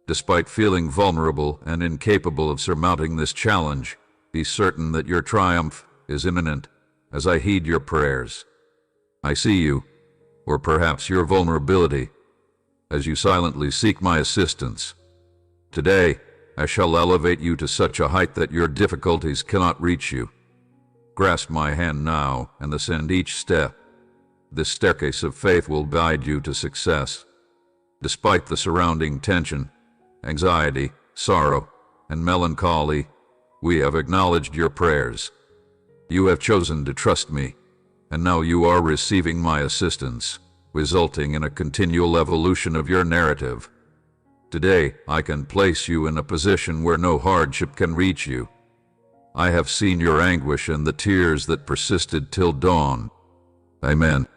Despite feeling vulnerable and incapable of surmounting this challenge, be certain that your triumph is imminent as I heed your prayers. I see you, or perhaps your vulnerability, as you silently seek my assistance. Today, I shall elevate you to such a height that your difficulties cannot reach you. Grasp my hand now and ascend each step. This staircase of faith will guide you to success. Despite the surrounding tension, anxiety, sorrow, and melancholy, we have acknowledged your prayers. You have chosen to trust me, and now you are receiving my assistance, resulting in a continual evolution of your narrative. Today, I can place you in a position where no hardship can reach you. I have seen your anguish and the tears that persisted till dawn. Amen.